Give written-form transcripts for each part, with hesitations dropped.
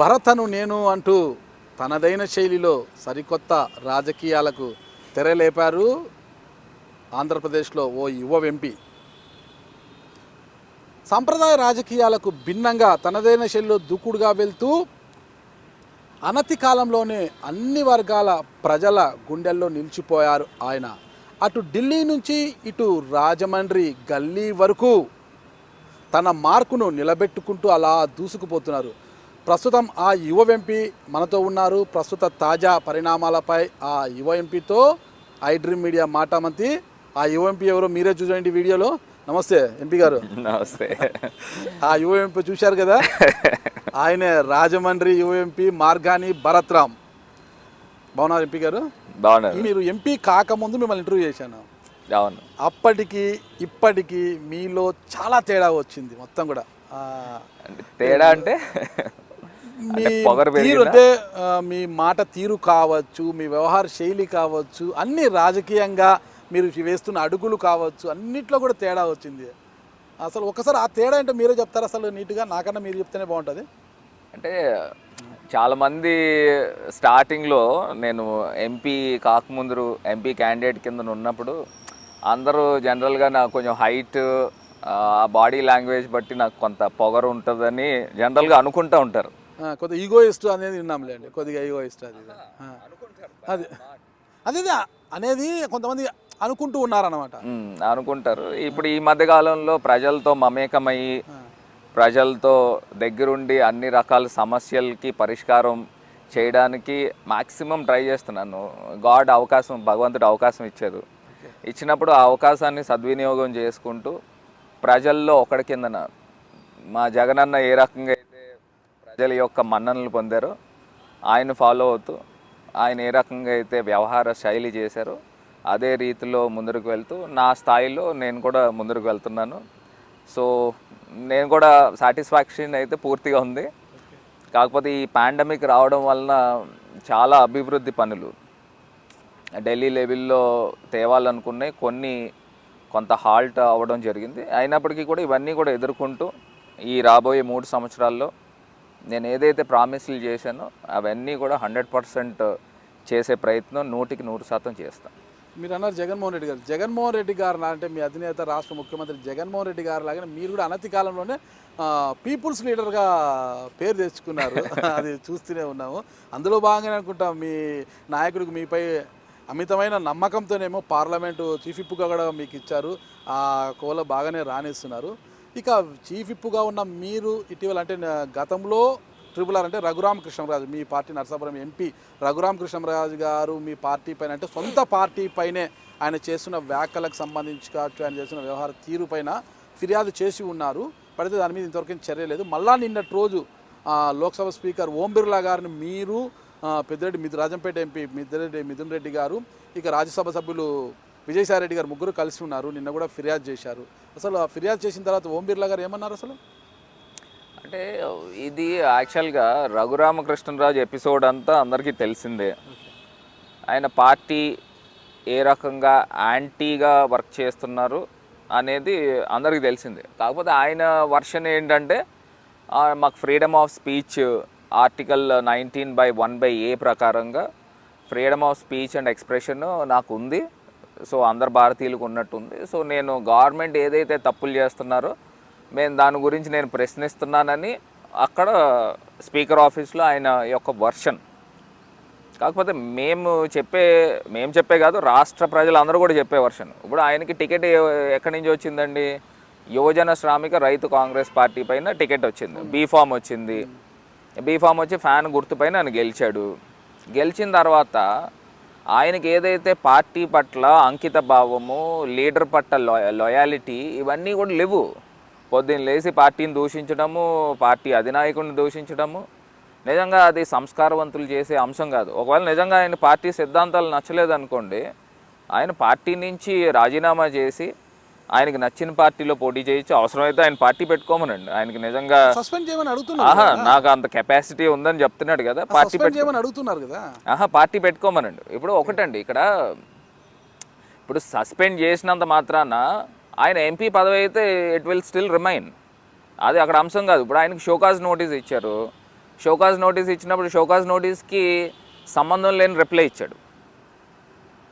భరతను నేను అంటూ తనదైన శైలిలో సరికొత్త రాజకీయాలకు తెరలేపారు ఆంధ్రప్రదేశ్లో ఓ యువ ఎంపీ. సాంప్రదాయ రాజకీయాలకు భిన్నంగా తనదైన శైలిలో దూకుడుగా వెళ్తూ అనతి కాలంలోనే అన్ని వర్గాల ప్రజల గుండెల్లో నిలిచిపోయారు ఆయన. అటు ఢిల్లీ నుంచి ఇటు రాజమండ్రి గల్లీ వరకు తన మార్కును నిలబెట్టుకుంటూ అలా దూసుకుపోతున్నారు. ప్రస్తుతం ఆ యువ ఎంపీ మనతో ఉన్నారు. ప్రస్తుత తాజా పరిణామాలపై ఆ యువ ఎంపీతో ఐ డ్రీమ్ మీడియా మాటామంతి. ఆ యువ ఎంపీ ఎవరో మీరే చూడండి వీడియోలో. నమస్తే ఎంపీ గారు. నమస్తే. ఆ యువ ఎంపీ చూశారు కదా, ఆయనే రాజమండ్రి యువ ఎంపీ మార్గాని భరత్ రామ్. బాగున్నారు ఎంపీ గారు? బాగున్నారు. మీరు ఎంపీ కాకముందు మిమ్మల్ని ఇంటర్వ్యూ చేశాను. అవును. అప్పటికి ఇప్పటికి మీలో చాలా తేడా వచ్చింది మొత్తం కూడా. తేడా అంటే మీ తీరు, అంటే మీ మాట తీరు కావచ్చు, మీ వ్యవహార శైలి కావచ్చు, అన్ని రాజకీయంగా మీరు వేస్తున్న అడుగులు కావచ్చు, అన్నిట్లో కూడా తేడా వచ్చింది. అసలు ఒకసారి ఆ తేడా అంటే మీరే చెప్తారు అసలు నీట్గా? నాకన్నా మీరు చెప్తేనే బాగుంటుంది. అంటే చాలామంది స్టార్టింగ్లో నేను ఎంపీ కాకముందు ఎంపీ క్యాండిడేట్ కింద ఉన్నప్పుడు అందరూ జనరల్గా నాకు కొంచెం హైట్, ఆ బాడీ లాంగ్వేజ్ బట్టి నాకు కొంత పొగరు ఉంటుందని జనరల్గా అనుకుంటూ ఉంటారు. కొద్దిగా ఈగోయిస్ట్ అనేది విన్నాంలేండి, కొద్దిగా ఈగోయిస్ట్ అది అది అదే అనేది కొంతమంది అనుకుంటూ ఉన్నారన్నమాట. అనుకుంటారు. ఇప్పుడు ఈ మధ్యకాలంలో ప్రజలతో మమేకమయ్యి ప్రజలతో దగ్గరుండి అన్ని రకాల సమస్యలకి పరిష్కారం చేయడానికి మ్యాక్సిమం ట్రై చేస్తున్నాను. భగవంతుడు అవకాశం ఇచ్చారు. ఇచ్చినప్పుడు ఆ అవకాశాన్ని సద్వినియోగం చేసుకుంటూ ప్రజల్లో ఒకటి కిందన మా జగనన్న ఏ రకంగా అయితే ప్రజల యొక్క మన్ననలు పొందారో ఆయన ఫాలో అవుతూ ఆయన ఏ రకంగా అయితే వ్యవహార శైలి చేశారో అదే రీతిలో ముందుకు వెళ్తూ నా స్థాయిలో నేను కూడా ముందుకు వెళ్తున్నాను. సో నేను కూడా సాటిస్ఫాక్షన్ అయితే పూర్తిగా ఉంది. కాకపోతే ఈ పాండమిక్ రావడం వలన చాలా అభివృద్ధి పనులు ఢిల్లీ లెవెల్లో తేవాలనుకున్నాయి, కొంత హాల్ట్ అవ్వడం జరిగింది. అయినప్పటికీ కూడా ఇవన్నీ కూడా ఎదుర్కొంటూ ఈ రాబోయే 3 సంవత్సరాల్లో నేను ఏదైతే ప్రామిస్లు చేశానో అవన్నీ కూడా 100% చేసే ప్రయత్నం 100% చేస్తాను. మీరు అన్నారు జగన్మోహన్ రెడ్డి గారు అంటే మీ అధినేత రాష్ట్ర ముఖ్యమంత్రి జగన్మోహన్ రెడ్డి గారు లాగానే మీరు కూడా అనతి కాలంలోనే పీపుల్స్ లీడర్గా పేరు తెచ్చుకున్నారు. అది చూస్తూనే ఉన్నాము. అందులో భాగంగానే అనుకుంటాం మీ నాయకుడికి మీపై అమితమైన నమ్మకంతోనేమో పార్లమెంటు చీఫ్ విప్గా కూడా మీకు ఇచ్చారు. ఆ కోల బాగానే రాణిస్తున్నారు. ఇక చీఫ్ విప్గా ఉన్న మీరు ఇటీవల అంటే గతంలో ట్రిపుల్ అంటే రఘురామకృష్ణరాజు, మీ పార్టీ నరసాపురం ఎంపీ రఘురామకృష్ణరాజు గారు మీ పార్టీ పైన అంటే సొంత పార్టీ పైనే ఆయన చేస్తున్న వ్యాఖ్యలకు సంబంధించి కావచ్చు, ఆయన చేస్తున్న వ్యవహార తీరు పైన ఫిర్యాదు చేసి ఉన్నారు. పడితే దాని మీద ఇంతవరకు చర్య లేదు. మళ్ళా నిన్నటి రోజు లోక్సభ స్పీకర్ ఓం బిర్లా గారిని మీరు రాజంపేట ఎంపీ మిథున్ రెడ్డి గారు, ఇక రాజ్యసభ సభ్యులు విజయసాయిరెడ్డి గారు ముగ్గురు కలిసి ఉన్నారు. నిన్న కూడా ఫిర్యాదు చేశారు. అసలు ఫిర్యాదు చేసిన తర్వాత ఓం బిర్లా గారు ఏమన్నారు అసలు? అంటే ఇది యాక్చువల్గా రఘురామకృష్ణరాజు ఎపిసోడ్ అంతా అందరికీ తెలిసిందే. ఆయన పార్టీ ఏ రకంగా యాంటీగా వర్క్ చేస్తున్నారు అనేది అందరికీ తెలిసిందే. కాకపోతే ఆయన వర్షన్ ఏంటంటే మాకు freedom of speech article 19/1/A ప్రకారంగా freedom of speech and expression నాకు ఉంది. సో అందరు భారతీయులకు ఉన్నట్టుంది. సో నేను గవర్నమెంట్ ఏదైతే తప్పులు చేస్తున్నారో దాని గురించి నేను ప్రశ్నిస్తున్నానని అక్కడ స్పీకర్ ఆఫీస్లో ఆయన యొక్క వర్షన్. కాకపోతే మేము చెప్పే కాదు, రాష్ట్ర ప్రజలందరూ కూడా చెప్పే వర్షన్. ఇప్పుడు ఆయనకి టికెట్ ఎక్కడి నుంచి వచ్చిందండి? యువజన శ్రామిక రైతు కాంగ్రెస్ పార్టీ పైన టికెట్ వచ్చింది, బీఫామ్ వచ్చింది. బీఫామ్ వచ్చి ఫ్యాన్ గుర్తుపైన ఆయన గెలిచాడు. గెలిచిన తర్వాత ఆయనకి ఏదైతే పార్టీ పట్ల అంకిత భావము, లీడర్ పట్ల లాయాలిటీ ఇవన్నీ కూడా లేవు. పొద్దున్న లేచి పార్టీని దూషించడము, పార్టీ అధినాయకుడిని దూషించడము నిజంగా అది సంస్కారవంతులు చేసే అంశం కాదు. ఒకవేళ నిజంగా ఆయన పార్టీ సిద్ధాంతాలు నచ్చలేదనుకోండి, ఆయన పార్టీ నుంచి రాజీనామా చేసి ఆయనకి నచ్చిన పార్టీలో పోటీ చేయొచ్చు. అవసరమైతే ఆయన పార్టీ పెట్టుకోమనండి. ఆయనకి నిజంగా సస్పెండ్ చేయమని అడుగుతున్నారు. నాకు అంత కెపాసిటీ ఉందని చెప్తున్నాడు కదా, పార్టీ అడుగుతున్నారు కదా. పార్టీ పెట్టుకోమనండి. ఇప్పుడు ఒకటండి, ఇప్పుడు సస్పెండ్ చేసినంత మాత్రాన ఆయన ఎంపీ పదవి అయితే ఇట్ విల్ స్టిల్ రిమైన్. అది అక్కడ అంశం కాదు. ఇప్పుడు ఆయనకి షోకాజ్ నోటీస్ ఇచ్చారు. షోకాజ్ నోటీస్ ఇచ్చినప్పుడు షోకాజ్ నోటీస్కి సంబంధం లేని రిప్లై ఇచ్చాడు.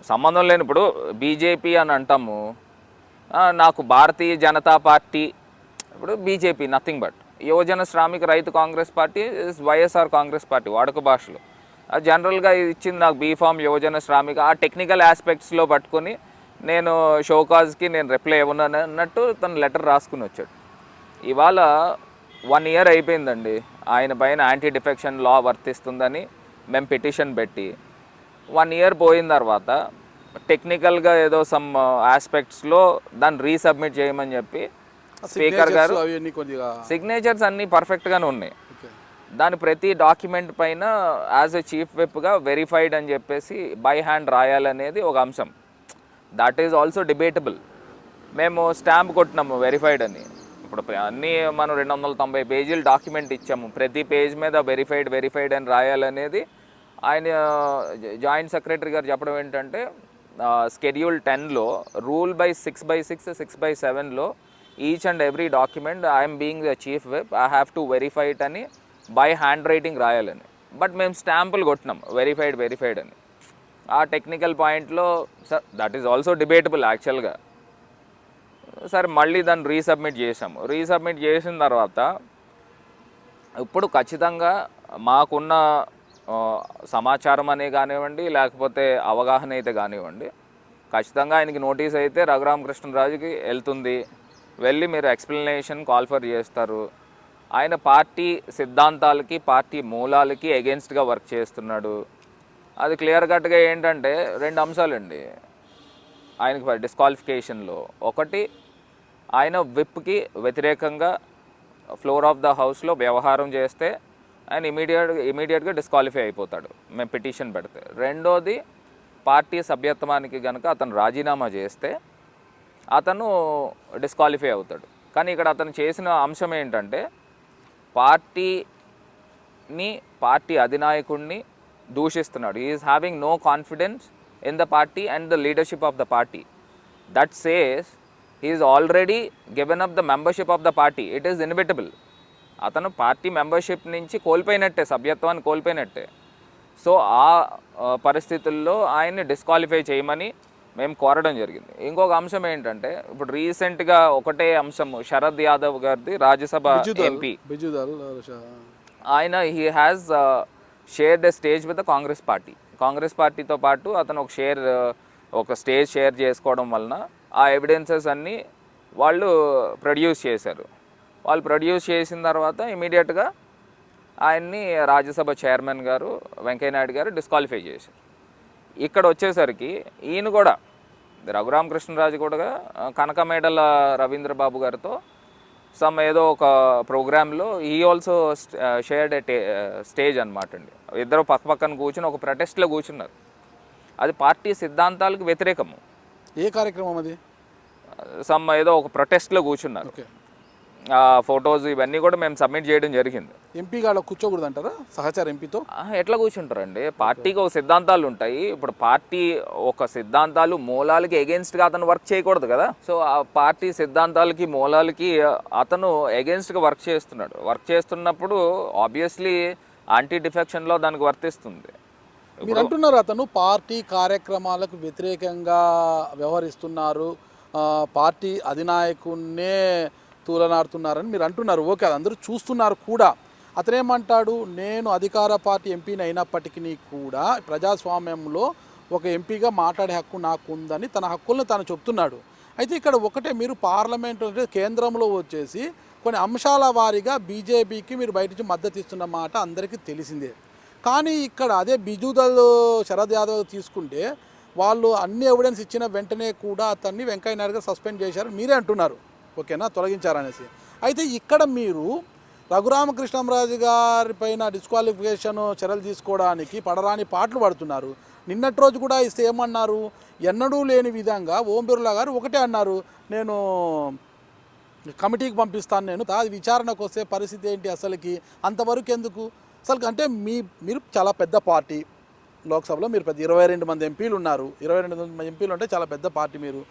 సంబంధం లేని, ఇప్పుడు బీజేపీ అని అంటాము, నాకు భారతీయ జనతా పార్టీ, ఇప్పుడు బీజేపీ నథింగ్ బట్ యువజన శ్రామిక రైతు Congress party is YSR Congress party వాడుక భాషలో. జనరల్గా ఇచ్చింది నాకు బీఫామ్ యువజన శ్రామిక, ఆ టెక్నికల్ ఆస్పెక్ట్స్లో పట్టుకొని నేను షోకాజ్కి నేను రిప్లై ఇవ్వను అన్నట్టు తను లెటర్ రాసుకుని వచ్చాడు. ఇవాళ 1 year అయిపోయిందండి, ఆయన పైన యాంటీ డిఫెక్షన్ లా వర్తిస్తుందని మేము పిటిషన్ పెట్టి 1 year పోయిన తర్వాత టెక్నికల్గా ఏదో సమ్ ఆస్పెక్ట్స్లో దాన్ని రీసబ్మిట్ చేయమని చెప్పి స్పీకర్ గారు, సిగ్నేచర్స్ అన్నీ పర్ఫెక్ట్గానే ఉన్నాయి, దాని ప్రతి డాక్యుమెంట్ పైన యాజ్ ఎ చీఫ్ విప్గా వెరిఫైడ్ అని చెప్పేసి బై హ్యాండ్ రాయాలనేది ఒక అంశం. That is also debatable. మేము స్టాంప్ కొట్టినాము వెరిఫైడ్ అని. ఇప్పుడు అన్నీ మనం 290 పేజీలు డాక్యుమెంట్ ఇచ్చాము, ప్రతి పేజ్ మీద వెరిఫైడ్ అని రాయాలనేది ఆయన జాయింట్ సెక్రటరీ గారు చెప్పడం ఏంటంటే Schedule 10లో రూల్ బై 6/6, 6/7లో each and every document I'm being the chief whip I have to verify it అని బై హ్యాండ్ రైటింగ్ రాయాలని. బట్ మేము స్టాంపులు కొట్టినాం వెరిఫైడ్ అని. ఆ టెక్నికల్ పాయింట్లో sir that is also debatable యాక్చువల్గా. సరే మళ్ళీ దాన్ని రీసబ్మిట్ చేసిన తర్వాత ఇప్పుడు ఖచ్చితంగా మాకున్న సమాచారం అనే కానివ్వండి, లేకపోతే అవగాహన అయితే కానివ్వండి, ఖచ్చితంగా ఆయనకి నోటీస్ అయితే రఘురామకృష్ణరాజుకి వెళ్తుంది. వెళ్ళి మీరు ఎక్స్ప్లెనేషన్ కాల్ఫర్ చేస్తారు. ఆయన పార్టీ సిద్ధాంతాలకి, పార్టీ మూలాలకి అగెన్స్ట్గా వర్క్ చేస్తున్నాడు. అది క్లియర్ కట్గా ఏంటంటే 2 అంశాలండి ఆయనకి డిస్క్వాలిఫికేషన్లో. ఒకటి, ఆయన విప్కి వ్యతిరేకంగా ఫ్లోర్ ఆఫ్ ద హౌస్లో వ్యవహారం చేస్తే ఆయన ఇమీడియట్గా డిస్క్వాలిఫై అయిపోతాడు మేము పిటిషన్ పెడితే. రెండోది, పార్టీ సభ్యత్వానికి కనుక అతను రాజీనామా చేస్తే అతను డిస్క్వాలిఫై అవుతాడు. కానీ ఇక్కడ అతను చేసిన అంశం ఏంటంటే పార్టీ అధినాయకుడిని దూషిస్తున్నాడు. He is having no confidence in the party and the leadership of the party. That says he is already given up the membership of the party. It is inevitable. అతను పార్టీ మెంబర్షిప్ నుంచి కోల్పోయినట్టే, సభ్యత్వాన్ని కోల్పోయినట్టే. So ఆ పరిస్థితుల్లో ఆయన్ని disqualify చేయమని మేము కోరడం జరిగింది. ఇంకొక అంశం ఏంటంటే ఇప్పుడు రీసెంట్గా ఒకటే అంశం, శరద్ యాదవ్ గారిది, రాజ్యసభ ఎంపీ. ఆయన he has shared a stage with the Congress పార్టీతో పాటు అతను ఒక స్టేజ్ షేర్ చేసుకోవడం వలన ఆ ఎవిడెన్సెస్ అన్నీ వాళ్ళు ప్రొడ్యూస్ చేశారు. వాళ్ళు ప్రొడ్యూస్ చేసిన తర్వాత ఇమీడియట్గా ఆయన్ని రాజ్యసభ చైర్మన్ గారు వెంకయ్యనాయుడు గారు డిస్క్వాలిఫై చేశారు. ఇక్కడ వచ్చేసరికి ఈయన కూడా రఘురామకృష్ణరాజు కూడా కనకమేడల రవీంద్రబాబు గారితో ఏదో ఒక ప్రోగ్రాంలో ఈ ఆల్సో షేర్డ్ స్టేజ్ అనమాట అండి. ఇద్దరు పక్కన కూర్చుని ఒక ప్రొటెస్ట్లో కూర్చున్నారు. అది పార్టీ సిద్ధాంతాలకు వ్యతిరేకము. ఏ కార్యక్రమం అది? ఏదో ఒక ప్రొటెస్ట్లో కూర్చున్నారు. ఫొటోస్ ఇవన్నీ కూడా మేము సబ్మిట్ చేయడం జరిగింది. ఎంపీ గారు కూర్చోకూడదు అంటారా సహచార ఎంపీతో? ఎట్లా కూర్చుంటారండి? పార్టీకి ఒక సిద్ధాంతాలు ఉంటాయి. ఇప్పుడు పార్టీ ఒక సిద్ధాంతాలు మూలాలకి ఎగెన్స్ట్గా అతను వర్క్ చేయకూడదు కదా. సో ఆ పార్టీ సిద్ధాంతాలకి మూలాలకి అతను ఎగెన్స్ట్గా వర్క్ చేస్తున్నప్పుడు ఆబ్వియస్లీ యాంటీ డిఫెక్షన్లో దానికి వర్తిస్తుంది. మీరు అంటున్నారు అతను పార్టీ కార్యక్రమాలకు వ్యతిరేకంగా వ్యవహరిస్తున్నారు, పార్టీ అధినాయకున్నే తూలనాడుతున్నారని మీరు అంటున్నారు. ఓకే, అది అందరూ చూస్తున్నారు కూడా. అతనేమంటాడు, నేను అధికార పార్టీ ఎంపీని అయినప్పటికీ కూడా ప్రజాస్వామ్యంలో ఒక ఎంపీగా మాట్లాడే హక్కు నాకు ఉందని తన హక్కులను తాను చెప్తున్నాడు. అయితే ఇక్కడ ఒకటే, మీరు పార్లమెంట్ అంటే కేంద్రంలో వచ్చేసి కొన్ని అంశాల వారీగా బీజేపీకి మీరు బయట నుంచి మద్దతు ఇస్తున్న మాట అందరికీ తెలిసిందే. కానీ ఇక్కడ అదే బిజుదల్ శరద్ యాదవ్ తీసుకుంటే వాళ్ళు అన్ని ఎవిడెన్స్ ఇచ్చిన వెంటనే కూడా అతన్ని వెంకయ్యనాయుడు గారు సస్పెండ్ చేశారు మీరే అంటున్నారు. ఓకేనా, తొలగించారనేసి. అయితే ఇక్కడ మీరు రఘురామకృష్ణరాజు గారి పైన డిస్క్వాలిఫికేషన్ చర్యలు తీసుకోవడానికి పడరాని పాటలు పడుతున్నారు. నిన్నటి రోజు కూడా ఇస్తే ఏమన్నారు, ఎన్నడూ లేని విధంగా ఓం బిర్లా గారు ఒకటే అన్నారు, నేను కమిటీకి పంపిస్తాను, నేను అది విచారణకు వస్తే పరిస్థితి ఏంటి, అసలుకి అంతవరకు ఎందుకు అసలు? అంటే మీరు చాలా పెద్ద పార్టీ, లోక్సభలో మీరు పెద్ద 22 మంది ఎంపీలు ఉన్నారు. 22 మంది ఎంపీలు అంటే చాలా పెద్ద పార్టీ. మీరు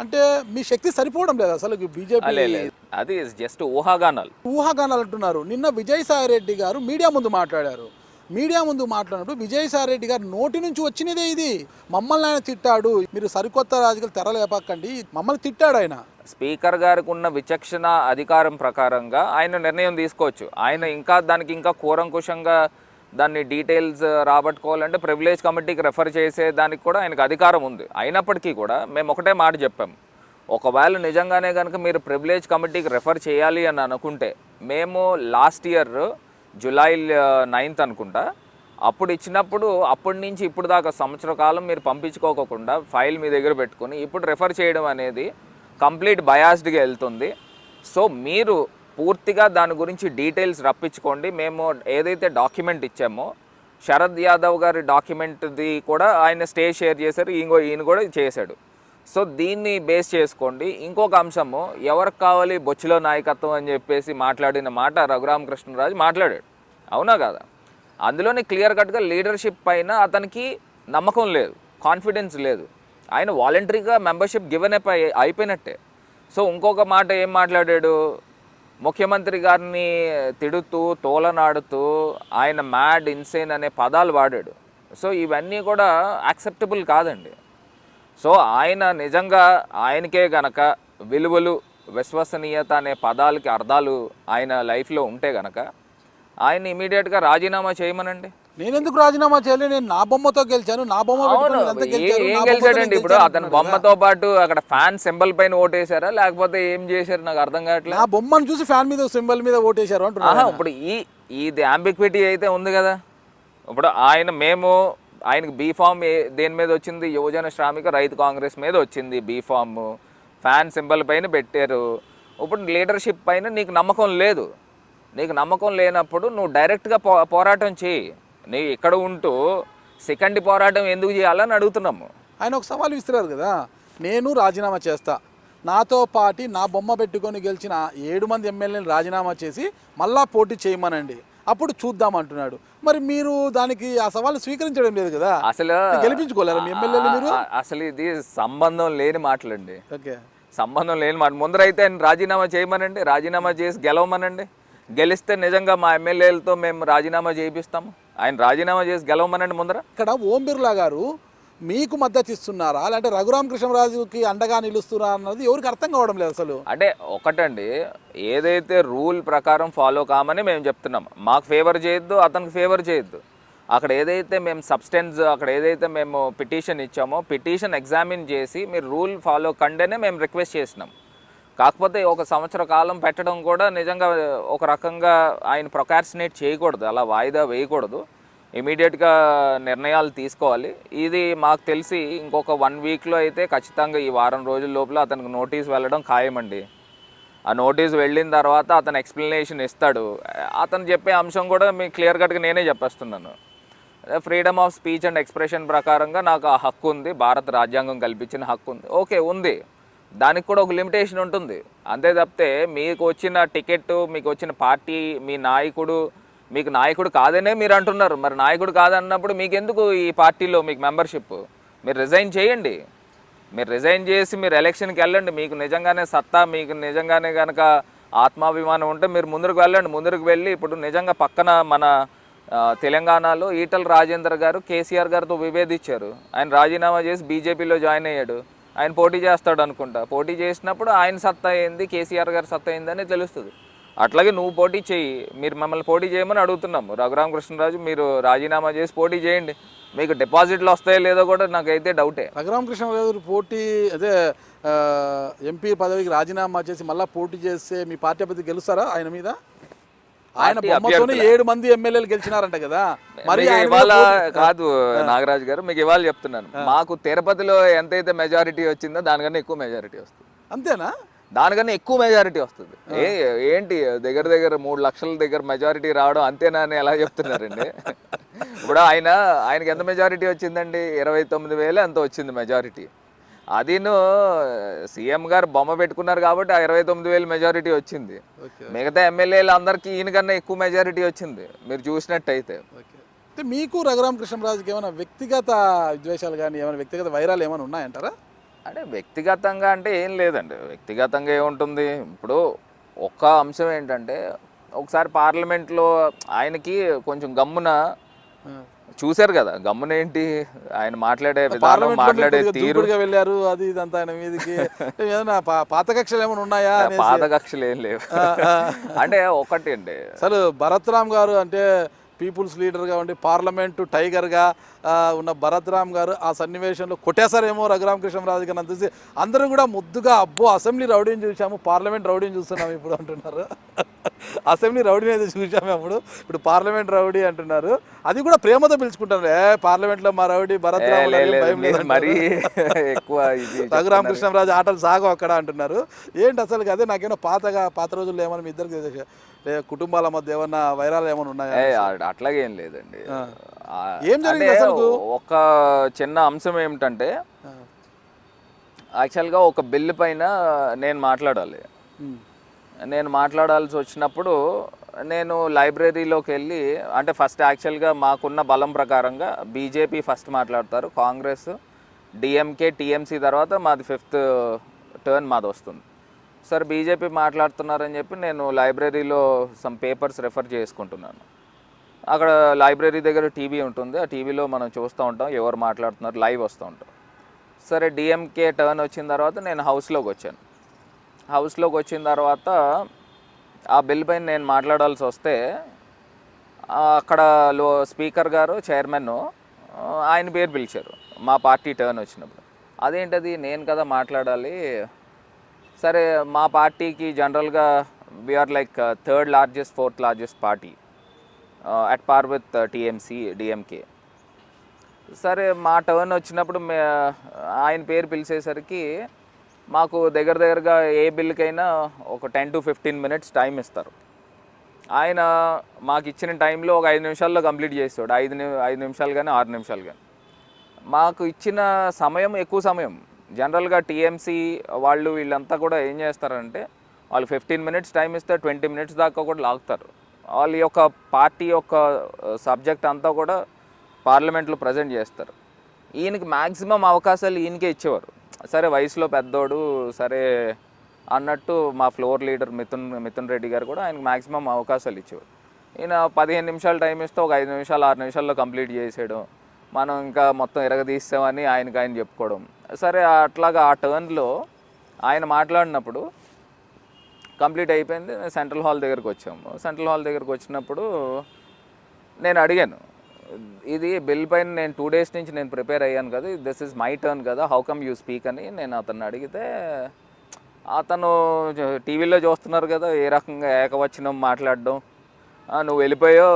అంటే మీ శక్తి సరిపోవడం లేదు అసలు బీజేపీ లేదు, అది జస్ట్ ఊహాగానాలు. ఊహాగానాలు అంటున్నారు. నిన్న విజయసాయి రెడ్డి గారు మీడియా ముందు మాట్లాడారు. మీడియా ముందు మాట్లాడినప్పుడు విజయసాయి రెడ్డి గారు నోటి నుంచి వచ్చినదే ఇది. మమ్మల్ని ఆయన తిట్టాడు, మీరు సరికొత్త రాజకీయాలు తెరలేపకండి, మమ్మల్ని తిట్టాడు ఆయన. స్పీకర్ గారికి ఉన్న విచక్షణ అధికారం ప్రకారంగా ఆయన నిర్ణయం తీసుకోవచ్చు. ఆయన ఇంకా దానికి ఇంకా కూరంకుశంగా దాన్ని డీటెయిల్స్ రాబట్టుకోవాలంటే ప్రివిలేజ్ కమిటీకి రెఫర్ చేసే దానికి కూడా ఆయనకు అధికారం ఉంది. అయినప్పటికీ కూడా మేము ఒకటే మాట చెప్పాము, ఒకవేళ నిజంగానే కనుక మీరు ప్రివిలేజ్ కమిటీకి రెఫర్ చేయాలి అని అనుకుంటే, మేము లాస్ట్ ఇయర్ జూలై 9th అనుకుంటా అప్పుడు ఇచ్చినప్పుడు, అప్పటి నుంచి ఇప్పుడు దాకా సంవత్సర కాలం మీరు పంపించుకోకుండా ఫైల్ మీ దగ్గర పెట్టుకుని ఇప్పుడు రెఫర్ చేయడం అనేది కంప్లీట్ బయాస్డ్గా వెళ్తుంది. సో మీరు పూర్తిగా దాని గురించి డీటెయిల్స్ రప్పించుకోండి. మేము ఏదైతే డాక్యుమెంట్ ఇచ్చామో శరద్ యాదవ్ గారి డాక్యుమెంట్ది కూడా ఆయన స్టే షేర్ చేశారు, ఈయన కూడా చేశాడు. సో దీన్ని బేస్ చేసుకోండి. ఇంకొక అంశము, ఎవరికి కావాలి బొచ్చులో నాయకత్వం అని చెప్పేసి మాట్లాడిన మాట రఘురామకృష్ణరాజు మాట్లాడాడు, అవునా కదా? అందులోనే క్లియర్ కట్గా లీడర్షిప్ పైన అతనికి నమ్మకం లేదు, కాన్ఫిడెన్స్ లేదు. ఆయన వాలంటరీగా మెంబర్షిప్ గివెన్ అప్ అయిపోయినట్టే. సో ఇంకొక మాట ఏం మాట్లాడాడు, ముఖ్యమంత్రి గారిని తిడుతూ తోలనాడుతూ ఆయన మ్యాడ్, ఇన్సేన్ అనే పదాలు వాడాడు. సో ఇవన్నీ కూడా యాక్సెప్టబుల్ కాదండి. సో ఆయన నిజంగా ఆయనకే గనక విలువలు, విశ్వసనీయత అనే పదాలకి అర్థాలు ఆయన లైఫ్లో ఉంటే గనక ఆయన ఇమీడియట్గా రాజీనామా చేయమనండి. నేను ఎందుకు రాజీనామా చేయాలి? నేను నా బొమ్మతో గెలిచాను, నా బొమ్మ ఏం గెలిచాడండి? ఇప్పుడు అతని బొమ్మతో పాటు అక్కడ ఫ్యాన్ సింబల్ పైన ఓటేశారా లేకపోతే ఏం చేశారు నాకు అర్థం కావట్లేదు. నా బొమ్మను చూసి ఫ్యాన్ మీద సింబల్ మీద ఓటేశారు అంటున్నా. ఇప్పుడు ఇది అంబిక్విటీ అయితే ఉంది కదా. ఇప్పుడు మేము ఆయనకి బీఫామ్ దేని మీద వచ్చింది, యువజన శ్రామిక రైతు కాంగ్రెస్ మీద వచ్చింది బీఫామ్, ఫ్యాన్ సింబల్ పైన పెట్టారు. ఇప్పుడు లీడర్షిప్ పైన నీకు నమ్మకం లేదు. నీకు నమ్మకం లేనప్పుడు నువ్వు డైరెక్ట్గా పోరాటం చేయి. నీ ఇక్కడ ఉంటూ సెకండ్ పోరాటం ఎందుకు చేయాలని అడుగుతున్నాము. ఆయన ఒక సవాల్ విసిరారు కదా, నేను రాజీనామా చేస్తా, నాతో పాటు నా బొమ్మ పెట్టుకొని గెలిచిన 7 మంది ఎమ్మెల్యేలు రాజీనామా చేసి మళ్ళా పోటీ చేయమనండి, అప్పుడు చూద్దాం అంటున్నాడు. మరి మీరు దానికి ఆ సవాలు స్వీకరించడం లేదు కదా, అసలు గెలిపించుకోలేరు మీ ఎమ్మెల్యేలు మీరు? అసలు ఇది సంబంధం లేని మాటలండి. ఓకే, సంబంధం లేని మాట. ముందరైతే ఆయన రాజీనామా చేయమనండి, రాజీనామా చేసి గెలవమనండి. గెలిస్తే నిజంగా మా ఎమ్మెల్యేలతో మేము రాజీనామా చేయిస్తాము. ఆయన రాజీనామా చేసి గెలవమనండి ముందర. ఇక్కడ ఓం బిర్లా గారు మీకు మద్దతు ఇస్తున్నారా లేదంటే రఘురామకృష్ణరాజుకి అండగా నిలుస్తున్నారా అన్నది ఎవరికి అర్థం కావడం లేదు అసలు. అంటే ఒకటండి, ఏదైతే రూల్ ప్రకారం ఫాలో కామని మేము చెప్తున్నాం. మాకు ఫేవర్ చేయొద్దు, అతనికి ఫేవర్ చేయొద్దు. అక్కడ ఏదైతే మేము సబ్స్టెన్స్, అక్కడ ఏదైతే మేము పిటిషన్ ఇచ్చామో పిటిషన్ ఎగ్జామిన్ చేసి మీరు రూల్ ఫాలో కండేనే మేము రిక్వెస్ట్ చేసినాం. కాకపోతే ఒక సంవత్సర కాలం పెట్టడం కూడా నిజంగా ఒక రకంగా ఆయన ప్రొకార్సినేట్ చేయకూడదు, అలా వాయిదా వేయకూడదు. ఇమీడియట్గా నిర్ణయాలు తీసుకోవాలి. ఇది మాకు తెలిసి ఇంకొక 1 వీక్లో అయితే ఖచ్చితంగా ఈ వారం రోజుల లోపల అతనికి నోటీస్ వెళ్ళడం ఖాయమండి. ఆ నోటీస్ వెళ్ళిన తర్వాత అతను ఎక్స్ప్లెనేషన్ ఇస్తాడు. అతను చెప్పే అంశం కూడా మీకు క్లియర్ కట్గా నేనే చెప్పేస్తున్నాను. Freedom of speech and expression ప్రకారంగా నాకు ఆ హక్కు ఉంది, భారత రాజ్యాంగం కల్పించిన హక్కు ఉంది. ఓకే, ఉంది. దానికి కూడా ఒక లిమిటేషన్ ఉంటుంది. అంతే తప్పితే మీకు వచ్చిన టికెట్, మీకు వచ్చిన పార్టీ, మీ నాయకుడు మీకు నాయకుడు కాదనే మీరు అంటున్నారు. మరి నాయకుడు కాదన్నప్పుడు మీకు ఎందుకు ఈ పార్టీలో మీకు మెంబర్షిప్? మీరు రిజైన్ చేయండి. మీరు రిజైన్ చేసి మీరు ఎలక్షన్కి వెళ్ళండి. మీకు నిజంగానే సత్తా, మీకు నిజంగానే కనుక ఆత్మాభిమానం ఉంటే మీరు ముందుకు వెళ్ళండి. ముందుకు వెళ్ళి ఇప్పుడు నిజంగా పక్కన మన తెలంగాణలో ఈటల రాజేందర్ గారు కేసీఆర్ గారితో విభేదించారు. ఆయన రాజీనామా చేసి బీజేపీలో జాయిన్ అయ్యాడు. ఆయన పోటీ చేస్తాడు అనుకుంటా. పోటీ చేసినప్పుడు ఆయన సత్తా అయింది, కేసీఆర్ గారి సత్తా అయిందని తెలుస్తుంది. అట్లాగే నువ్వు పోటీ చేయి. మీరు మమ్మల్ని పోటీ చేయమని అడుగుతున్నాము. రఘురామకృష్ణరాజు మీరు రాజీనామా చేసి పోటీ చేయండి. మీకు డిపాజిట్లు వస్తాయో లేదో కూడా నాకైతే డౌటే. రఘురామకృష్ణరాజు పోటీ అదే ఎంపీ పదవికి రాజీనామా చేసి మళ్ళీ పోటీ చేస్తే మీ పార్టీ అభ్యర్థి గెలుస్తారా ఆయన మీద? ఆయన బొమ్మతోనే 7 మంది ఎమ్మెల్యేలు గెలిచినారంట కదా. మరి ఇవాళ కాదు నాగరాజు గారు, మీకు ఇవాళ చెప్తున్నాను, మాకు తిరుపతిలో ఎంతైతే మెజారిటీ వచ్చిందో దానికన్నా ఎక్కువ మెజారిటీ వస్తుంది. అంతేనా? దానికన్నా ఎక్కువ మెజారిటీ వస్తుంది. ఏంటి దగ్గర 3 లక్షల దగ్గర మెజారిటీ రావడం అంతేనా అని ఎలా చెప్తున్నారండి? ఇప్పుడు ఆయనకి ఎంత మెజారిటీ వచ్చిందండి? 29,000 ఎంత వచ్చింది మెజారిటీ. అదిను సీఎం గారు బొమ్మ పెట్టుకున్నారు కాబట్టి ఆ 29,000 మెజారిటీ వచ్చింది. మిగతా ఎమ్మెల్యేలు అందరికీ ఈయనకన్నా ఎక్కువ మెజారిటీ వచ్చింది మీరు చూసినట్టయితే. మీకు రఘురామకృష్ణరాజుకి ఏమైనా వ్యక్తిగత విద్వేషాలు కానీ ఏమైనా వ్యక్తిగత వైరాలు ఏమైనా ఉన్నాయంటారా? అంటే వ్యక్తిగతంగా అంటే ఏం లేదండి. వ్యక్తిగతంగా ఏముంటుంది, ఇప్పుడు ఒక్క అంశం ఏంటంటే ఒకసారి పార్లమెంట్లో ఆయనకి కొంచెం గమ్మున చూశారు కదా, గమ్మున ఏంటి ఆయన మాట్లాడే విధానం, పార్లమెంట్ మాట్లాడే తీరు. దూకుడుగా వెళ్ళారు, అది ఇదంతా ఆయన మీదకి ఏదైనా పాత కక్షలు ఏమైనా ఉన్నాయా అనేసి. పాత కక్షలు ఏం లేవు. అంటే ఒకటి అండి, అసలు భరత్ రామ్ గారు అంటే పీపుల్స్ లీడర్గా ఉండి పార్లమెంటు టైగర్గా ఉన్న భరత్ రామ్ గారు ఆ సన్నివేశంలో కొట్టేశారేమో రఘురామకృష్ణరాజు గారిని చూసి అందరూ కూడా ముద్దుగా అబ్బో అసెంబ్లీ రౌడీని చూసాము, పార్లమెంట్ రౌడీని చూస్తున్నాము ఇప్పుడు అంటున్నారు. అసెంబ్లీ రౌడీని అయితే చూసాము అప్పుడు, ఇప్పుడు పార్లమెంట్ రౌడీ అంటున్నారు. అది కూడా ప్రేమతో పిలుచుకుంటారు, పార్లమెంట్లో మా రౌడీ భరత్ రామ్ భయం లేదు, మరీ ఎక్కువ రఘురామకృష్ణరాజు ఆటలు సాగవు అక్కడ అంటున్నారు. ఏంటి అసలు అదే నాకేమో పాత రోజుల్లో ఏమన్నా మీ ఇద్దరికి కుటుంబాల మధ్య ఏమన్నా వైరాలు ఏమైనా ఉన్నాయా? అట్లాగే ఏం లేదండి. ఏం జరిగింది అసలు? ఒక చిన్న అంశం ఏమిటంటే యాక్చువల్గా ఒక బిల్లు పైన నేను మాట్లాడాల్సి వచ్చినప్పుడు నేను లైబ్రరీలోకి వెళ్ళి, అంటే ఫస్ట్ యాక్చువల్గా మాకున్న బలం ప్రకారంగా బీజేపీ ఫస్ట్ మాట్లాడతారు, కాంగ్రెస్, డిఎంకే, టీఎంసీ తర్వాత మాది 5th టర్న్ మాది వస్తుంది. సార్ బీజేపీ మాట్లాడుతున్నారని చెప్పి నేను లైబ్రరీలో సమ్ పేపర్స్ రెఫర్ చేసుకుంటున్నాను. అక్కడ లైబ్రరీ దగ్గర టీవీ ఉంటుంది, ఆ టీవీలో మనం చూస్తూ ఉంటాం ఎవరు మాట్లాడుతున్నారు, లైవ్ వస్తూ ఉంటాం. సరే డిఎంకే టర్న్ వచ్చిన తర్వాత నేను హౌస్లోకి వచ్చాను. హౌస్లోకి వచ్చిన తర్వాత ఆ బిల్ పైన నేను మాట్లాడాల్సి వస్తే అక్కడ స్పీకర్ గారు, చైర్మన్, ఆయన పేరు పిలిచారు మా పార్టీ టర్న్ వచ్చినప్పుడు. అదేంటది, నేను కదా మాట్లాడాలి. సరే మా పార్టీకి జనరల్గా we're like 3rd largest 4th largest party at par with TMC, DMK. సరే మా టర్న్ వచ్చినప్పుడు ఆయన పేరు పిలిచేసరికి మాకు దగ్గరగా ఏ బిల్కైనా ఒక 10 to 15 minutes టైం ఇస్తారు. ఆయన మాకు ఇచ్చిన టైంలో ఒక 5 నిమిషాల్లో కంప్లీట్ చేస్తాడు. 5 నిమిషాలు కానీ 6 నిమిషాలు కానీ. మాకు ఇచ్చిన సమయం ఎక్కువ సమయం. జనరల్గా టీఎంసీ వాళ్ళు వీళ్ళంతా కూడా ఏం చేస్తారంటే వాళ్ళు 15 minutes టైం ఇస్తే 20 minutes దాకా కూడా లాగుతారు. వాళ్ళ యొక్క పార్టీ యొక్క సబ్జెక్ట్ అంతా కూడా పార్లమెంట్లో ప్రజెంట్ చేస్తారు. ఈయనకి మ్యాక్సిమం అవకాశాలు ఈయనకే ఇచ్చేవారు. సరే వయసులో పెద్దోడు సరే అన్నట్టు మా ఫ్లోర్ లీడర్ మిథున్ రెడ్డి గారు కూడా ఆయనకు మ్యాక్సిమం అవకాశాలు ఇచ్చేవారు. ఈయన 15 నిమిషాలు టైం ఇస్తే ఒక 5 నిమిషాలు 6 నిమిషాల్లో కంప్లీట్ చేసేయడం, మనం ఇంకా మొత్తం ఎరగదీస్తామని ఆయన చెప్పుకోవడం. సరే అట్లాగా ఆ టర్న్లో ఆయన మాట్లాడినప్పుడు కంప్లీట్ అయిపోయింది. సెంట్రల్ హాల్ దగ్గరికి వచ్చాము. సెంట్రల్ హాల్ దగ్గరికి వచ్చినప్పుడు నేను అడిగాను, ఇది బిల్ పైన నేను 2 days నుంచి నేను ప్రిపేర్ అయ్యాను కదా, దిస్ ఈజ్ మై టర్న్ కదా, హౌ కమ్ యూ స్పీక్ అని నేను అతన్ని అడిగితే, అతను టీవీలో చూస్తున్నారు కదా ఏ రకంగా ఏకవచనం మాట్లాడడం, నువ్వు వెళ్ళిపోయో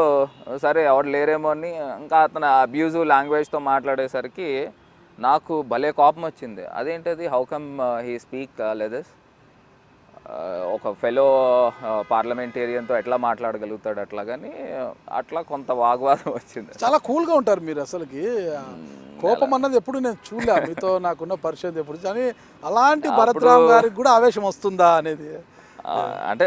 సరే ఎవరు లేరేమో అని ఇంకా అతను అబ్యూజివ్ లాంగ్వేజ్తో మాట్లాడేసరికి నాకు భలే కోపం వచ్చింది. అదేంటది, హౌ కమ్ హీ స్పీక్ లెదస్, ఒక ఫెలో పార్లమెంటేరియన్తో ఎట్లా మాట్లాడగలుగుతాడు అట్లా, కానీ అట్లా కొంత వాగ్వాదం వచ్చింది. చాలా కూల్గా ఉంటారు మీరు, అసలుకి కోపం అన్నది ఎప్పుడు నేను చూడలే మీతో నాకున్న పరిచయం ఎప్పుడు. కానీ అలాంటి భరత్ రామ్ గారికి కూడా ఆవేశం వస్తుందా అనేది, అంటే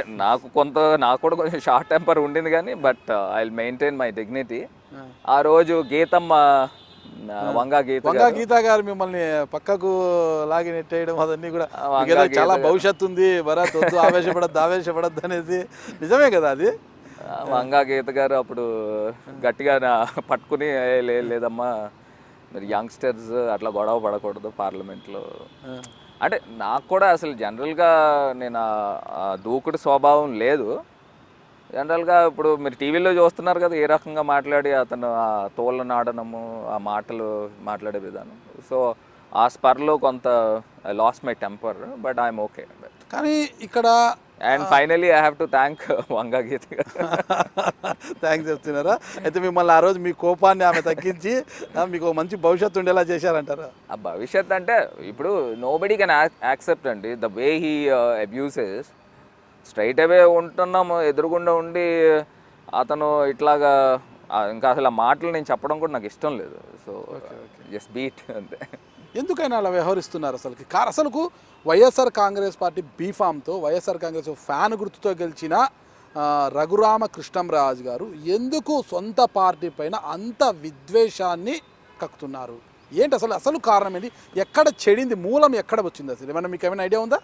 నాకు కూడా కొంచెం షార్ట్ టెంపర్ ఉండింది కానీ but I will maintain my dignity. ఆ రోజు గీతమ్మ వంగా గీత గారు మిమ్మల్ని పక్కకు లాగి నెట్టేయడం అదన్నీ కూడా చాలా భవిష్యత్తు ఉంది, భరత్ వద్దు ఆవేశపడద్దు అనేది నిజమే కదా అది. వంగా గీత గారు అప్పుడు గట్టిగా పట్టుకుని లేదమ్మా మీరు యంగ్స్టర్స్ అట్లా గొడవ పడకూడదు పార్లమెంట్లో. అంటే నాకు కూడా అసలు జనరల్గా నేను దూకుడు స్వభావం లేదు. జనరల్గా ఇప్పుడు మీరు టీవీలో చూస్తున్నారు కదా ఏ రకంగా మాట్లాడి అతను ఆ తోళ్ళను ఆడనము, ఆ మాటలు మాట్లాడే విధానం. సో ఆ స్పర్లో కొంత I lost my temper, but I'm okay. కానీ ఇక్కడ and finally I have to thank Vanga Geetha గారు. థ్యాంక్స్ చెప్తున్నారా? అయితే మిమ్మల్ని ఆ రోజు మీ కోపాన్ని ఆమె తగ్గించి మీకు మంచి భవిష్యత్తు ఉండేలా చేశారంటారా? ఆ భవిష్యత్ అంటే ఇప్పుడు నోబడీ కెన్ యాక్సెప్ట్ అండి the way he abuses. Straight away ఉంటున్నాము ఎదురుగుండా ఉండి అతను ఇట్లాగా ఇంకా అసలు ఆ మాటలు నేను చెప్పడం కూడా నాకు ఇష్టం లేదు. సో జస్ట్ బీట్ అంతే. ఎందుకైనా అలా వ్యవహరిస్తున్నారు అసలుకు వైఎస్ఆర్ కాంగ్రెస్ పార్టీ బీఫామ్తో వైఎస్ఆర్ కాంగ్రెస్ ఫ్యాన్ గుర్తుతో గెలిచిన రఘురామకృష్ణంరాజు గారు ఎందుకు సొంత పార్టీ పైన అంత విద్వేషాన్ని కక్కుతున్నారు? ఏంటి అసలు కారణం ఏంటి? ఎక్కడ చెడింది? మూలం ఎక్కడ వచ్చింది అసలు? ఏమన్నా మీకు ఏమైనా ఐడియా ఉందా?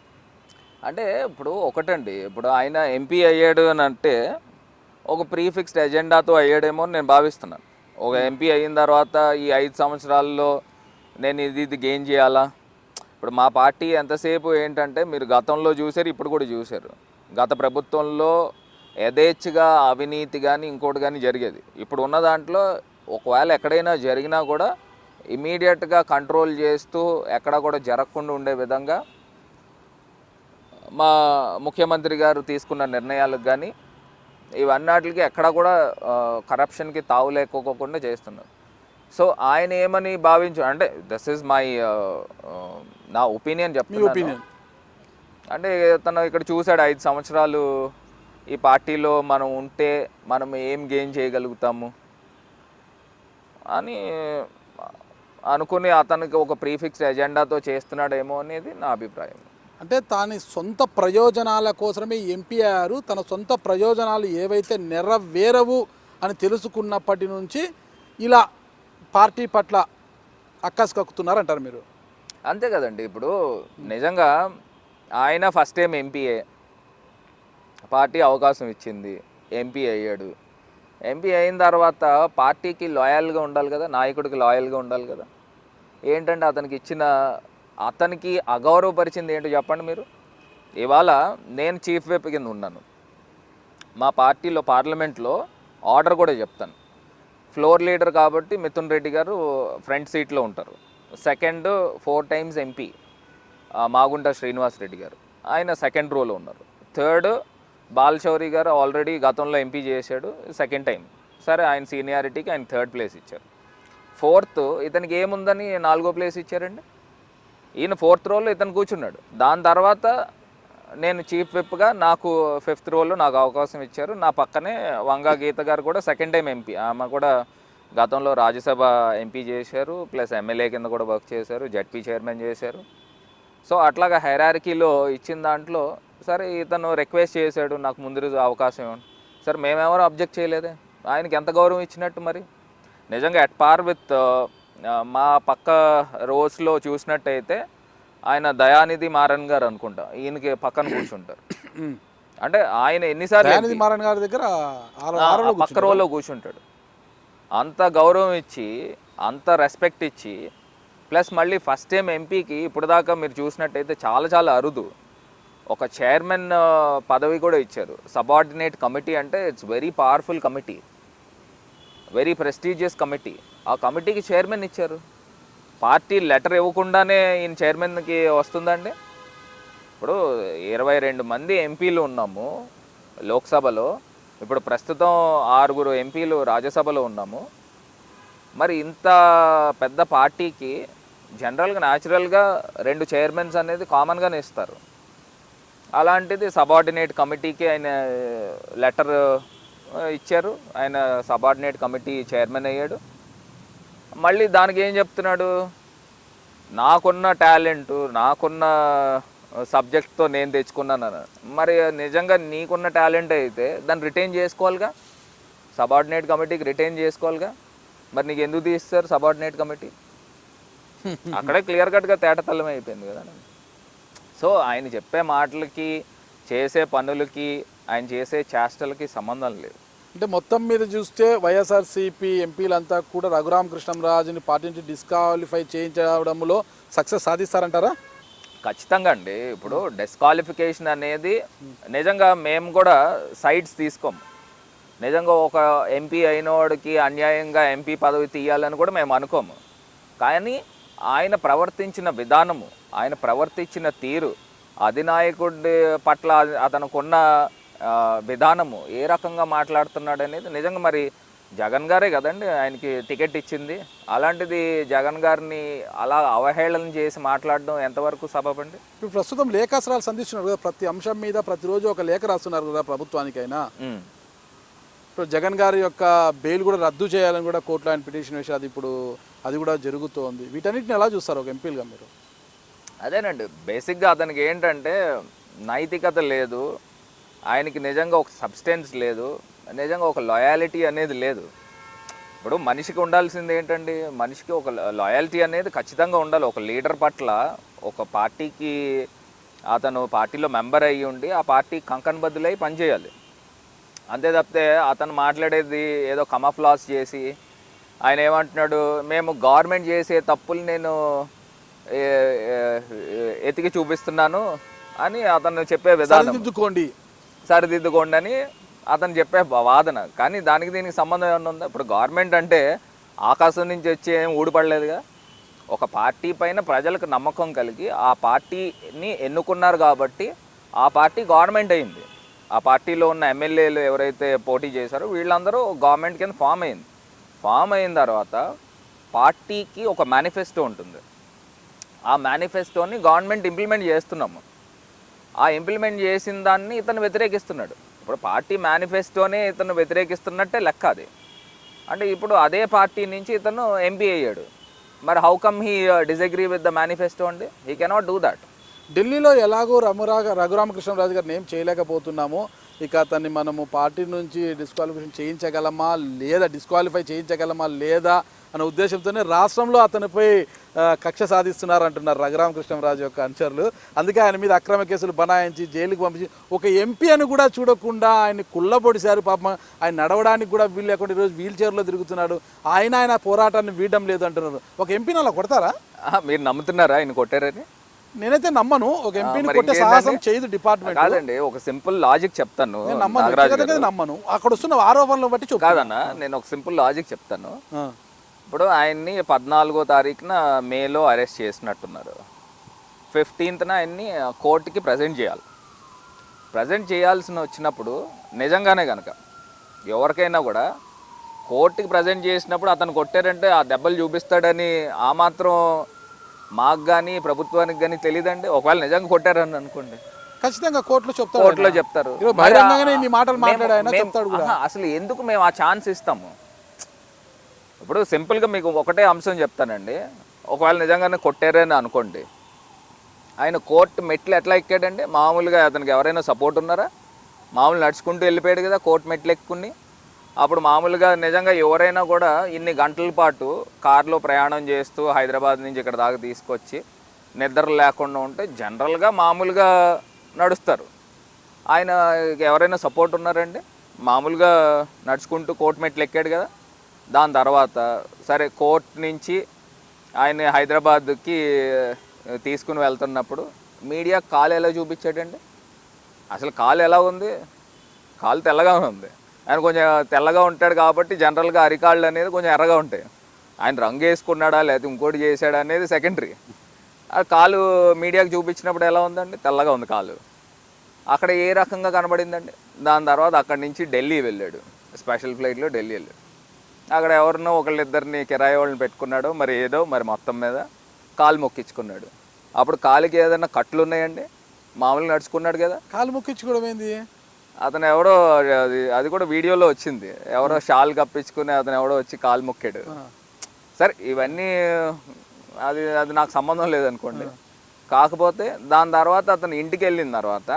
అంటే ఇప్పుడు ఒకటండి, ఇప్పుడు ఆయన ఎంపీ అయ్యాడు అని అంటే ఒక ప్రీఫిక్స్డ్ ఎజెండాతో అయ్యాడేమో అని నేను భావిస్తున్నాను. ఒక ఎంపీ అయిన తర్వాత ఈ 5 సంవత్సరాల్లో నేను ఇది గెయిన్ చేయాలా. ఇప్పుడు మా పార్టీ ఎంతసేపు ఏంటంటే మీరు గతంలో చూశారు, ఇప్పుడు కూడా చూశారు. గత ప్రభుత్వంలో యథేచ్ఛగా అవినీతి కానీ ఇంకోటి కానీ జరిగేది. ఇప్పుడు ఉన్న దాంట్లో ఒకవేళ ఎక్కడైనా జరిగినా కూడా ఇమీడియట్గా కంట్రోల్ చేస్తూ ఎక్కడ కూడా జరగకుండా ఉండే విధంగా మా ముఖ్యమంత్రి గారు తీసుకున్న నిర్ణయాలకు కానీ ఇవన్నిటికి ఎక్కడ కూడా కరప్షన్కి తావు లేకోకుండా చేస్తున్నారు. సో ఆయన ఏమని భావించు అంటే దిస్ ఈజ్ మై నా ఒపీనియన్ చెప్తున్నాను. అంటే తను ఇక్కడ చూశాడు 5 సంవత్సరాలు ఈ పార్టీలో మనం ఉంటే మనం ఏం గెయిన్ చేయగలుగుతాము అని అనుకుని అతనికి ఒక ప్రీఫిక్స్డ్ ఎజెండాతో చేస్తున్నాడేమో అనేది నా అభిప్రాయం. అంటే తాని సొంత ప్రయోజనాల కోసమే ఎంపీ అయ్యారు. తన సొంత ప్రయోజనాలు ఏవైతే నెరవేరవు అని తెలుసుకున్నప్పటి నుంచి ఇలా పార్టీ పట్ల అక్కసు కక్కుతున్నారంటారు మీరు? అంతే కదండి. ఇప్పుడు నిజంగా ఆయన ఫస్ట్ టైం ఎంపీఏ, పార్టీ అవకాశం ఇచ్చింది, ఎంపీ అయ్యాడు. ఎంపీ అయిన తర్వాత పార్టీకి లాయల్గా ఉండాలి కదా, నాయకుడికి లాయల్గా ఉండాలి కదా. ఏంటంటే అతనికి అగౌరవపరిచింది ఏంటో చెప్పండి మీరు. ఇవాళ నేను చీఫ్ విప్ కింద ఉన్నాను. మా పార్టీలో పార్లమెంట్లో ఆర్డర్ కూడా చెప్తాను. ఫ్లోర్ లీడర్ కాబట్టి మిథున్ రెడ్డి గారు ఫ్రంట్ సీట్లో ఉంటారు. Second 4 times MP Magunta Srinivas Reddy గారు, ఆయన సెకండ్ రోలో ఉన్నారు. థర్డ్ బాలశౌరి గారు ఆల్రెడీ గతంలో ఎంపీ చేశాడు, సెకండ్ టైం. సరే ఆయన సీనియారిటీకి ఆయన 3rd ప్లేస్ ఇచ్చారు. ఫోర్త్ ఇతనికి ఏముందని 4వ ప్లేస్ ఇచ్చారండి. ఈయన 4th రోలో ఇతను కూర్చున్నాడు. దాని తర్వాత నేను చీఫ్ విప్గా నాకు 5th రోలో నాకు అవకాశం ఇచ్చారు. నా పక్కనే వంగా గీత గారు కూడా సెకండ్ టైం ఎంపీ. ఆమె కూడా గతంలో రాజ్యసభ ఎంపీ చేశారు, ప్లస్ ఎమ్మెల్యే కింద కూడా వర్క్ చేశారు, జడ్పీ చైర్మన్ చేశారు. సో అట్లాగా హైరార్కీలో ఇచ్చిన దాంట్లో సరే ఇతను రిక్వెస్ట్ చేశాడు నాకు ముందు రోజు అవకాశం ఇవ్వండి. సరే మేమెవరో అబ్జెక్ట్ చేయలేదే. ఆయనకి ఎంత గౌరవం ఇచ్చినట్టు మరి. నిజంగా అట్ పార్ విత్ మా పక్క రోస్లో చూసినట్టయితే ఆయన దయానిధి మారన్ గారు అనుకుంటా, ఈయనకి పక్కన కూర్చుంటారు. అంటే ఆయన ఎన్నిసార్లు మారన్ గారి దగ్గర పక్క రోలో కూర్చుంటాడు. అంత గౌరవం ఇచ్చి, అంత రెస్పెక్ట్ ఇచ్చి, ప్లస్ మళ్ళీ ఫస్ట్ టైం ఎంపీకి ఇప్పుడు దాకా మీరు చూసినట్టయితే చాలా చాలా అరుదు ఒక చైర్మన్ పదవి కూడా ఇచ్చారు. సబార్డినేట్ కమిటీ అంటే it's very powerful committee, very prestigious committee. ఆ కమిటీకి చైర్మన్ ఇచ్చారు. పార్టీ లెటర్ ఇవ్వకుండానే ఈయన చైర్మన్కి వస్తుందండి. ఇప్పుడు 22 మంది ఎంపీలు ఉన్నాము లోక్సభలో, ఇప్పుడు ప్రస్తుతం 6 ఎంపీలు రాజ్యసభలో ఉన్నాము. మరి ఇంత పెద్ద పార్టీకి జనరల్గా న్యాచురల్గా 2 చైర్మన్స్ అనేది కామన్గానే ఇస్తారు. అలాంటిది సబార్డినేట్ కమిటీకి ఆయన లెటర్ ఇచ్చారు, ఆయన సబార్డినేట్ కమిటీ చైర్మన్ అయ్యాడు. మళ్ళీ దానికి ఏం చెప్తున్నాడు, నాకున్న టాలెంటు, నాకున్న సబ్జెక్ట్తో నేను తెచ్చుకున్నాను. మరి నిజంగా నీకున్న టాలెంట్ అయితే దాన్ని రిటైన్ చేసుకోవాలిగా, సబార్డినేట్ కమిటీకి రిటైన్ చేసుకోవాలిగా. మరి నీకు ఎందుకు తీస్తారు సబార్డినేట్ కమిటీ? అక్కడే క్లియర్ కట్గా తేటతల్లం అయిపోయింది కదా. సో ఆయన చెప్పే మాటలకి, చేసే పనులకి, ఆయన చేసే చేష్టలకి సంబంధం లేదు. అంటే మొత్తం మీద చూస్తే వైఎస్ఆర్సీపీ ఎంపీలంతా కూడా రఘురామకృష్ణంరాజుని పార్టీ నుంచి డిస్క్వాలిఫై చేయించడంలో సక్సెస్ సాధిస్తారంటారా? ఖచ్చితంగా అండి. ఇప్పుడు డిస్క్వాలిఫికేషన్ అనేది నిజంగా మేము కూడా సైడ్స్ తీసుకోము. నిజంగా ఒక ఎంపీ అయిన వాడికి అన్యాయంగా ఎంపీ పదవి తీయాలని కూడా మేము అనుకోము. కానీ ఆయన ప్రవర్తించిన విధానము, ఆయన ప్రవర్తించిన తీరు, అధినాయకుడి పట్ల అతనుకున్న విధానము, ఏ రకంగా మాట్లాడుతున్నాడు అనేది నిజంగా మరి జగన్ గారే కదండి ఆయనకి టికెట్ ఇచ్చింది. అలాంటిది జగన్ గారిని అలా అవహేళన చేసి మాట్లాడడం ఎంతవరకు సబబండి? ఇప్పుడు ప్రస్తుతం లేఖాస్త్రాలు సంధిస్తున్నారు కదా, ప్రతి అంశం మీద ప్రతిరోజు ఒక లేఖ రాస్తున్నారు కదా ప్రభుత్వానికైనా. ఇప్పుడు జగన్ గారి యొక్క బెయిల్ కూడా రద్దు చేయాలని కూడా కోర్టులో ఆయన పిటిషన్ వేసి అది కూడా జరుగుతోంది. వీటన్నిటిని ఎలా చూస్తారు ఒక ఎంపీలుగా మీరు? అదేనండి, బేసిక్గా అతనికి ఏంటంటే నైతికత లేదు, ఆయనకి నిజంగా ఒక సబ్స్టెన్స్ లేదు, నిజంగా ఒక లాయాలిటీ అనేది లేదు. ఇప్పుడు మనిషికి ఉండాల్సింది ఏంటండి, మనిషికి ఒక లాయల్టీ అనేది ఖచ్చితంగా ఉండాలి. ఒక లీడర్ పట్ల, ఒక పార్టీకి అతను పార్టీలో మెంబర్ అయ్యి ఉండి ఆ పార్టీ కంకణబద్దులై పనిచేయాలి. అంతే తప్పితే అతను మాట్లాడేది ఏదో కమఫ్లాస్ చేసి, ఆయన ఏమంటున్నాడు, మేము గవర్నమెంట్ చేసే తప్పులు నేను ఎతికి చూపిస్తున్నాను అని అతను చెప్పే విధానం, సరిదిద్దుకోండి అని అతను చెప్పే వాదన. కానీ దానికి దీనికి సంబంధం ఏమన్నా ఉందా? ఇప్పుడు గవర్నమెంట్ అంటే ఆకాశం నుంచి వచ్చి ఏం ఊడిపడలేదుగా. ఒక పార్టీ పైన ప్రజలకు నమ్మకం కలిగి ఆ పార్టీని ఎన్నుకున్నారు కాబట్టి ఆ పార్టీ గవర్నమెంట్ అయింది. ఆ పార్టీలో ఉన్న ఎమ్మెల్యేలు ఎవరైతే పోటీ చేశారో వీళ్ళందరూ గవర్నమెంట్ కింద ఫామ్ అయిన తర్వాత పార్టీకి ఒక మేనిఫెస్టో ఉంటుంది. ఆ మేనిఫెస్టోని గవర్నమెంట్ ఇంప్లిమెంట్ చేస్తున్నాము. ఆ ఇంప్లిమెంట్ చేసిన దాన్ని ఇతను వ్యతిరేకిస్తున్నాడు. ఇప్పుడు పార్టీ మేనిఫెస్టోనే ఇతను వ్యతిరేకిస్తున్నట్టే లెక్క అది. అంటే ఇప్పుడు అదే పార్టీ నుంచి ఇతను ఎంపీ అయ్యాడు. మరి how come he disagree with the manifesto అండి? He cannot do that. ఢిల్లీలో ఎలాగో రఘురామకృష్ణరాజు గారిని ఏం చేయలేకపోతున్నాము, ఇక అతన్ని మనము పార్టీ నుంచి డిస్క్వాలిఫై చేయించగలమా లేదా అనే ఉద్దేశంతోనే రాష్ట్రంలో అతనిపై కక్ష సాధిస్తున్నారు అంటున్నారు రఘురామకృష్ణరాజు యొక్క అనుచరులు. అందుకే ఆయన మీద అక్రమ కేసులు బనాయించి జైలుకు పంపించి ఒక ఎంపీ అని కూడా చూడకుండా ఆయన్ని కుళ్ళబొడిశారు. పాపం ఆయన నడవడానికి కూడా వీలు లేకుండా ఈరోజు వీల్ చైర్లో తిరుగుతున్నాడు. ఆయన పోరాటాన్ని వీడడం లేదు అంటున్నారు. ఒక ఎంపీని అలా కొడతారా? మీరు నమ్ముతున్నారా ఆయన కొట్టారని? నేనైతే నమ్మను. ఒక ఎంపీని కొట్టే సాహసం చేయదు డిపార్ట్మెంట్. కాదండి, ఒక సింపుల్ లాజిక్ చెప్తాను. నమ్మను. అక్కడ వస్తున్న ఆరోపణలు బట్టి కాదన్నా, నేను ఒక సింపుల్ లాజిక్ చెప్తాను. ఇప్పుడు ఆయన్ని 14వ తారీఖున మేలో అరెస్ట్ చేసినట్టున్నారు. 15న ఆయన్ని కోర్టుకి ప్రజెంట్ చేయాల్సిన వచ్చినప్పుడు నిజంగానే కనుక ఎవరికైనా కూడా కోర్టుకి ప్రజెంట్ చేసినప్పుడు అతను కొట్టారంటే ఆ దెబ్బలు చూపిస్తాడని ఆ మాత్రం మాకు కానీ ప్రభుత్వానికి కానీ తెలియదండి. ఒకవేళ నిజంగా కొట్టారని అనుకోండి, ఖచ్చితంగా కోర్టులో చెప్తారు. అసలు ఎందుకు మేము ఆ ఛాన్స్ ఇస్తాము? ఇప్పుడు సింపుల్గా మీకు ఒకటే అంశం చెప్తానండి. ఒకవేళ నిజంగానే కొట్టారని అనుకోండి, ఆయన కోర్టు మెట్లు ఎట్లా ఎక్కాడండి? మామూలుగా అతనికి ఎవరైనా సపోర్ట్ ఉన్నారా? మామూలు నడుచుకుంటూ వెళ్ళిపోయాడు కదా కోర్టు మెట్లు ఎక్కుని. అప్పుడు మామూలుగా నిజంగా ఎవరైనా కూడా ఇన్ని గంటల పాటు కారులో ప్రయాణం చేస్తూ హైదరాబాద్ నుంచి ఇక్కడ దాకా తీసుకొచ్చి నిద్ర లేకుండా ఉంటే జనరల్గా మామూలుగా నడుస్తారు. ఆయన ఎవరైనా సపోర్ట్ ఉన్నారండి? మామూలుగా నడుచుకుంటూ కోర్టు మెట్లు ఎక్కాడు కదా. దాని తర్వాత సరే కోర్టు నుంచి ఆయన హైదరాబాద్కి తీసుకుని వెళ్తున్నప్పుడు మీడియా కాలు ఎలా చూపించాడండి? అసలు కాలు ఎలా ఉంది? కాలు తెల్లగా ఉంది. ఆయన కొంచెం తెల్లగా ఉంటాడు కాబట్టి జనరల్గా అరికాళ్ళు అనేది కొంచెం ఎర్రగా ఉంటాయి. ఆయన రంగు వేసుకున్నాడా లేకపోతే ఇంకోటి చేశాడా అనేది సెకండరీ. ఆ కాలు మీడియాకి చూపించినప్పుడు ఎలా ఉందండి? తెల్లగా ఉంది కాలు. అక్కడ ఏ రకంగా కనబడిందండి? దాని తర్వాత అక్కడి నుంచి ఢిల్లీ వెళ్ళాడు, స్పెషల్ ఫ్లైట్లో ఢిల్లీ వెళ్ళాడు. అక్కడ ఎవరినో ఒకళ్ళిద్దరిని కిరాయి వాళ్ళని పెట్టుకున్నాడు, మరి మొత్తం మీద కాలు మొక్కించుకున్నాడు. అప్పుడు కాలుకి ఏదైనా కట్లు ఉన్నాయండి? మామూలుగా నడుచుకున్నాడు కదా. కాలు మొక్కించుకోవడం ఏంది? అతను ఎవడో అది కూడా వీడియోలో వచ్చింది, ఎవరో షాల్ కప్పించుకుని అతను ఎవడో వచ్చి కాలు మొక్కాడు. సరే ఇవన్నీ అది నాకు సంబంధం లేదనుకోండి. కాకపోతే దాని తర్వాత అతను ఇంటికి వెళ్ళిన తర్వాత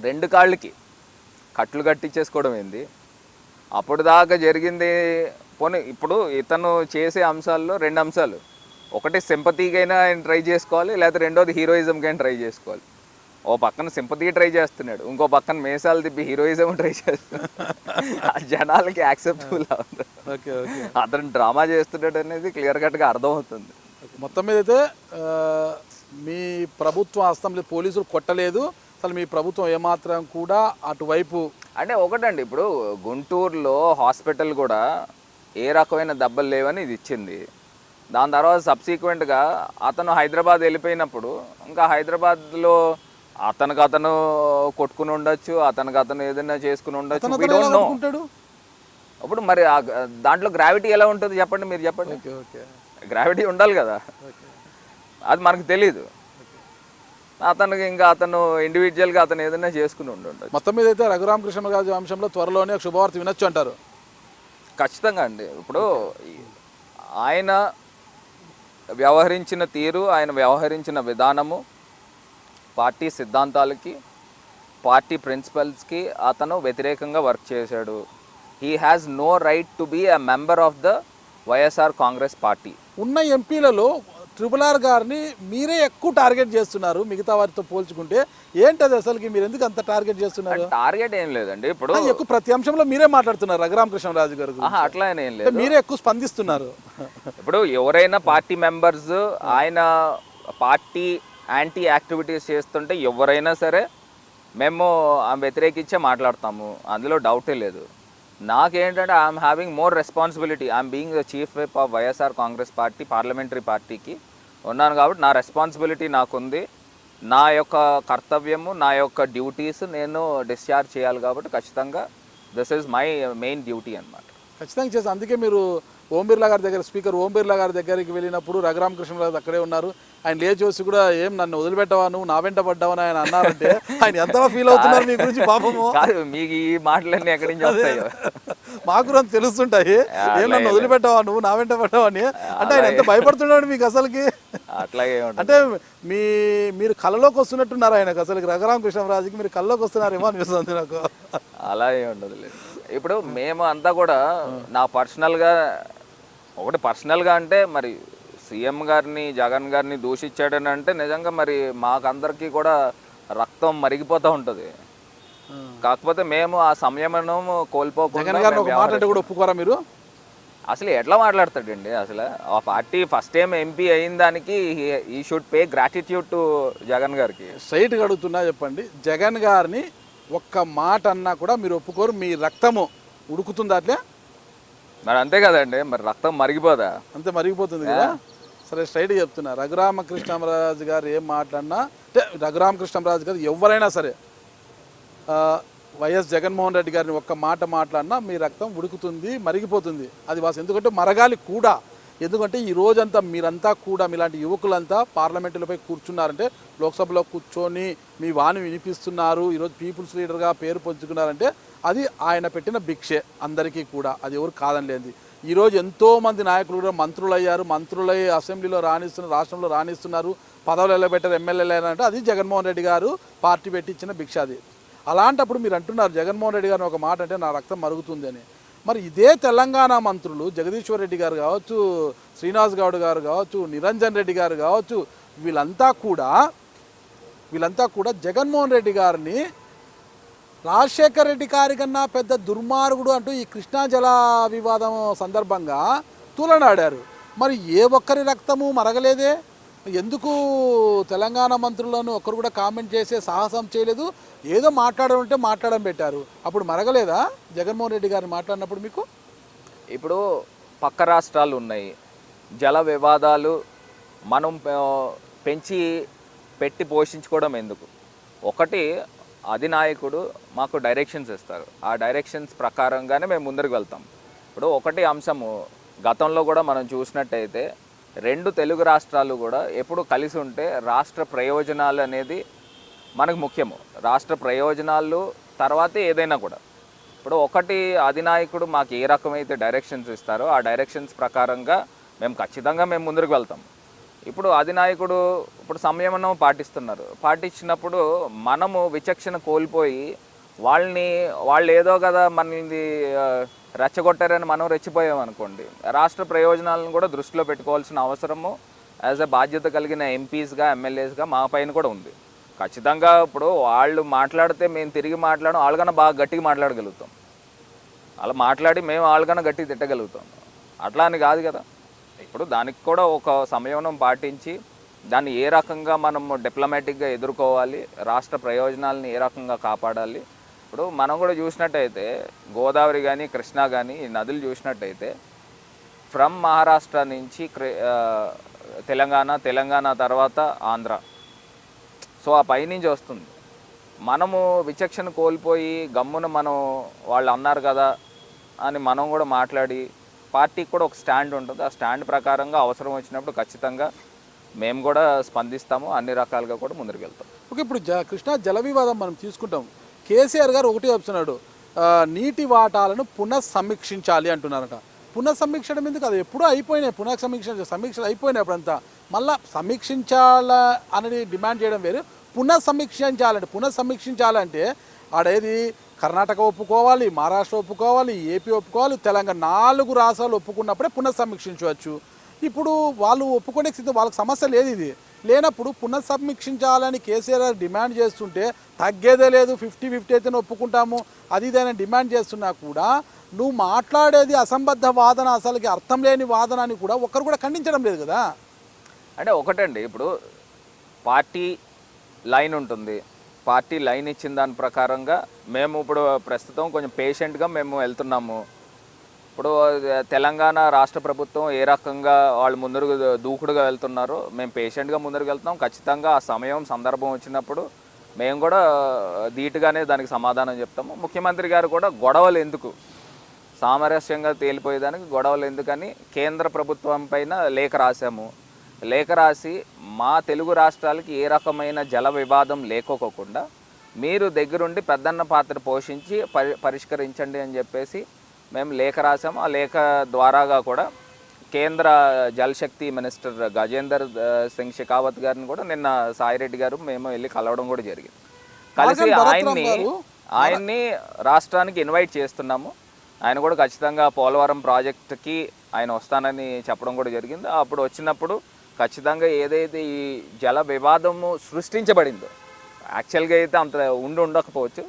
2 కాళ్ళకి కట్లు కట్టించేసుకోవడం ఏంది? అప్పుడు దాకా జరిగింది పోనీ. ఇప్పుడు ఇతను చేసే అంశాల్లో 2 అంశాలు, ఒకటి సింపతికైనా ఆయన ట్రై చేసుకోవాలి, లేకపోతే రెండోది హీరోయిజంకైనా ట్రై చేసుకోవాలి. ఓ పక్కన సింపతి ట్రై చేస్తున్నాడు, ఇంకో పక్కన మేసాలు తిప్పి హీరోయిజం ట్రై చేస్తున్నాడు. జనాలకి యాక్సెప్టబుల్ అవుతుంది. అతను డ్రామా చేస్తున్నాడు అనేది క్లియర్ కట్గా అర్థమవుతుంది. మొత్తం మీద అయితే మీ ప్రభుత్వం అసెంబ్లీ పోలీసులు కొట్టలేదు, అసలు మీ ప్రభుత్వం ఏమాత్రం కూడా అటువైపు అంటే ఒకటండి. ఇప్పుడు గుంటూరులో హాస్పిటల్ కూడా ఏ రకమైన దెబ్బలు లేవని ఇది ఇచ్చింది. దాని తర్వాత సబ్సీక్వెంట్గా అతను హైదరాబాద్ వెళ్ళిపోయినప్పుడు ఇంకా హైదరాబాద్లో అతను కొట్టుకుని ఉండొచ్చు, అతను ఏదైనా చేసుకుని ఉండొచ్చు. We don't know. అప్పుడు మరి దాంట్లో గ్రావిటీ ఎలా ఉంటుంది చెప్పండి, మీరు చెప్పండి. గ్రావిటీ ఉండాలి కదా, అది మనకు తెలీదు. అతను ఇండివిజువల్గా అతను ఏదైనా చేసుకుని ఉండొచ్చు. మొత్తం మీద అయితే రఘురామకృష్ణరాజు అంశంలో త్వరలోనే శుభవార్త వినొచ్చు అంటారు. ఖచ్చితంగా అండి. ఇప్పుడు ఆయన వ్యవహరించిన తీరు, ఆయన వ్యవహరించిన విధానము, పార్టీ సిద్ధాంతాలకి, పార్టీ ప్రిన్సిపల్స్కి అతను వ్యతిరేకంగా వర్క్ చేశాడు. He has no right to be a member of the YSR Congress party. ఉన్న ఎంపీలలో RRR గారిని మీరే ఎక్కువ టార్గెట్ చేస్తున్నారు మిగతా వారితో పోల్చుకుంటే. ఏంటది అసలుకి, మీరు ఎందుకు అంత టార్గెట్ చేస్తున్నారు? టార్గెట్ ఏం లేదండి, ఇప్పుడు ఎక్కువ ప్రతి అంశంలో మీరే మాట్లాడుతున్నారు రఘురామకృష్ణరాజు గారు గురించి. అట్లా ఏం లేదు, మీరే ఎక్కువ స్పందిస్తున్నారు. ఇప్పుడు ఎవరైనా పార్టీ మెంబర్స్ ఆయన పార్టీ యాంటీ యాక్టివిటీస్ చేస్తుంటే ఎవరైనా సరే మేము వ్యతిరేకించే మాట్లాడతాము, అందులో డౌటే లేదు. నాకేంటంటే I'm having more responsibility. I'm being the chief whip of YSR Congress party, parliamentary పార్టీకి ఉన్నాను కాబట్టి నా రెస్పాన్సిబిలిటీ నాకుంది. నా యొక్క కర్తవ్యము, నా యొక్క డ్యూటీస్ నేను డిశ్చార్జ్ చేయాలి కాబట్టి ఖచ్చితంగా this is my main duty అన్నమాట. ఖచ్చితంగా చేస్తాను. అందుకే మీరు ఓం బిర్లా గారి దగ్గర, స్పీకర్ ఓం బిర్లా గారి దగ్గరికి వెళ్ళినప్పుడు రఘురామకృష్ణరాజు అక్కడే ఉన్నారు. ఆయన లేచి చూసి కూడా ఏం నన్ను వదిలిపెట్టవా, నువ్వు నా వెంట పడ్డావని ఆయన అన్నారంటే ఆయన ఎంతగా ఫీల్ అవుతున్నారు మీ గురించి పాపము. కాదు, మీకు ఈ మాటలన్నీ ఎక్కడి నుంచి వస్తాయో మాకు కూడా తెలుస్తుంటాయి. ఏం నన్ను వదిలిపెట్టావా, నువ్వు నా వెంట పడ్డావని అంటే ఆయన ఎంత భయపడుతున్నాడు మీకు అసలుకి. అట్లాగే అంటే మీరు కళ్ళలోకి వస్తున్నట్టున్నారు ఆయనకు. అసలు రఘురామకృష్ణరాజుకి మీరు కళ్ళలోకి వస్తున్నారేమో అనిపిస్తుంది నాకు. అలా ఏమి ఉండదు లేదు. ఇప్పుడు మేము అంతా కూడా నా పర్సనల్గా అంటే మరి సీఎం గారిని, జగన్ గారిని దూషించాడని అంటే నిజంగా మరి మాకందరికీ కూడా రక్తం మరిగిపోతూ ఉంటుంది. కాకపోతే మేము ఆ సంయమనం కోల్పోకుండా మీరు అసలు ఎట్లా మాట్లాడతాడండి అసలు ఆ పార్టీ ఫస్ట్ టైం ఎంపీ అయిన దానికి ఈ should pay gratitude to Jagan గారికి. స్ట్రైట్గా అడుగుతున్నా చెప్పండి, జగన్ గారిని ఒక్క మాట అన్నా కూడా మీరు ఒప్పుకోరు, మీ రక్తము ఉడుకుతుందా అట్లే? మరి అంతే కదండి, మరి రక్తం మరిగిపోదా? అంతే మరిగిపోతుంది కదా. సరే స్ట్రైట్గా చెప్తున్నా, రఘురామకృష్ణరాజు గారు ఏం మాట్లాడినా అంటే రఘురామకృష్ణరాజు గారు ఎవరైనా సరే వైఎస్ జగన్మోహన్ రెడ్డి గారిని ఒక్క మాట మాట్లాడినా మీ రక్తం ఉడుకుతుంది, మరిగిపోతుంది. అది ఎందుకంటే మరగాలి కూడా. ఎందుకంటే ఈ రోజంతా మీరంతా కూడా మీలాంటి యువకులంతా పార్లమెంటులపై కూర్చున్నారంటే, లోక్సభలో కూర్చొని మీ వాణి వినిపిస్తున్నారు, ఈరోజు పీపుల్స్ లీడర్గా పేరు పొందుకున్నారంటే అది ఆయన పెట్టిన భిక్షే అందరికీ కూడా. అది ఎవరు కాదని లేదు. ఈరోజు ఎంతోమంది నాయకులు కూడా మంత్రులు అయ్యారు, మంత్రులై అసెంబ్లీలో రాణిస్తున్నారు, రాష్ట్రంలో రాణిస్తున్నారు, పదవులు ఎలా పెట్టారు, ఎమ్మెల్యేలు అంటే అది జగన్మోహన్ రెడ్డి గారు పార్టీ పెట్టి ఇచ్చిన భిక్ష అది. అలాంటప్పుడు మీరు అంటున్నారు జగన్మోహన్ రెడ్డి గారిని ఒక మాట అంటే నా రక్తం మరుగుతుంది అని. మరి ఇదే తెలంగాణ మంత్రులు జగదీశ్వర్ రెడ్డి గారు కావచ్చు, శ్రీనివాస్ గౌడ్ గారు కావచ్చు, నిరంజన్ రెడ్డి గారు కావచ్చు, వీళ్ళంతా కూడా జగన్మోహన్ రెడ్డి గారిని రాజశేఖర్ రెడ్డి గారి కన్నా పెద్ద దుర్మార్గుడు అంటూ ఈ కృష్ణా జల వివాదం సందర్భంగా తూలనాడారు. మరి ఏ ఒక్కరి రక్తము మరగలేదే? ఎందుకు తెలంగాణ మంత్రులను ఒక్కరు కూడా కామెంట్ చేసే సాహసం చేయలేదు? ఏదో మాట్లాడాలంటే మాట్లాడడం పెట్టారు. అప్పుడు మరగలేదా జగన్మోహన్ రెడ్డి గారిని మాట్లాడినప్పుడు మీకు? ఇప్పుడు పక్క రాష్ట్రాలు ఉన్నాయి, జల వివాదాలు మనం పెట్టి పోషించుకోవడం ఎందుకు? ఒకటి అధినాయకుడు మాకు డైరెక్షన్స్ ఇస్తారు, ఆ డైరెక్షన్స్ ప్రకారంగానే మేము ముందరికి వెళ్తాం. ఇప్పుడు ఒకటి అంశము గతంలో కూడా మనం చూసినట్టయితే రెండు తెలుగు రాష్ట్రాలు కూడా ఎప్పుడు కలిసి ఉంటే రాష్ట్ర ప్రయోజనాలు అనేది మనకు ముఖ్యము. రాష్ట్ర ప్రయోజనాలు తర్వాతే ఏదైనా కూడా. ఇప్పుడు ఒకటి అధినాయకుడు మాకు ఏ రకమైతే డైరెక్షన్స్ ఇస్తారో ఆ డైరెక్షన్స్ ప్రకారంగా మేము ముందుకు వెళ్తాం. ఇప్పుడు అధినాయకుడు ఇప్పుడు సంయమనం పాటించినప్పుడు మనము విచక్షణ కోల్పోయి వాళ్ళు ఏదో కదా మనది రెచ్చగొట్టారని మనం రెచ్చిపోయాం అనుకోండి, రాష్ట్ర ప్రయోజనాలను కూడా దృష్టిలో పెట్టుకోవాల్సిన అవసరము యాజ్ ఎ బాధ్యత కలిగిన ఎంపీస్గా, ఎమ్మెల్యేస్గా మా పైన కూడా ఉంది. ఖచ్చితంగా ఇప్పుడు వాళ్ళు మాట్లాడితే మేము తిరిగి వాళ్ళకన్నా బాగా గట్టిగా మాట్లాడగలుగుతాం, అలా మాట్లాడి మేము వాళ్ళకన్నా గట్టిగా తిట్టగలుగుతాం. అట్లా అని కాదు కదా. ఇప్పుడు దానికి కూడా ఒక సంయమనం పాటించి దాన్ని ఏ రకంగా మనం డిప్లొమాటిక్గా ఎదుర్కోవాలి, రాష్ట్ర ప్రయోజనాలని ఏ రకంగా కాపాడాలి. ఇప్పుడు మనం కూడా చూసినట్టయితే గోదావరి కానీ కృష్ణా కానీ ఈ నదులు చూసినట్టయితే ఫ్రమ్ మహారాష్ట్ర నుంచి తెలంగాణ తర్వాత ఆంధ్ర, సో ఆ పైనుంచి వస్తుంది. మనము విచక్షణ కోల్పోయి గమ్మున వాళ్ళు అన్నారు కదా అని మనం కూడా మాట్లాడి పార్టీకి కూడా ఒక స్టాండ్ ఉంటుంది. ఆ స్టాండ్ ప్రకారంగా అవసరం వచ్చినప్పుడు ఖచ్చితంగా మేము కూడా స్పందిస్తాము, అన్ని రకాలుగా కూడా ముందుకు వెళ్తాం. ఓకే, ఇప్పుడు కృష్ణా జల వివాదం మనం తీసుకుంటాం. కేసీఆర్ గారు ఒకటి చెప్తున్నాడు, నీటి వాటాలను పునఃసమీక్షించాలి అంటున్నారట. పునఃసమీక్షడం ఎందుకు? అది ఎప్పుడూ అయిపోయినాయి, సమీక్షలు అయిపోయినాయి. అప్పుడంతా మళ్ళీ సమీక్షించాల అనేది డిమాండ్ చేయడం వేరు. పునఃసమీక్షించాలంటే ఆడేది కర్ణాటక ఒప్పుకోవాలి, మహారాష్ట్ర ఒప్పుకోవాలి, ఏపీ ఒప్పుకోవాలి, తెలంగాణ 4 రాష్ట్రాలు ఒప్పుకున్నప్పుడే పునఃసమీక్షించవచ్చు. ఇప్పుడు వాళ్ళు ఒప్పుకునే స్థితి, వాళ్ళకి సమస్య లేదు. ఇది లేనప్పుడు పునఃసమీక్షించాలని కేసీఆర్ డిమాండ్ చేస్తుంటే తగ్గేదే లేదు, 50-50 అయితేనే ఒప్పుకుంటాము అది ఇదైనా డిమాండ్ చేస్తున్నా కూడా నువ్వు మాట్లాడేది అసంబద్ధ వాదన, అసలుకి అర్థం లేని వాదన అని కూడా ఒక్కరు కూడా ఖండించడం లేదు కదా. అంటే ఒకటండి, ఇప్పుడు పార్టీ లైన్ ఉంటుంది, పార్టీ లైన్ ఇచ్చిన దాని ప్రకారంగా మేము ఇప్పుడు ప్రస్తుతం కొంచెం పేషెంట్గా మేము వెళ్తున్నాము. ఇప్పుడు తెలంగాణ రాష్ట్ర ప్రభుత్వం ఏ రకంగా వాళ్ళు ముందరకు దూకుడుగా వెళ్తున్నారో మేము పేషెంట్గా ముందరకు వెళ్తున్నాం. ఖచ్చితంగా ఆ సమయం సందర్భం వచ్చినప్పుడు మేము కూడా ధీటుగానే దానికి సమాధానం చెప్తాము. ముఖ్యమంత్రి గారు కూడా గొడవలు ఎందుకు, సామరస్యంగా తేలిపోయేదానికి గొడవలు ఎందుకని కేంద్ర ప్రభుత్వం పైన లేఖ రాశాము. లేఖ రాసి మా తెలుగు రాష్ట్రాలకి ఏ రకమైన జల వివాదం లేకోకుండా మీరు దగ్గరుండి పెద్దన్న పాత్ర పోషించి పరిష్కరించండి అని చెప్పేసి మేము లేఖ రాసాము. ఆ లేఖ ద్వారాగా కూడా కేంద్ర జలశక్తి మినిస్టర్ గజేందర్ సింగ్ షెకావత్ గారిని కూడా నిన్న సాయిరెడ్డి గారు మేము వెళ్ళి కలవడం కూడా జరిగింది. కలిసి ఆయన్ని రాష్ట్రానికి ఇన్వైట్ చేస్తున్నాము. ఆయన కూడా ఖచ్చితంగా పోలవరం ప్రాజెక్టుకి ఆయన వస్తానని చెప్పడం కూడా జరిగింది. అప్పుడు వచ్చినప్పుడు ఖచ్చితంగా ఏదైతే ఈ జల వివాదము సృష్టించబడిందో, యాక్చువల్గా అయితే అంత ఉండకపోవచ్చు,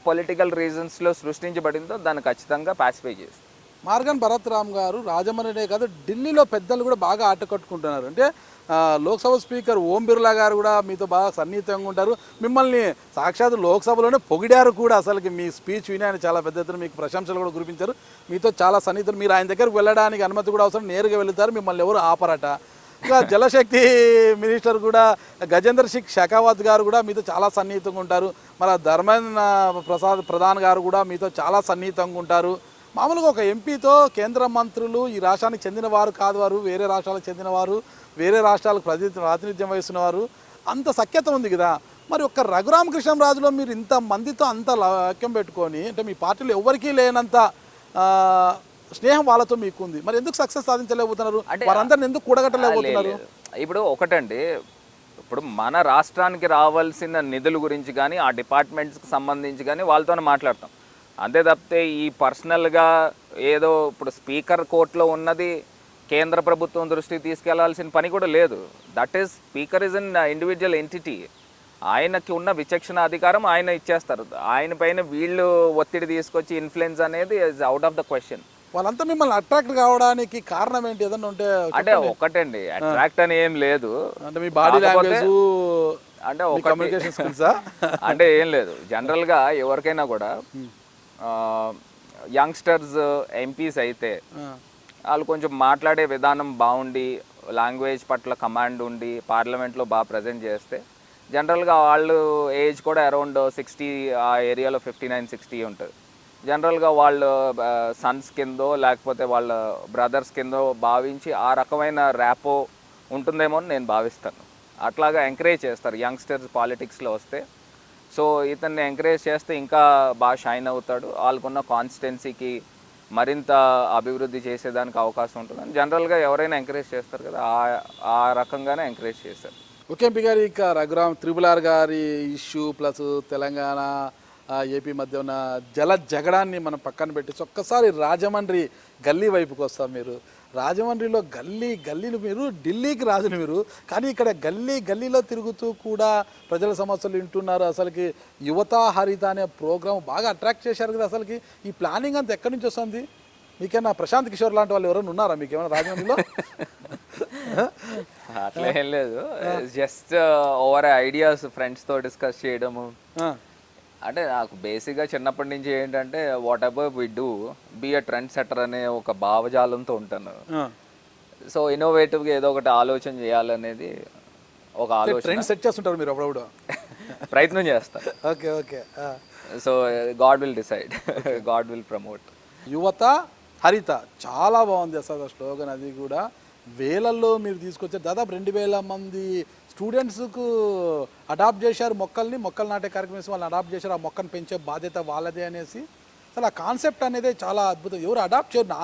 పొలిటికల్ రీజన్స్లో సృష్టించబడిందో దాన్ని ఖచ్చితంగా పాసిఫై చేస్తుంది. మార్గన్ భరత్ రామ్ గారు రాజమండ్రినే కాదు ఢిల్లీలో పెద్దలు కూడా బాగా ఆటకట్టుకుంటున్నారు. అంటే లోక్సభ స్పీకర్ ఓం బిర్లా గారు కూడా మీతో బాగా సన్నిహితంగా ఉంటారు. మిమ్మల్ని సాక్షాత్ లోక్సభలోనే పొగిడారు కూడా. అసలుకి మీ స్పీచ్ విని ఆయన చాలా పెద్ద ఎత్తున మీకు ప్రశంసలు కూడా కురిపించారు. మీతో చాలా సన్నిహితులు. మీరు ఆయన దగ్గరకు వెళ్ళడానికి అనుమతి కూడా అవసరం, నేరుగా వెళుతారు, మిమ్మల్ని ఎవరు ఆపరట. ఇంకా జలశక్తి మినిస్టర్ కూడా గజేందర్ సింగ్ షెకావత్ గారు కూడా మీతో చాలా సన్నిహితంగా ఉంటారు. మన ధర్మేంద్ర ప్రధాన్ గారు కూడా మీతో చాలా సన్నిహితంగా ఉంటారు. మామూలుగా ఒక ఎంపీతో కేంద్ర మంత్రులు ఈ రాష్ట్రానికి చెందిన వారు కాదు, వారు వేరే రాష్ట్రాలకు చెందిన వారు, వేరే రాష్ట్రాలకు ప్రాతినిధ్యం వహిస్తున్న వారు, అంత సఖ్యత ఉంది కదా. మరి ఒక్క రఘురామకృష్ణరాజులో మీరు ఇంత మందితో అంత లక్ష్యం పెట్టుకొని, అంటే మీ పార్టీలో ఎవరికీ లేనంత స్నేహం వాళ్ళతో మీకు ఉంది, మరి ఎందుకు సక్సెస్ సాధించలేకపోతున్నారు? వారందరిని ఎందుకు కూడగట్టలేకపోతున్నారు? ఇప్పుడు ఒకటండి, ఇప్పుడు మన రాష్ట్రానికి రావాల్సిన నిధుల గురించి కానీ ఆ డిపార్ట్మెంట్స్కి సంబంధించి కానీ వాళ్ళతోనే మాట్లాడతాం. అంతే తప్పితే ఈ పర్సనల్గా ఏదో ఇప్పుడు స్పీకర్ కోర్టులో ఉన్నది కేంద్ర ప్రభుత్వం దృష్టికి తీసుకెళ్లాల్సిన పని కూడా లేదు. That is speaker is an individual entity. ఆయనకి ఉన్న విచక్షణ అధికారం ఆయన ఇచ్చేస్తారు. ఆయన పైన వీళ్ళు ఒత్తిడి తీసుకొచ్చి ఇన్ఫ్లుయెన్స్ అనేది is out of the question. వాళ్ళంతా మిమ్మల్ని అట్రాక్ట్ కావడానికి కారణం ఏంటి? ఏదన్నా ఉంటే అంటే ఒకటండి, అట్రాక్ట్ అని ఏం లేదు. అంటే మీ బాడీ లాంగ్వేజ్ అంటే కమ్యూనికేషన్ స్కిల్సా? అంటే ఏం లేదు, జనరల్గా ఎవరికైనా కూడా యంగ్స్టర్స్ ఎంపీస్ అయితే వాళ్ళు కొంచెం మాట్లాడే విధానం బాగుండి, లాంగ్వేజ్ పట్ల కమాండ్ ఉండి పార్లమెంట్లో బాగా ప్రజెంట్ చేస్తే జనరల్గా వాళ్ళు ఏజ్ కూడా అరౌండ్ 60, ఆ ఏరియాలో 59-60 ఉంటుంది. జనరల్గా వాళ్ళు సన్స్ కిందో లేకపోతే వాళ్ళ బ్రదర్స్ కిందో భావించి ఆ రకమైన ర్యాపో ఉంటుందేమో అని నేను భావిస్తాను. అట్లాగా ఎంకరేజ్ చేస్తారు యంగ్స్టర్స్ పాలిటిక్స్లో వస్తే. సో ఇతన్ని ఎంకరేజ్ చేస్తే ఇంకా బాగా షైన్ అవుతాడు, వాళ్ళకున్న కాన్స్టిట్యున్సీకి మరింత అభివృద్ధి చేసేదానికి అవకాశం ఉంటుందని జనరల్గా ఎవరైనా ఎంకరేజ్ చేస్తారు కదా, ఆ రకంగానే ఎంకరేజ్ చేస్తారు. ఓకే ఎంపీ గారు, ఇక రఘురామ్ త్రిపులార్ గారి ఇష్యూ ప్లస్ తెలంగాణ ఏపీ మధ్య ఉన్న జల జగడాన్ని మనం పక్కన పెట్టేసి ఒక్కసారి రాజమండ్రి గల్లీ వైపుకి వస్తాం. మీరు రాజమండ్రిలో గల్లీలు మీరు ఢిల్లీకి రాజులు మీరు, కానీ ఇక్కడ గల్లీలో తిరుగుతూ కూడా ప్రజల సమస్యలు వింటున్నారు. అసలుకి యువత హరిత అనే ప్రోగ్రాం బాగా అట్రాక్ట్ చేశారు కదా. అసలుకి ఈ ప్లానింగ్ అంతా ఎక్కడి నుంచి వస్తుంది? మీకేనా ప్రశాంత్ కిషోర్ లాంటి వాళ్ళు ఎవరైనా ఉన్నారా మీకేమైనా రాజమండ్రిలో? అట్లా ఏం లేదు, జస్ట్ ఓవర్ ఐడియాస్ ఫ్రెండ్స్తో డిస్కస్ చేయడము. అంటే నాకు బేసిక్గా చిన్నప్పటి నుంచి ఏంటంటే whatever we do be a trend setter అనే ఒక భావజాలంతో ఉంటాను. సో ఇన్నోవేటివ్గా ఏదో ఒకటి ఆలోచన చేయాలనేది ఒక ఆలోచన. ట్రెండ్ సెట్ చేస్తుంటారు మీరు అప్పుడప్పుడు? ప్రయత్నం చేస్తాను. Okay okay. So God will decide, God will promote. యువత హరిత చాలా బాగుంది అసలు స్లోగన్. అది కూడా వేలల్లో మీరు తీసుకొచ్చారు. దాదాపు 2000 మంది స్టూడెంట్స్కు అడాప్ట్ చేశారు మొక్కలు నాటే కార్యక్రమం వాళ్ళని అడాప్ట్ చేశారు. ఆ మొక్కను పెంచే బాధ్యత వాళ్ళదే అనేసి అసలు ఆ కాన్సెప్ట్ అనేది చాలా అద్భుతం. ఎవరు అడాప్ట్ చేయరు,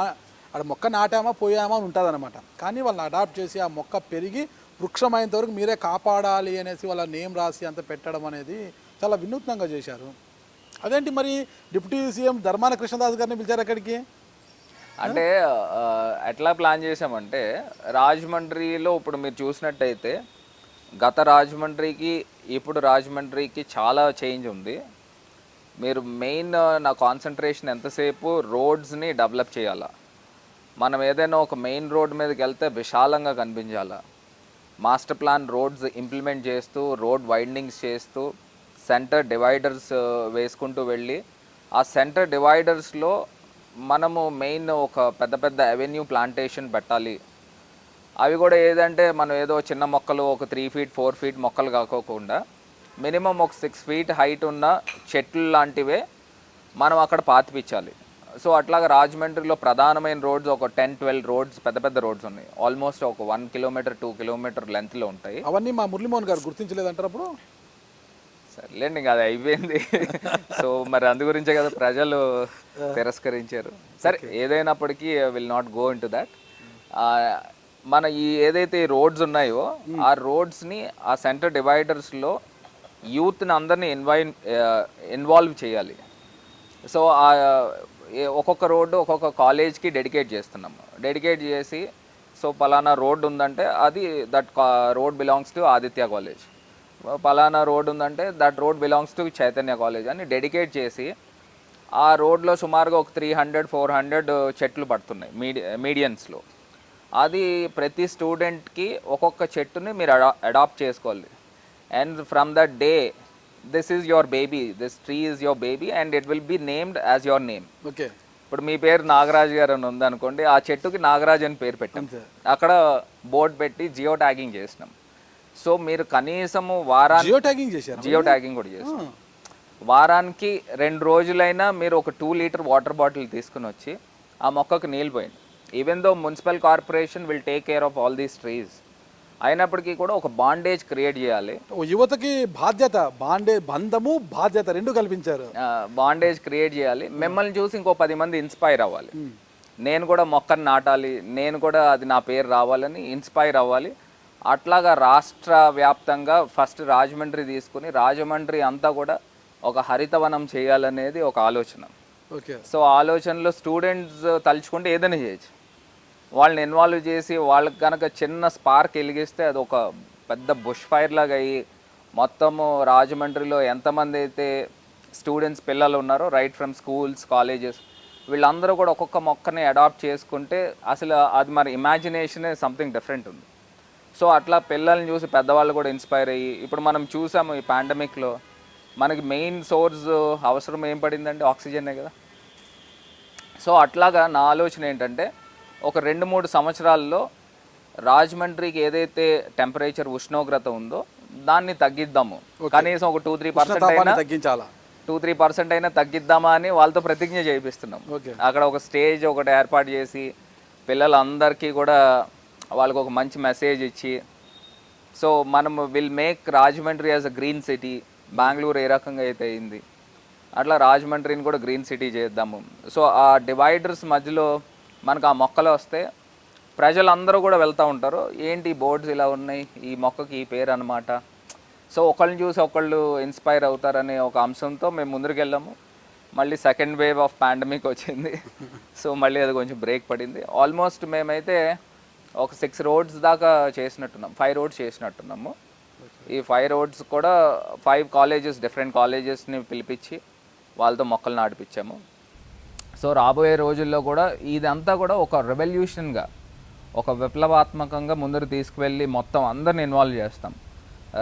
అక్కడ మొక్క నాటామా పోయామా అని ఉంటుంది అనమాట. కానీ వాళ్ళని అడాప్ట్ చేసి ఆ మొక్క పెరిగి వృక్షమైనంత వరకు మీరే కాపాడాలి అనేసి వాళ్ళ నేమ్ రాసి అంత పెట్టడం అనేది చాలా వినూత్నంగా చేశారు. అదేంటి మరి డిప్యూటీ సీఎం ధర్మాన కృష్ణదాస్ గారిని పిలిచారు అక్కడికి? అంటే ఎట్లా ప్లాన్ చేసామంటే రాజమండ్రిలో ఇప్పుడు మీరు చూసినట్టయితే గత రాజమండ్రికి ఇప్పుడు రాజమండ్రికి చాలా చేంజ్ ఉంది. మీరు మెయిన్ నా కాన్సన్ట్రేషన్ ఎంతసేపు రోడ్స్ని డెవలప్ చేయాలా. మనం ఏదైనా ఒక మెయిన్ రోడ్ మీదకి వెళ్తే విశాలంగా కనిపించాలా. మాస్టర్ ప్లాన్ రోడ్స్ ఇంప్లిమెంట్ చేస్తూ రోడ్ వైండింగ్స్ చేస్తూ సెంటర్ డివైడర్స్ వేసుకుంటూ వెళ్ళి ఆ సెంటర్ డివైడర్స్లో మనము మెయిన్ ఒక పెద్ద పెద్ద అవెన్యూ ప్లాంటేషన్ పెట్టాలి. అవి కూడా ఏదంటే మనం ఏదో చిన్న మొక్కలు ఒక 3 feet 4 feet మొక్కలు కాకోకుండా మినిమం ఒక 6 feet హైట్ ఉన్న చెట్లు లాంటివే మనం అక్కడ పాతిపించాలి. సో అట్లాగా రాజమండ్రిలో ప్రధానమైన రోడ్స్ ఒక 10-12 రోడ్స్ పెద్ద పెద్ద రోడ్స్ ఉన్నాయి. ఆల్మోస్ట్ ఒక 1 kilometer 2 kilometer లెంత్లో ఉంటాయి. అవన్నీ మా మురళీమోహన్ గారు గుర్తించలేదంటారు అప్పుడు? సర్లేండి, ఇంకా అది అయిపోయింది. సో మరి అందు గురించే కదా ప్రజలు తిరస్కరించారు. సరే, ఏదైనప్పటికీ will not go in to that. మన ఈ ఏదైతే రోడ్స్ ఉన్నాయో ఆ రోడ్స్ని ఆ సెంటర్ డివైడర్స్లో యూత్ని అందరినీ ఇన్వాల్వ్ చేయాలి. సో ఒక్కొక్క రోడ్డు ఒక్కొక్క కాలేజ్కి డెడికేట్ చేస్తున్నాము. డెడికేట్ చేసి సో పలానా రోడ్డు ఉందంటే అది that road belongs to Aditya college, పలానా రోడ్ ఉందంటే that road belongs to Chaitanya college అని డెడికేట్ చేసి ఆ రోడ్లో సుమారుగా ఒక 300-400 చెట్లు పడుతున్నాయి మీడియన్స్లో. అది ప్రతి స్టూడెంట్కి ఒక్కొక్క చెట్టుని మీరు అడాప్ట్ చేసుకోవాలి. And from that day this is your baby, this tree is your baby and it will be named as your name. Okay, ఇప్పుడు మీ పేరు నాగరాజ్ గారు అని ఉందనుకోండి, ఆ చెట్టుకి నాగరాజ్ అని పేరు పెట్టాం. అక్కడ బోర్డు పెట్టి జియో ట్యాగింగ్ చేసినాం. సో మీరు కనీసము జియో ట్యాగింగ్ చేశారు? జియో ట్యాగింగ్ కూడా చేస్తాం. వారానికి 2 రోజులైనా మీరు ఒక 2 liter వాటర్ బాటిల్ తీసుకుని వచ్చి ఆ మొక్కకు నీళ్ళు పోయండి. Even though municipal corporation will take care of all these trees, అయినప్పటికీ కూడా ఒక బాండేజ్ క్రియేట్ చేయాలి. యువతకి బాధ్యత, బంధము బాధ్యత రెండు కల్పించారు. బాండేజ్ క్రియేట్ చేయాలి. మిమ్మల్ని చూసి ఇంకో 10 మంది ఇన్స్పైర్ అవ్వాలి. నేను కూడా మొక్కను నాటాలి, నేను కూడా అది నా పేరు రావాలని ఇన్స్పైర్ అవ్వాలి. అట్లాగా రాష్ట్ర వ్యాప్తంగా ఫస్ట్ రాజమండ్రి తీసుకుని రాజమండ్రి అంతా కూడా ఒక హరితవనం చేయాలనేది ఒక ఆలోచన. ఓకే, సో ఆలోచనలో స్టూడెంట్స్ తలుచుకుంటే ఏదైనా చేయొచ్చు. వాళ్ళని ఇన్వాల్వ్ చేసి వాళ్ళకి కనుక చిన్న స్పార్క్ వెలిగిస్తే అది ఒక పెద్ద బుష్ ఫైర్ లాగా అయ్యి మొత్తము రాజమండ్రిలో ఎంతమంది అయితే స్టూడెంట్స్ పిల్లలు ఉన్నారో రైట్ ఫ్రమ్ స్కూల్స్ కాలేజెస్ వీళ్ళందరూ కూడా ఒక్కొక్క మొక్కని అడాప్ట్ చేసుకుంటే అసలు అది మరి ఇమాజినేషన్ సంథింగ్ డిఫరెంట్ ఉంది. సో అట్లా పిల్లల్ని చూసి పెద్దవాళ్ళు కూడా ఇన్స్పైర్ అయ్యి ఇప్పుడు మనం చూసాము ఈ పాండమిక్లో మనకి మెయిన్ సోర్స్ అవసరం ఏం పడిందంటే ఆక్సిజనే కదా. సో అట్లాగా నా ఆలోచన ఏంటంటే ఒక 2-3 సంవత్సరాల్లో రాజమండ్రికి ఏదైతే టెంపరేచర్ ఉష్ణోగ్రత ఉందో దాన్ని తగ్గిద్దాము. కనీసం ఒక 2-3% అయినా తగ్గించాలా, 2-3% అయినా తగ్గిద్దామా అని వాళ్ళతో ప్రతిజ్ఞ చేయిస్తున్నాం. అక్కడ ఒక స్టేజ్ ఒకటి ఏర్పాటు చేసి పిల్లలందరికీ కూడా వాళ్ళకు ఒక మంచి మెసేజ్ ఇచ్చి సో మనం will make Rajahmundry as a green city. Bengaluru ఏ రకంగా అయితే అయింది అట్లా రాజమండ్రిని కూడా గ్రీన్ సిటీ చేద్దాము. సో ఆ డివైడర్స్ మధ్యలో మనకు ఆ మొక్కలు వస్తే ప్రజలందరూ కూడా వెళ్తూ ఉంటారు, ఏంటి బోర్డ్స్ ఇలా ఉన్నాయి, ఈ మొక్కకి ఈ పేరు అనమాట. సో ఒకళ్ళని చూసి ఒకళ్ళు ఇన్స్పైర్ అవుతారనే ఒక అంశంతో మేము ముందుకు వెళ్ళాము. మళ్ళీ సెకండ్ వేవ్ ఆఫ్ పాండమిక్ వచ్చింది. సో మళ్ళీ అది కొంచెం బ్రేక్ పడింది. ఆల్మోస్ట్ మేమైతే ఒక 6 roads దాకా చేసినట్టున్నాం, 5 roads చేసినట్టున్నాము. ఈ 5 roads కూడా 5 colleges డిఫరెంట్ కాలేజెస్ని పిలిపించి వాళ్ళతో మొక్కలు నాటిపించాము. సో రాబోయే రోజుల్లో కూడా ఇదంతా కూడా ఒక రెవల్యూషన్గా ఒక విప్లవాత్మకంగా ముందుకు తీసుకువెళ్ళి మొత్తం అందరిని ఇన్వాల్వ్ చేస్తాం.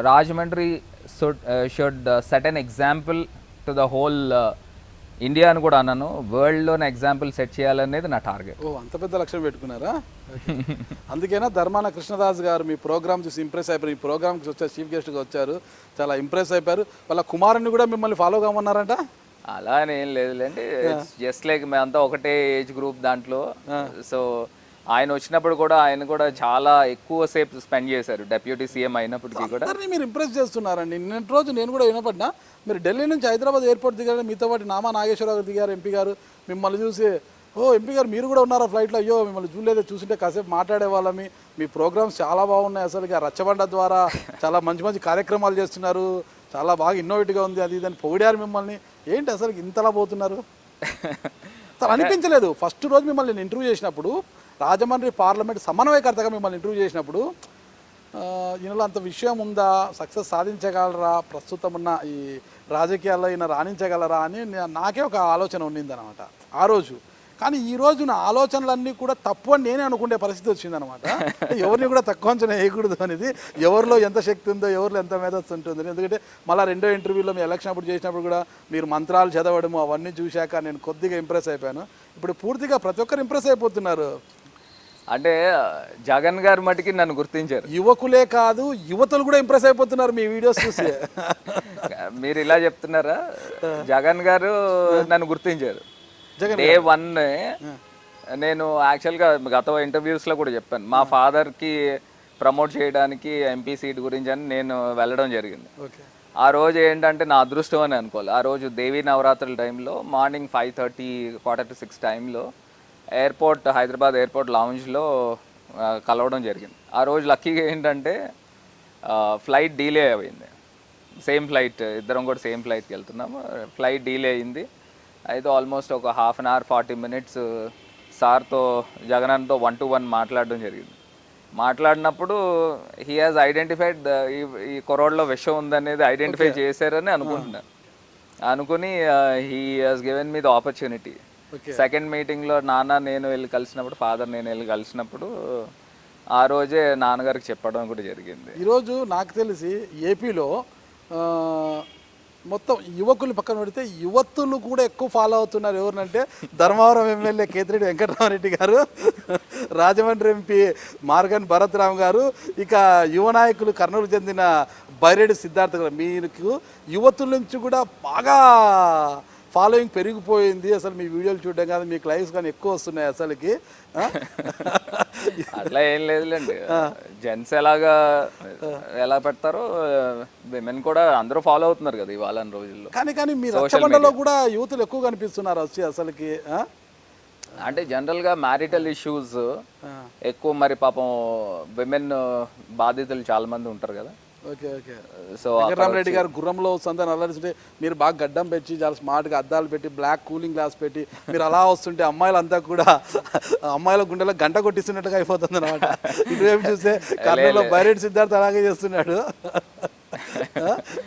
Rajahmundry should set an example to the whole India అని కూడా అన్నాను, వరల్డ్లోనే ఎగ్జాంపుల్ సెట్ చేయాలనేది నా టార్గెట్. ఓ, అంత పెద్ద లక్ష్యం పెట్టుకున్నారా? అందుకేనా ధర్మాన కృష్ణదాస్ గారు మీ ప్రోగ్రామ్ చూసి ఇంప్రెస్ అయిపోయారు. ఈ ప్రోగ్రామ్కి వచ్చారు, చీఫ్ గెస్ట్గా వచ్చారు, చాలా ఇంప్రెస్ అయిపోయారు. వాళ్ళ కుమారుని కూడా మిమ్మల్ని ఫాలో కామన్నారంట? అలా అని ఏం లేదులేండి, జస్ట్ లైక్ మేమంతా ఒకటే ఏజ్ గ్రూప్ దాంట్లో. సో ఆయన వచ్చినప్పుడు కూడా ఆయన కూడా చాలా ఎక్కువ సేపు స్పెండ్ చేశారు డిప్యూటీ సీఎం అయినప్పటికీ కూడా. మీరు ఇంప్రెస్ చేస్తున్నారండి. నిన్నటి రోజు నేను కూడా వినపడినా మీరు ఢిల్లీ నుంచి హైదరాబాద్ ఎయిర్పోర్ట్ దిగారు, మీతో పాటు నామా నాగేశ్వరరావు దిగారు ఎంపీ గారు. మిమ్మల్ని చూసి ఓ ఎంపీ గారు మీరు కూడా ఉన్నారా ఫ్లైట్లో, అయ్యో మిమ్మల్ని చూడలేదు, చూసింటే కాసేపు మాట్లాడే వాళ్ళమి, మీ ప్రోగ్రామ్స్ చాలా బాగున్నాయి, అసలు రచ్చబండ ద్వారా చాలా మంచి మంచి కార్యక్రమాలు చేస్తున్నారు, చాలా బాగా ఇన్నోవేటివ్గా ఉంది అది ఇదని పొగిడారు మిమ్మల్ని. ఏంటి అసలు ఇంతలా పోతున్నారు? అసలు అనిపించలేదు ఫస్ట్ రోజు మిమ్మల్ని నేను ఇంటర్వ్యూ చేసినప్పుడు, రాజమండ్రి పార్లమెంట్ సమన్వయకర్తగా మిమ్మల్ని ఇంటర్వ్యూ చేసినప్పుడు, ఈయనలో అంత విషయం ఉందా, సక్సెస్ సాధించగలరా, ప్రస్తుతం ఉన్న ఈ రాజకీయాల్లో ఈయన రాణించగలరా అని నాకే ఒక ఆలోచన ఉండిందనమాట ఆ రోజు. కానీ ఈ రోజు నా ఆలోచనలన్నీ కూడా తప్పు అని నేనే అనుకునే పరిస్థితి వచ్చిందనమాట. ఎవరిని కూడా తక్కువ అంచనా వేయకూడదు అనేది, ఎవరిలో ఎంత శక్తి ఉందో, ఎవరిలో ఎంత మేధస్సు ఉంటుంది. ఎందుకంటే మళ్ళీ రెండో ఇంటర్వ్యూలో మీ ఎలక్షన్ అప్పుడు చేసినప్పుడు కూడా మీరు మంత్రాలు చదవడము అవన్నీ చూశాక నేను కొద్దిగా ఇంప్రెస్ అయిపోయాను. ఇప్పుడు పూర్తిగా ప్రతి ఒక్కరు ఇంప్రెస్ అయిపోతున్నారు. అంటే జగన్ గారి మటుకి నన్ను గుర్తించారు. యువకులే కాదు యువతలు కూడా ఇంప్రెస్ అయిపోతున్నారు మీ వీడియోస్ చూసి. మీరు ఇలా చెప్తున్నారా? జగన్ గారు నన్ను గుర్తించారు. డే 1 నేను యాక్చువల్గా గత ఇంటర్వ్యూస్లో కూడా చెప్పాను, మా ఫాదర్కి ప్రమోట్ చేయడానికి ఎంపీ సీట్ గురించి అని నేను వెళ్ళడం జరిగింది. ఆ రోజు ఏంటంటే నా అదృష్టం అని అనుకోవాలి. ఆ రోజు దేవీ నవరాత్రుల టైంలో మార్నింగ్ 5:30 4:45 టైంలో ఎయిర్పోర్ట్, హైదరాబాద్ ఎయిర్పోర్ట్ లాంజ్లో కలవడం జరిగింది. ఆ రోజు లక్కీగా ఏంటంటే ఫ్లైట్ డీలే అయింది. సేమ్ ఫ్లైట్, ఇద్దరం కూడా సేమ్ ఫ్లైట్కి వెళ్తున్నాము. ఫ్లైట్ డీలే అయింది. అయితే ఆల్మోస్ట్ ఒక 1/2 అవర్ 40 minutes సార్తో, జగనన్నతో 1-to-1 మాట్లాడడం జరిగింది. మాట్లాడినప్పుడు హీ హాజ్ ఐడెంటిఫైడ్ ఈ కుర్రోడ్లో విషయం ఉందనేది ఐడెంటిఫై చేశారని అనుకుంటున్నాను. అనుకుని he has given me the opportunity. Second మీటింగ్లో నాన్న నేను వెళ్ళి కలిసినప్పుడు, ఫాదర్ నేను వెళ్ళి కలిసినప్పుడు ఆ రోజే నాన్నగారికి చెప్పడం కూడా జరిగింది. ఈరోజు నాకు తెలిసి ఏపీలో మొత్తం యువకులు పక్కన పెడితే యువతులు కూడా ఎక్కువ ఫాలో అవుతున్నారు. ఎవరినంటే ధర్మవరం ఎమ్మెల్యే కేతిరెడ్డి వెంకటరామరెడ్డి గారు, రాజమండ్రి ఎంపీ మార్గన్ భరత్ రామ్ గారు, ఇక యువ నాయకులు కర్నూలు చెందిన బైరెడ్డి సిద్ధార్థ గారు. మీకు యువతుల నుంచి కూడా బాగా ఫాలోయింగ్ పెరిగిపోయింది. అసలు మీ వీడియోలు చూడడం కాదు, మీకు లైవ్స్ కానీ ఎక్కువ వస్తున్నాయి అసలుకి. అట్లా ఏం లేదులేండి, జెంట్స్ ఎలా పెడతారో విమెన్ కూడా అందరూ ఫాలో అవుతున్నారు కదా ఇవాళ రోజుల్లో. కానీ మీ రచ్చబండలో కూడా యువతులు ఎక్కువ కనిపిస్తున్నారు వచ్చి అసలుకి. అంటే జనరల్గా మ్యారిటల్ ఇష్యూస్ ఎక్కువ, మరి పాపం విమెన్ బాధితులు చాలా మంది ఉంటారు కదా. Okay okay. సో వెంకటరామరెడ్డి గారు గుర్రంలో వస్తుందని అల్లరిస్తుంటే మీరు బాగా గడ్డం పెట్టి చాలా స్మార్ట్గా అద్దాలు పెట్టి బ్లాక్ కూలింగ్ గ్లాస్ పెట్టి మీరు అలా వస్తుంటే అమ్మాయిలంతా కూడా అమ్మాయిల గుండెలో గంట కొట్టిస్తున్నట్టుగా అయిపోతుంది అనమాట. ఇటువైపు చూస్తే కర్నూలులో బైరెడ్డి సిద్ధార్థ అలాగే చేస్తున్నాడు.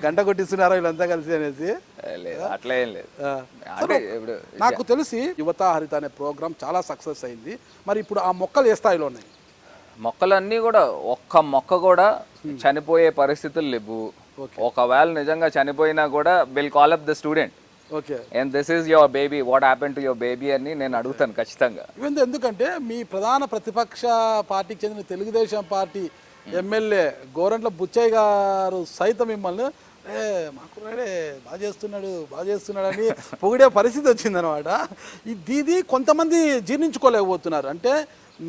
గంట కొట్టిస్తున్నారా వీళ్ళంతా కలిసి అనేసి. అట్లా ఏం లేదు. నాకు తెలిసి యువత హరిత అనే ప్రోగ్రామ్ చాలా సక్సెస్ అయింది. మరి ఇప్పుడు ఆ మొక్కలు ఏ స్థాయిలో ఉన్నాయి? మొక్కలన్నీ కూడా, ఒక్క మొక్క కూడా చనిపోయే పరిస్థితులు లేవు. ఒకవేళ నిజంగా చనిపోయినా కూడా will call up the student, okay, and this is your baby, what happen to your baby అని నేను అడుగుతాను ఖచ్చితంగా. ఎందుకంటే మీ ప్రధాన ప్రతిపక్ష పార్టీకి చెందిన తెలుగుదేశం పార్టీ ఎమ్మెల్యే గోరంట్ల బుచ్చయ్య గారు సైతం మిమ్మల్ని మా కుర్రాడే బాగా చేస్తున్నాడు అని పొగిడే పరిస్థితి వచ్చిందనమాట. ఇది కొంతమంది జీర్ణించుకోలేకపోతున్నారు. అంటే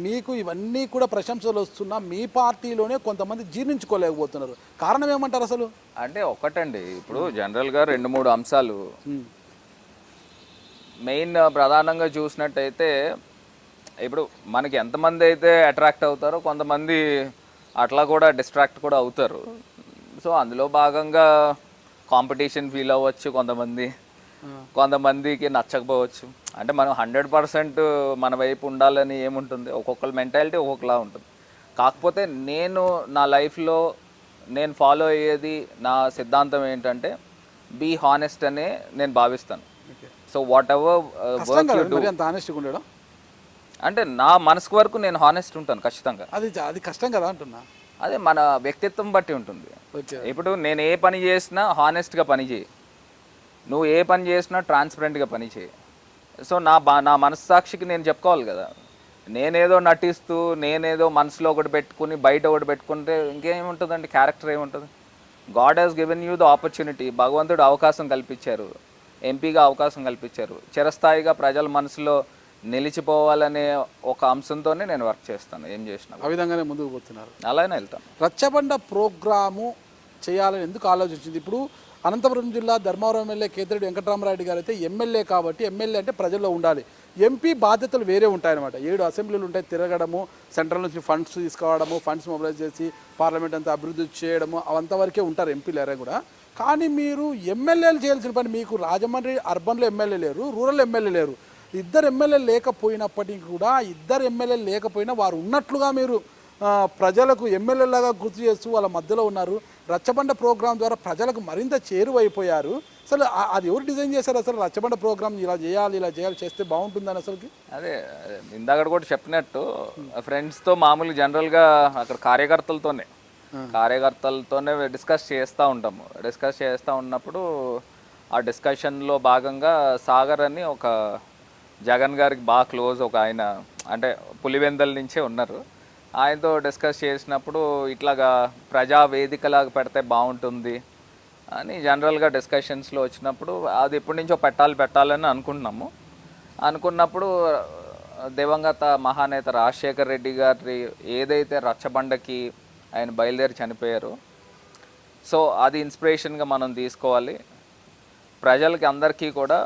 మీకు ఇవన్నీ కూడా ప్రశంసలు వస్తున్నా మీ పార్టీలోనే కొంతమంది జీర్ణించుకోలేకపోతున్నారు. కారణం ఏమంటారు అసలు? అంటే ఒకటండి, ఇప్పుడు జనరల్గా 2-3 అంశాలు మెయిన్ ప్రధానంగా చూసినట్టయితే, ఇప్పుడు మనకి ఎంతమంది అయితే అట్రాక్ట్ అవుతారో కొంతమంది అట్లా కూడా డిస్ట్రాక్ట్ కూడా అవుతారు. సో అందులో భాగంగా కాంపిటీషన్ ఫీల్ అవ్వచ్చు కొంతమందికి నచ్చకపోవచ్చు. అంటే మనం 100% మన వైపు ఉండాలని ఏముంటుంది, ఒక్కొక్కరి మెంటాలిటీ ఒక్కొక్కలా ఉంటుంది. కాకపోతే నేను నా లైఫ్లో నేను ఫాలో అయ్యేది, నా సిద్ధాంతం ఏంటంటే బీ హానెస్ట్ అనే నేను భావిస్తాను. So what ever work you do, అంటే నా మనసు వరకు నేను హానెస్ట్ ఉంటాను ఖచ్చితంగా. అది కష్టం కదా అంటున్నా. అదే మన వ్యక్తిత్వం బట్టి ఉంటుంది. ఇప్పుడు నేను ఏ పని చేసినా హానెస్ట్గా పని చేయి, నువ్వు ఏ పని చేసినా ట్రాన్స్పరెంట్గా పని చేయి. సో నా మనస్సాక్షికి నేను చెప్పుకోవాలి కదా. నేనేదో నటిస్తూ నేనేదో మనసులో ఒకటి పెట్టుకుని బయట ఒకటి పెట్టుకుంటే ఇంకేముంటుందండి, క్యారెక్టర్ ఏముంటుంది? God has given you the opportunity. భగవంతుడు అవకాశం కల్పించారు, ఎంపీగా అవకాశం కల్పించారు. చిరస్థాయిగా ప్రజల మనసులో నిలిచిపోవాలనే ఒక అంశంతోనే నేను వర్క్ చేస్తాను. ఏం చేసినా ఆ విధంగానే ముందుకు పోతున్నారు. అలానే వెళ్తాను. రచ్చబండ ప్రోగ్రాము చేయాలని ఎందుకు ఆలోచించింది? ఇప్పుడు అనంతపురం జిల్లా ధర్మవరం ఎమ్మెల్యే కేతిరెడ్డి వెంకటరామరెడ్డి గారు అయితే ఎమ్మెల్యే కాబట్టి ఎమ్మెల్యే అంటే ప్రజల్లో ఉండాలి. ఎంపీ బాధ్యతలు వేరే ఉంటాయన్నమాట. 7 అసెంబ్లీలు ఉంటాయి, తిరగడము, సెంట్రల్ నుంచి ఫండ్స్ తీసుకోవడము, ఫండ్స్ మొబిలైజ్ చేసి పార్లమెంట్ అంతా అభివృద్ధి చేయడము, అవంతవరకే ఉంటారు ఎంపీలు ఎవరైనా కూడా. కానీ మీరు ఎమ్మెల్యేలు చేయాల్సిన పని, మీకు రాజమండ్రి అర్బన్లో ఎమ్మెల్యే లేరు, రూరల్ ఎమ్మెల్యే లేరు. ఇద్దరు ఎమ్మెల్యేలు లేకపోయినప్పటికీ కూడా, ఇద్దరు ఎమ్మెల్యేలు లేకపోయినా వారు ఉన్నట్లుగా మీరు ప్రజలకు ఎమ్మెల్యేలాగా గుర్తు చేస్తూ వాళ్ళ మధ్యలో ఉన్నారు. రచ్చబండ ప్రోగ్రాం ద్వారా ప్రజలకు మరింత చేరువైపోయారు. అసలు అది ఎవరు డిజైన్ చేశారు? అసలు రచ్చబండ ప్రోగ్రామ్ ఇలా చేయాలి చేస్తే బాగుంటుందని అసలుకి అదే ఇందాక కూడా చెప్పినట్టు ఫ్రెండ్స్తో మామూలు జనరల్గా అక్కడ కార్యకర్తలతోనే డిస్కస్ చేస్తూ ఉంటాము. డిస్కస్ చేస్తూ ఉన్నప్పుడు ఆ డిస్కషన్లో భాగంగా సాగర్ అని ఒక జగన్ గారికి బాగా క్లోజ్ ఒక ఆయన, అంటే పులివెందల నుంచే ఉన్నారు. ఆయనతో డిస్కస్ చేసినప్పుడు ఇట్లాగా ప్రజా వేదికలాగా పెడితే బాగుంటుంది అని జనరల్గా డిస్కషన్స్లో వచ్చినప్పుడు అది ఎప్పటి నుంచో పెట్టాలని అనుకున్నప్పుడు దివంగత మహానేత రాజశేఖర్ రెడ్డి గారి ఏదైతే రచ్చబండకి ఆయన బయలుదేరి చనిపోయారో, సో అది ఇన్స్పిరేషన్గా మనం తీసుకోవాలి. ప్రజలకి అందరికీ కూడా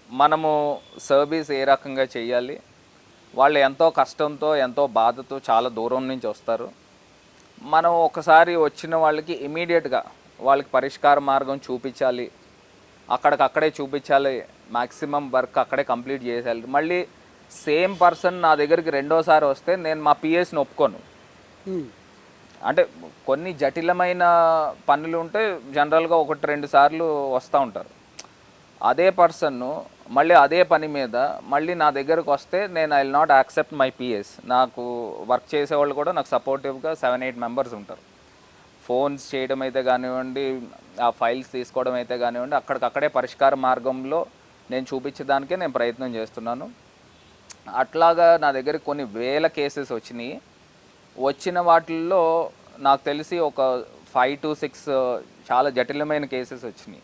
మనము సర్వీస్ ఏ రకంగా చేయాలి, వాళ్ళు ఎంతో కష్టంతో ఎంతో బాధతో చాలా దూరం నుంచి వస్తారు. మనం ఒకసారి వచ్చిన వాళ్ళకి ఇమీడియట్గా వాళ్ళకి పరిష్కార మార్గం చూపించాలి, అక్కడికక్కడే చూపించాలి, మ్యాక్సిమం వర్క్ అక్కడే కంప్లీట్ చేసేయాలి. మళ్ళీ సేమ్ పర్సన్ నా దగ్గరికి రెండోసారి వస్తే నేను మా పిఎస్ని ఒప్పుకోను. అంటే కొన్ని జటిలమైన పనులు ఉంటే జనరల్గా 1-2 సార్లు వస్తూ ఉంటారు. అదే పర్సన్ను మళ్ళీ అదే పని మీద మళ్ళీ నా దగ్గరకు వస్తే నేను I will not accept my PS. నాకు వర్క్ చేసేవాళ్ళు కూడా నాకు సపోర్టివ్గా 7-8 మెంబర్స్ ఉంటారు. ఫోన్స్ చేయడం అయితే కానివ్వండి, ఆ ఫైల్స్ తీసుకోవడం అయితే కానివ్వండి, అక్కడికక్కడే పరిష్కార మార్గంలో నేను చూపించడానికే నేను ప్రయత్నం చేస్తున్నాను. అట్లాగా నా దగ్గర కొన్ని వేల కేసెస్ వచ్చినాయి. వచ్చిన వాటిల్లో నాకు తెలిసి ఒక 5 to 6 చాలా జటిలమైన కేసెస్ వచ్చినాయి.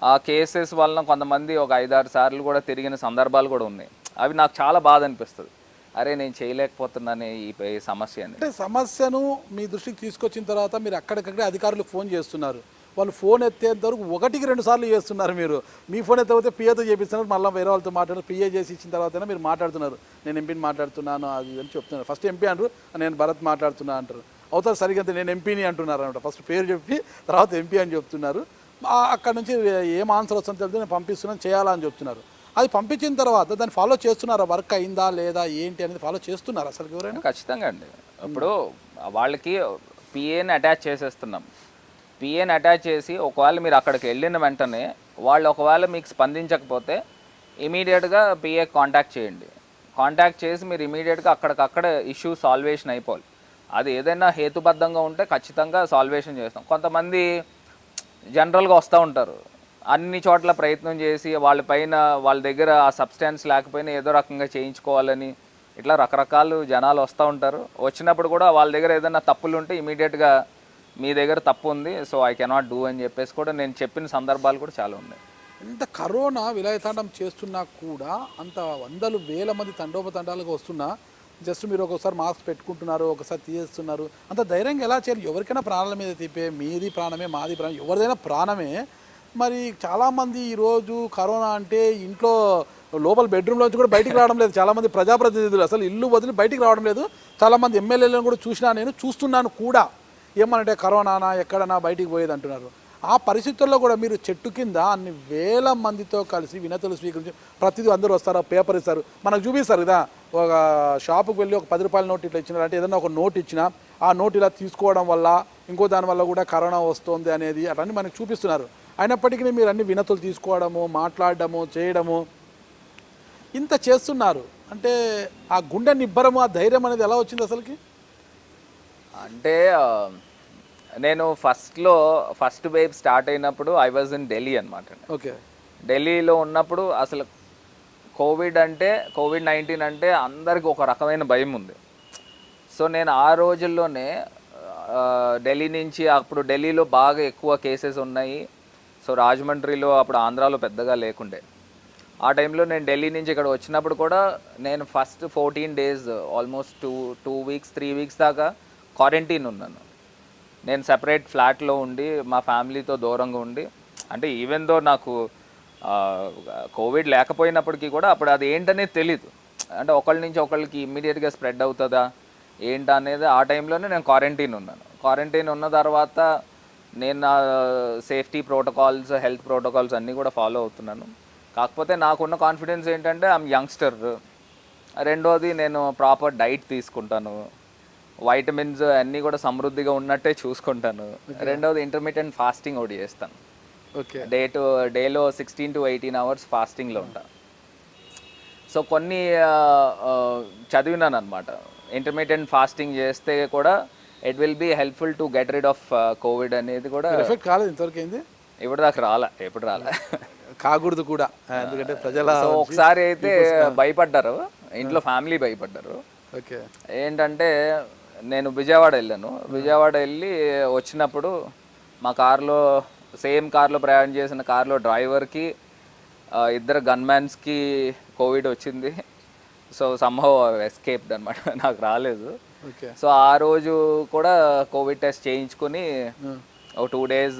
ఆ కేసెస్ వలన కొంతమంది ఒక 5-6 సార్లు కూడా తిరిగిన సందర్భాలు కూడా ఉన్నాయి. అవి నాకు చాలా బాధ అనిపిస్తుంది. అరే నేను చేయలేకపోతున్నాను ఈ సమస్యని. అంటే సమస్యను మీ దృష్టికి తీసుకొచ్చిన తర్వాత మీరు అక్కడికక్కడే అధికారులకు ఫోన్ చేస్తున్నారు. వాళ్ళు ఫోన్ ఎత్తేంత వరకు 1-2 సార్లు చేస్తున్నారు. మీరు మీ ఫోన్ ఎత్తకపోతే పిఏతో చేపిస్తున్నారు, మళ్ళీ వేరే వాళ్ళతో మాట్లాడారు. పిఏ చేసి ఇచ్చిన తర్వాతనే మీరు మాట్లాడుతున్నారు. నేను ఎంపీని మాట్లాడుతున్నాను అది అని చెప్తున్నారు. ఫస్ట్ ఎంపీ అంటారు, నేను భరత్ మాట్లాడుతున్నా అంటారు. అవుతారు సరిగ్గా నేను ఎంపీని అంటున్నారు అనమాట. ఫస్ట్ పేరు చెప్పి తర్వాత ఎంపీ అని చెప్తున్నారు. అక్కడ నుంచి ఏం ఆన్సర్ వస్తుందో తెలియదు, నేను పంపిస్తున్నాను చేయాలని చెప్తున్నారు. అది పంపించిన తర్వాత దాన్ని ఫాలో చేస్తున్నారా? వర్క్ అయిందా లేదా ఏంటి అనేది ఫాలో చేస్తున్నారు అసలు ఎవరైనా? ఖచ్చితంగా అండి. ఇప్పుడు వాళ్ళకి పిఏని అటాచ్ చేసేస్తున్నాం. పిఏని అటాచ్ చేసి ఒకవేళ మీరు అక్కడికి వెళ్ళిన వెంటనే వాళ్ళు ఒకవేళ మీకు స్పందించకపోతే ఇమీడియట్గా పిఏ కాంటాక్ట్ చేయండి. కాంటాక్ట్ చేసి మీరు ఇమీడియట్గా అక్కడికక్కడ ఇష్యూ సాల్వేషన్ అయిపోవాలి. అది ఏదైనా హేతుబద్ధంగా ఉంటే ఖచ్చితంగా సాల్వేషన్ చేస్తాం. కొంతమంది జనరల్గా వస్తూ ఉంటారు, అన్ని చోట్ల ప్రయత్నం చేసి వాళ్ళ దగ్గర ఆ సబ్స్టాన్స్ లేకపోయినా ఏదో రకంగా చేయించుకోవాలని ఇట్లా రకరకాలు జనాలు వస్తూ ఉంటారు. వచ్చినప్పుడు కూడా వాళ్ళ దగ్గర ఏదైనా తప్పులు ఉంటే ఇమీడియట్గా మీ దగ్గర తప్పు ఉంది, సో ఐ కెనాట్ డూ అని చెప్పేసి కూడా నేను చెప్పిన సందర్భాలు కూడా చాలా ఉన్నాయి. ఇంత కరోనా విలయతాండం చేస్తున్నా కూడా, అంత వందలు వేల మంది తండోపతండాలుగా వస్తున్నా జస్ట్ మీరు ఒకసారి మాస్క్ పెట్టుకుంటున్నారు, ఒకసారి తీసేస్తున్నారు. అంత ధైర్యంగా ఎలా చేయాలి? ఎవరికైనా ప్రాణాల మీద తిప్పే, మీది ప్రాణమే మాది ప్రాణం, ఎవరిదైనా ప్రాణమే. మరి చాలామంది ఈరోజు కరోనా అంటే ఇంట్లో లోపల బెడ్రూమ్లోంచి కూడా బయటికి రావడం లేదు. చాలామంది ప్రజాప్రతినిధులు అసలు ఇల్లు వదిలి బయటికి రావడం లేదు. చాలామంది ఎమ్మెల్యేలను కూడా చూస్తున్నాను కూడా. ఏమనంటే కరోనానా ఎక్కడన్నా బయటికి పోయేది అంటున్నారు. ఆ పరిస్థితుల్లో కూడా మీరు చెట్టు కింద అన్ని వేల మందితో కలిసి వినతులు స్వీకరించి ప్రతిదీ అందరూ వస్తారు, పేపర్ ఇస్తారు, మనకు చూపిస్తారు కదా. ఒక షాపుకి వెళ్ళి ఒక 10 రూపాయల నోట్ ఇట్లా ఇచ్చినారు అంటే ఏదైనా ఒక నోట్ ఇచ్చినా ఆ నోట్ ఇలా తీసుకోవడం వల్ల ఇంకో దానివల్ల కూడా కరోనా వస్తుంది అనేది అట్లన్నీ మనకు చూపిస్తున్నారు. అయినప్పటికీ మీరు అన్ని వినతులు తీసుకోవడము, మాట్లాడడము, చేయడము ఇంత చేస్తున్నారు అంటే ఆ గుండె నిబ్బరము, ఆ ధైర్యం అనేది ఎలా వచ్చింది అసలుకి? అంటే నేను ఫస్ట్ వేవ్ స్టార్ట్ అయినప్పుడు ఐ వాజ్ ఇన్ ఢిల్లీ అనమాట. ఓకే. ఢిల్లీలో ఉన్నప్పుడు అసలు కోవిడ్-19 అంటే అందరికి ఒక రకమైన భయం ఉంది. సో నేను ఆ రోజుల్లోనే ఢిల్లీ నుంచి, అప్పుడు ఢిల్లీలో బాగా ఎక్కువ కేసెస్ ఉన్నాయి. సో రాజమండ్రిలో అప్పుడు ఆంధ్రాలో పెద్దగా లేకుండే. ఆ టైంలో నేను ఢిల్లీ నుంచి ఇక్కడ వచ్చినప్పుడు కూడా నేను first 14 days almost 2 weeks 3 weeks దాకా క్వారంటైన్ ఉన్నాను. నేను సెపరేట్ ఫ్లాట్లో ఉండి మా ఫ్యామిలీతో దూరంగా ఉండి అంటే ఈవెన్ దో నాకు కోవిడ్ లేకపోయినప్పటికీ కూడా అప్పుడు అది ఏంటనేది తెలీదు. అంటే ఒకళ్ళ నుంచి ఒకళ్ళకి ఇమ్మీడియట్గా స్ప్రెడ్ అవుతుందా ఏంటా అనేది ఆ టైంలోనే నేను క్వారంటైన్ ఉన్నాను. క్వారంటైన్ ఉన్న తర్వాత నేను నా సేఫ్టీ ప్రోటోకాల్స్, హెల్త్ ప్రోటోకాల్స్ అన్నీ కూడా ఫాలో అవుతున్నాను. కాకపోతే నాకున్న కాన్ఫిడెన్స్ ఏంటంటే ఐఎమ్ యంగ్స్టర్. రెండోది నేను ప్రాపర్ డైట్ తీసుకుంటాను, వైటమిన్స్ అన్నీ కూడా సమృద్ధిగా ఉన్నట్టే చూసుకుంటాను. రెండోది ఇంటర్మీడియట్ ఫాస్టింగ్ ఒకటి చేస్తాను. ఓకే. డేలో 16 to 18 hours ఫాస్టింగ్లో ఉంటాను. సో కొన్ని చదివినాను అనమాట. ఇంటర్మీడియట్ ఫాస్టింగ్ చేస్తే కూడా it will be helpful to get rid of COVID అనేది కూడా ఎఫెక్ట్ కాలేదు ఇంతవరకు ఏంది? ఇప్పుడు దాకా ఎప్పుడు రాలే. కాకూడదు కూడా, ఎందుకంటే ప్రజల సో ఒకసారి అయితే భయపడ్డారు ఇంట్లో, ఫ్యామిలీ భయపడ్డారు. ఓకే. ఏంటంటే నేను విజయవాడ వెళ్ళాను. విజయవాడ వెళ్ళి వచ్చినప్పుడు మా కార్లో, సేమ్ కార్లో ప్రయాణం చేసిన కార్లో డ్రైవర్కి, ఇద్దరు గన్మ్యాన్స్కి కోవిడ్ వచ్చింది. సో సమ్హౌ ఎస్కేప్డ్ అనమాట, నాకు రాలేదు. ఓకే. సో ఆ రోజు కూడా కోవిడ్ టెస్ట్ చేయించుకుని ఒక 2 days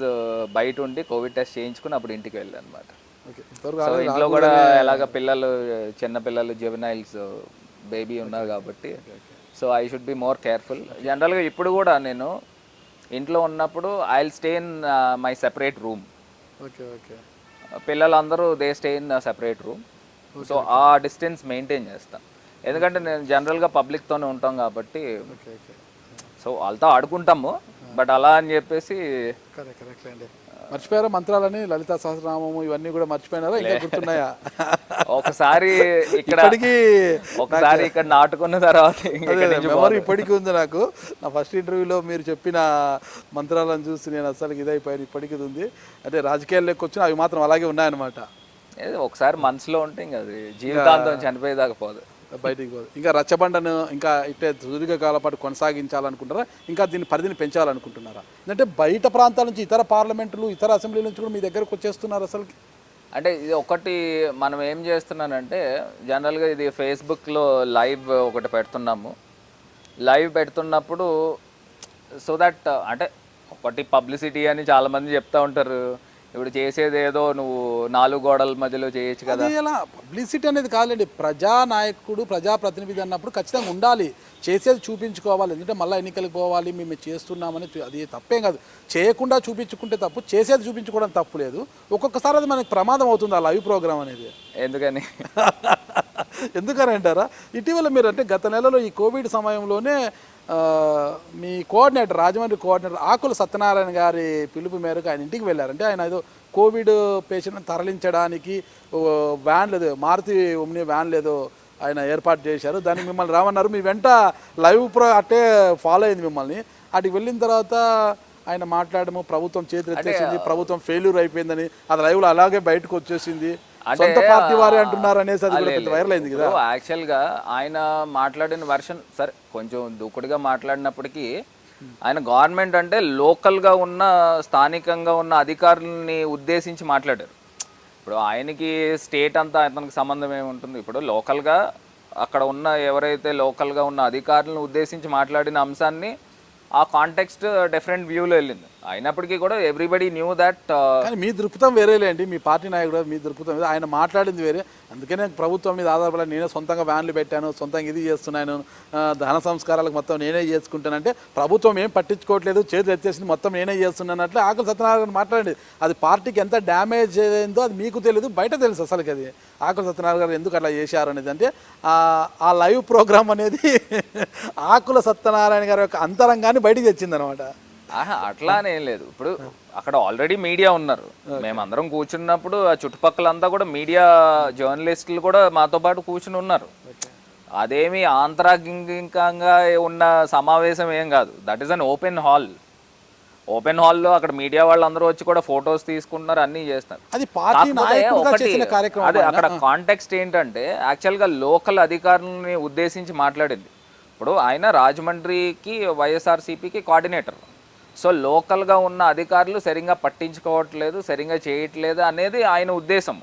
బయట ఉండి కోవిడ్ టెస్ట్ చేయించుకుని అప్పుడు ఇంటికి వెళ్ళాను అనమాట. సో ఇంట్లో కూడా ఎలాగ పిల్లలు, చిన్న పిల్లలు, జెవెనైల్స్, బేబీ ఉన్నారు కాబట్టి so I should be more careful. జనరల్గా ఇప్పుడు కూడా నేను ఇంట్లో ఉన్నప్పుడు I will stay in my separate room. Okay. Okay. పిల్లలందరూ they stay in separate room. So ఆ డిస్టెన్స్ మెయింటైన్ చేస్తాను, ఎందుకంటే నేను జనరల్గా పబ్లిక్తోనే ఉంటాం కాబట్టి. ఓకే. ఓకే. సో వాళ్ళతో ఆడుకుంటాము, బట్ అలా అని చెప్పేసి కరెక్ట్ అండి. మర్చిపోయారా మంత్రాలని, లలితా సహస్రనామము ఇవన్నీ కూడా మర్చిపోయినారా, ఇంకా గుర్తున్నాయా? ఒకసారి ఇక్కడ నాటుకున్న తర్వాత మెమరీ ఇప్పటికీ ఉంది నాకు. నా ఫస్ట్ ఇంటర్వ్యూలో మీరు చెప్పిన మంత్రాలను చూసి నేను అసలు ఇదైపోయాను, ఇప్పటికీ ఉంది. అంటే రాజకీయాల్లోకి వచ్చిన అవి మాత్రం అలాగే ఉన్నాయన్నమాట. ఒకసారి మనసులో ఉంటే ఇంకా అది జీవితాంతం చనిపోయేదాకా పోదు, బయటికి పోదు. ఇంకా రచ్చబండను ఇంకా ఇట్టే సుదీర్ఘకాల పాటు కొనసాగించాలనుకుంటారా, ఇంకా దీని పరిధిని పెంచాలనుకుంటున్నారా? అంటే బయట ప్రాంతాల నుంచి, ఇతర పార్లమెంటులు, ఇతర అసెంబ్లీల నుంచి కూడా మీ దగ్గరకు వచ్చేస్తున్నారు అసలుకి? అంటే ఇది ఒకటి మనం ఏం చేస్తున్నానంటే, జనరల్గా ఇది ఫేస్బుక్లో లైవ్ ఒకటి పెడుతున్నాము. లైవ్ పెడుతున్నప్పుడు సో దట్ అంటే ఒకటి పబ్లిసిటీ అని చాలామంది చెప్తూ ఉంటారు. ఇప్పుడు చేసేది ఏదో నువ్వు 4 గోడల మధ్యలో చేయొచ్చు కదా. ఎలా పబ్లిసిటీ అనేది కాదండి, ప్రజానాయకుడు, ప్రజాప్రతినిధి అన్నప్పుడు ఖచ్చితంగా ఉండాలి, చేసేది చూపించుకోవాలి. ఎందుకంటే మళ్ళీ ఎన్నికలకు పోవాలి, మేము చేస్తున్నామని, అది తప్పేం కాదు. చేయకుండా చూపించుకుంటే తప్పు, చేసేది చూపించుకోవడం తప్పు లేదు. ఒక్కొక్కసారి అది మనకి ప్రమాదం అవుతుంది ఆ లైవ్ ప్రోగ్రామ్ అనేది. ఎందుకని అంటారా? ఇటీవల మీరు అంటే గత నెలలో ఈ కోవిడ్ సమయంలోనే మీ కోఆర్డినేటర్, రాజమండ్రి కోఆర్డినేటర్ ఆకుల సత్యనారాయణ గారి పిలుపు మేరకు ఆయన ఇంటికి వెళ్ళారంటే, ఆయన ఏదో కోవిడ్ పేషెంట్ని తరలించడానికి వ్యాన్ లేదు, మారుతి ఒమ్ని వ్యాన్ లేదో ఆయన ఏర్పాటు చేశారు. దానికి మిమ్మల్ని రామన్నారు. మీ వెంట లైవ్ అట్టే ఫాలో అయింది మిమ్మల్ని. అటుకి వెళ్ళిన తర్వాత ఆయన మాట్లాడము, ప్రభుత్వం చేతులు ఎత్తేసింది, ప్రభుత్వం ఫెయిల్యూర్ అయిపోయిందని, అది లైవ్లో అలాగే బయటకు వచ్చేసింది, సొంత పార్టీ వారే అంటున్నారు అనేసి అది కూడా వైరల్ అయింది కదా. యాక్చువల్గా ఆయన మాట్లాడిన వర్షన్ సరే కొంచెం దూకుడుగా మాట్లాడినప్పటికీ, ఆయన గవర్నమెంట్ అంటే లోకల్గా ఉన్న, స్థానికంగా ఉన్న అధికారులని ఉద్దేశించి మాట్లాడారు. ఇప్పుడు ఆయనకి స్టేట్ అంతా అతనికి సంబంధం ఏముంటుంది? ఇప్పుడు లోకల్గా అక్కడ ఉన్న ఎవరైతే లోకల్గా ఉన్న అధికారులను ఉద్దేశించి మాట్లాడిన అంశాన్ని ఆ కాంటెక్స్ట్ డిఫరెంట్ వ్యూలో వెళ్ళింది. అయినప్పటికీ కూడా ఎవ్రీబడి న్యూ దట్. కానీ మీ దృక్పథం వేరేలేండి, మీ పార్టీ నాయకుడు మీ దృక్పథం వేరే, ఆయన మాట్లాడింది వేరే. అందుకనే ప్రభుత్వం మీద ఆధారపడి నేనే సొంతంగా వ్యాన్లు పెట్టాను, సొంతంగా ఇది చేస్తున్నాను, ధన సంస్కారాలకు మొత్తం నేనే చేసుకుంటానంటే, ప్రభుత్వం ఏం పట్టించుకోవట్లేదు, చేతులు ఎత్తేసింది, మొత్తం నేనే చేస్తున్నాను అట్లా ఆకుల సత్యనారాయణ మాట్లాడి, అది పార్టీకి ఎంత డ్యామేజ్ అయిందో అది మీకు తెలియదు, బయట తెలుసు అసలుకి అది ఆకుల సత్యనారాయణ గారు ఎందుకు అట్లా చేశారు అనేది. అంటే ఆ లైవ్ ప్రోగ్రామ్ అనేది ఆకుల సత్యనారాయణ గారి యొక్క అంతరంగాన్ని బయటికి తెచ్చింది అనమాట. అట్లానే ఏం లేదు. ఇప్పుడు అక్కడ ఆల్రెడీ మీడియా ఉన్నారు, మేమందరం కూర్చున్నప్పుడు ఆ చుట్టుపక్కలంతా కూడా మీడియా జర్నలిస్టులు కూడా మాతో పాటు కూర్చుని ఉన్నారు. అదేమి ఆంతరంగికంగా ఉన్న సమావేశం ఏం కాదు. That is an open hall. Open హాల్లో అక్కడ మీడియా వాళ్ళందరూ వచ్చి కూడా ఫొటోస్ తీసుకుంటున్నారు, అన్నీ చేస్తున్నారు. అదే అక్కడ కాంటెక్స్ట్ ఏంటంటే, యాక్చువల్గా లోకల్ అధికారులని ఉద్దేశించి మాట్లాడింది. ఇప్పుడు ఆయన రాజమండ్రికి వైఎస్ఆర్సీపీకి కోఆర్డినేటర్. సో లోకల్గా ఉన్న అధికారులు సరిగ్గా పట్టించుకోవట్లేదు, సరిగ్గా చేయట్లేదు అనేది ఆయన ఉద్దేశం.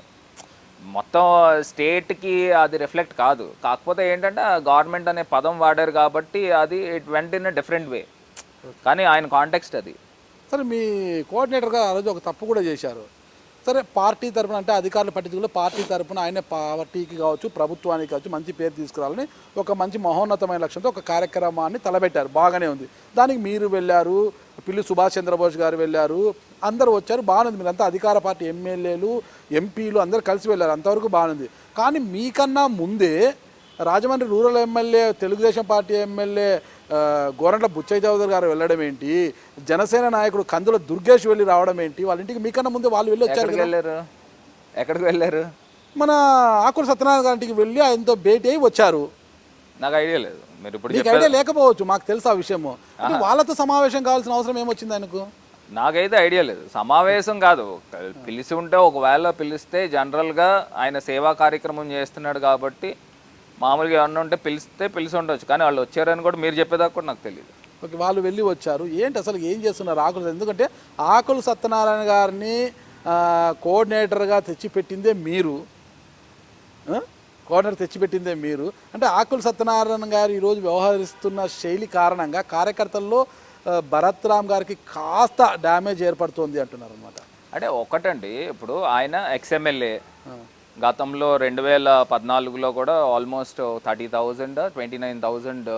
మొత్తం స్టేట్కి అది రిఫ్లెక్ట్ కాదు. కాకపోతే ఏంటంటే గవర్నమెంట్ అనే పదం వాడారు కాబట్టి అది it went in a different way. కానీ ఆయన కాంటెక్స్ట్ అది. సరే, మీ కోఆర్డినేటర్గా ఆ రోజు ఒక తప్పు కూడా చేశారు. సరే పార్టీ తరపున అంటే అధికారుల పట్టించుకులో పార్టీ తరపున ఆయన పార్టీకి కావచ్చు ప్రభుత్వానికి కావచ్చు మంచి పేరు తీసుకురావాలని ఒక మంచి మహోన్నతమైన లక్ష్యంతో ఒక కార్యక్రమాన్ని తలపెట్టారు, బాగానే ఉంది. దానికి మీరు వెళ్ళారు, పిల్లి సుభాష్ చంద్రబోస్ గారు వెళ్ళారు, అందరూ వచ్చారు, బాగుంది. మీరంతా అధికార పార్టీ ఎమ్మెల్యేలు ఎంపీలు అందరూ కలిసి వెళ్ళారు, అంతవరకు బాగుంది. కానీ మీకన్నా ముందే Rajahmundry rural MLA Telugu Desam party MLA Gorantla Buchaiah Chowdary గారు వెళ్ళడం ఏంటి, జనసేన నాయకుడు కందుల దుర్గేష్ వెళ్ళి రావడం ఏంటి, వాళ్ళ ఇంటికి మీకన్నా ముందే వాళ్ళు వెళ్ళి వచ్చారు. ఎక్కడికి వెళ్ళారు? మన ఆకుల సత్యనారాయణ గారింటికి వెళ్ళి ఆయనతో భేటీ అయి వచ్చారు. నాకు ఐడియా లేదు. మీరు ఇప్పుడు మీకు ఐడియా లేకపోవచ్చు, మాకు తెలుసు ఆ విషయము. అంటే వాళ్ళతో సమావేశం కావాల్సిన అవసరం ఏమొచ్చింది ఆయనకు? నాకైతే ఐడియా లేదు. సమావేశం కాదు, పిలిచి ఉంటే ఒకవేళ పిలిస్తే జనరల్గా ఆయన సేవా కార్యక్రమం చేస్తున్నాడు కాబట్టి మామూలుగా ఏమన్నా ఉంటే పిలిచి ఉండొచ్చు. కానీ వాళ్ళు వచ్చారని కూడా మీరు చెప్పేదాకా కూడా నాకు తెలియదు. ఓకే, వాళ్ళు వెళ్ళి వచ్చారు. ఏంటి అసలు ఏం చేస్తున్నారు ఆకులు? ఎందుకంటే ఆకుల సత్యనారాయణ గారిని కోఆర్డినేటర్గా తెచ్చిపెట్టిందే మీరు, కోఆర్డినేటర్ తెచ్చిపెట్టిందే మీరు. అంటే ఆకుల సత్యనారాయణ గారు ఈరోజు వ్యవహరిస్తున్న శైలి కారణంగా కార్యకర్తల్లో భరత్ రామ్ గారికి కాస్త డ్యామేజ్ ఏర్పడుతుంది అంటున్నారు అనమాట. అంటే ఒకటండి, ఇప్పుడు ఆయన ఎక్స్ఎమ్మెల్యే గతంలో 2014లో కూడా ఆల్మోస్ట్ 30,000 29,000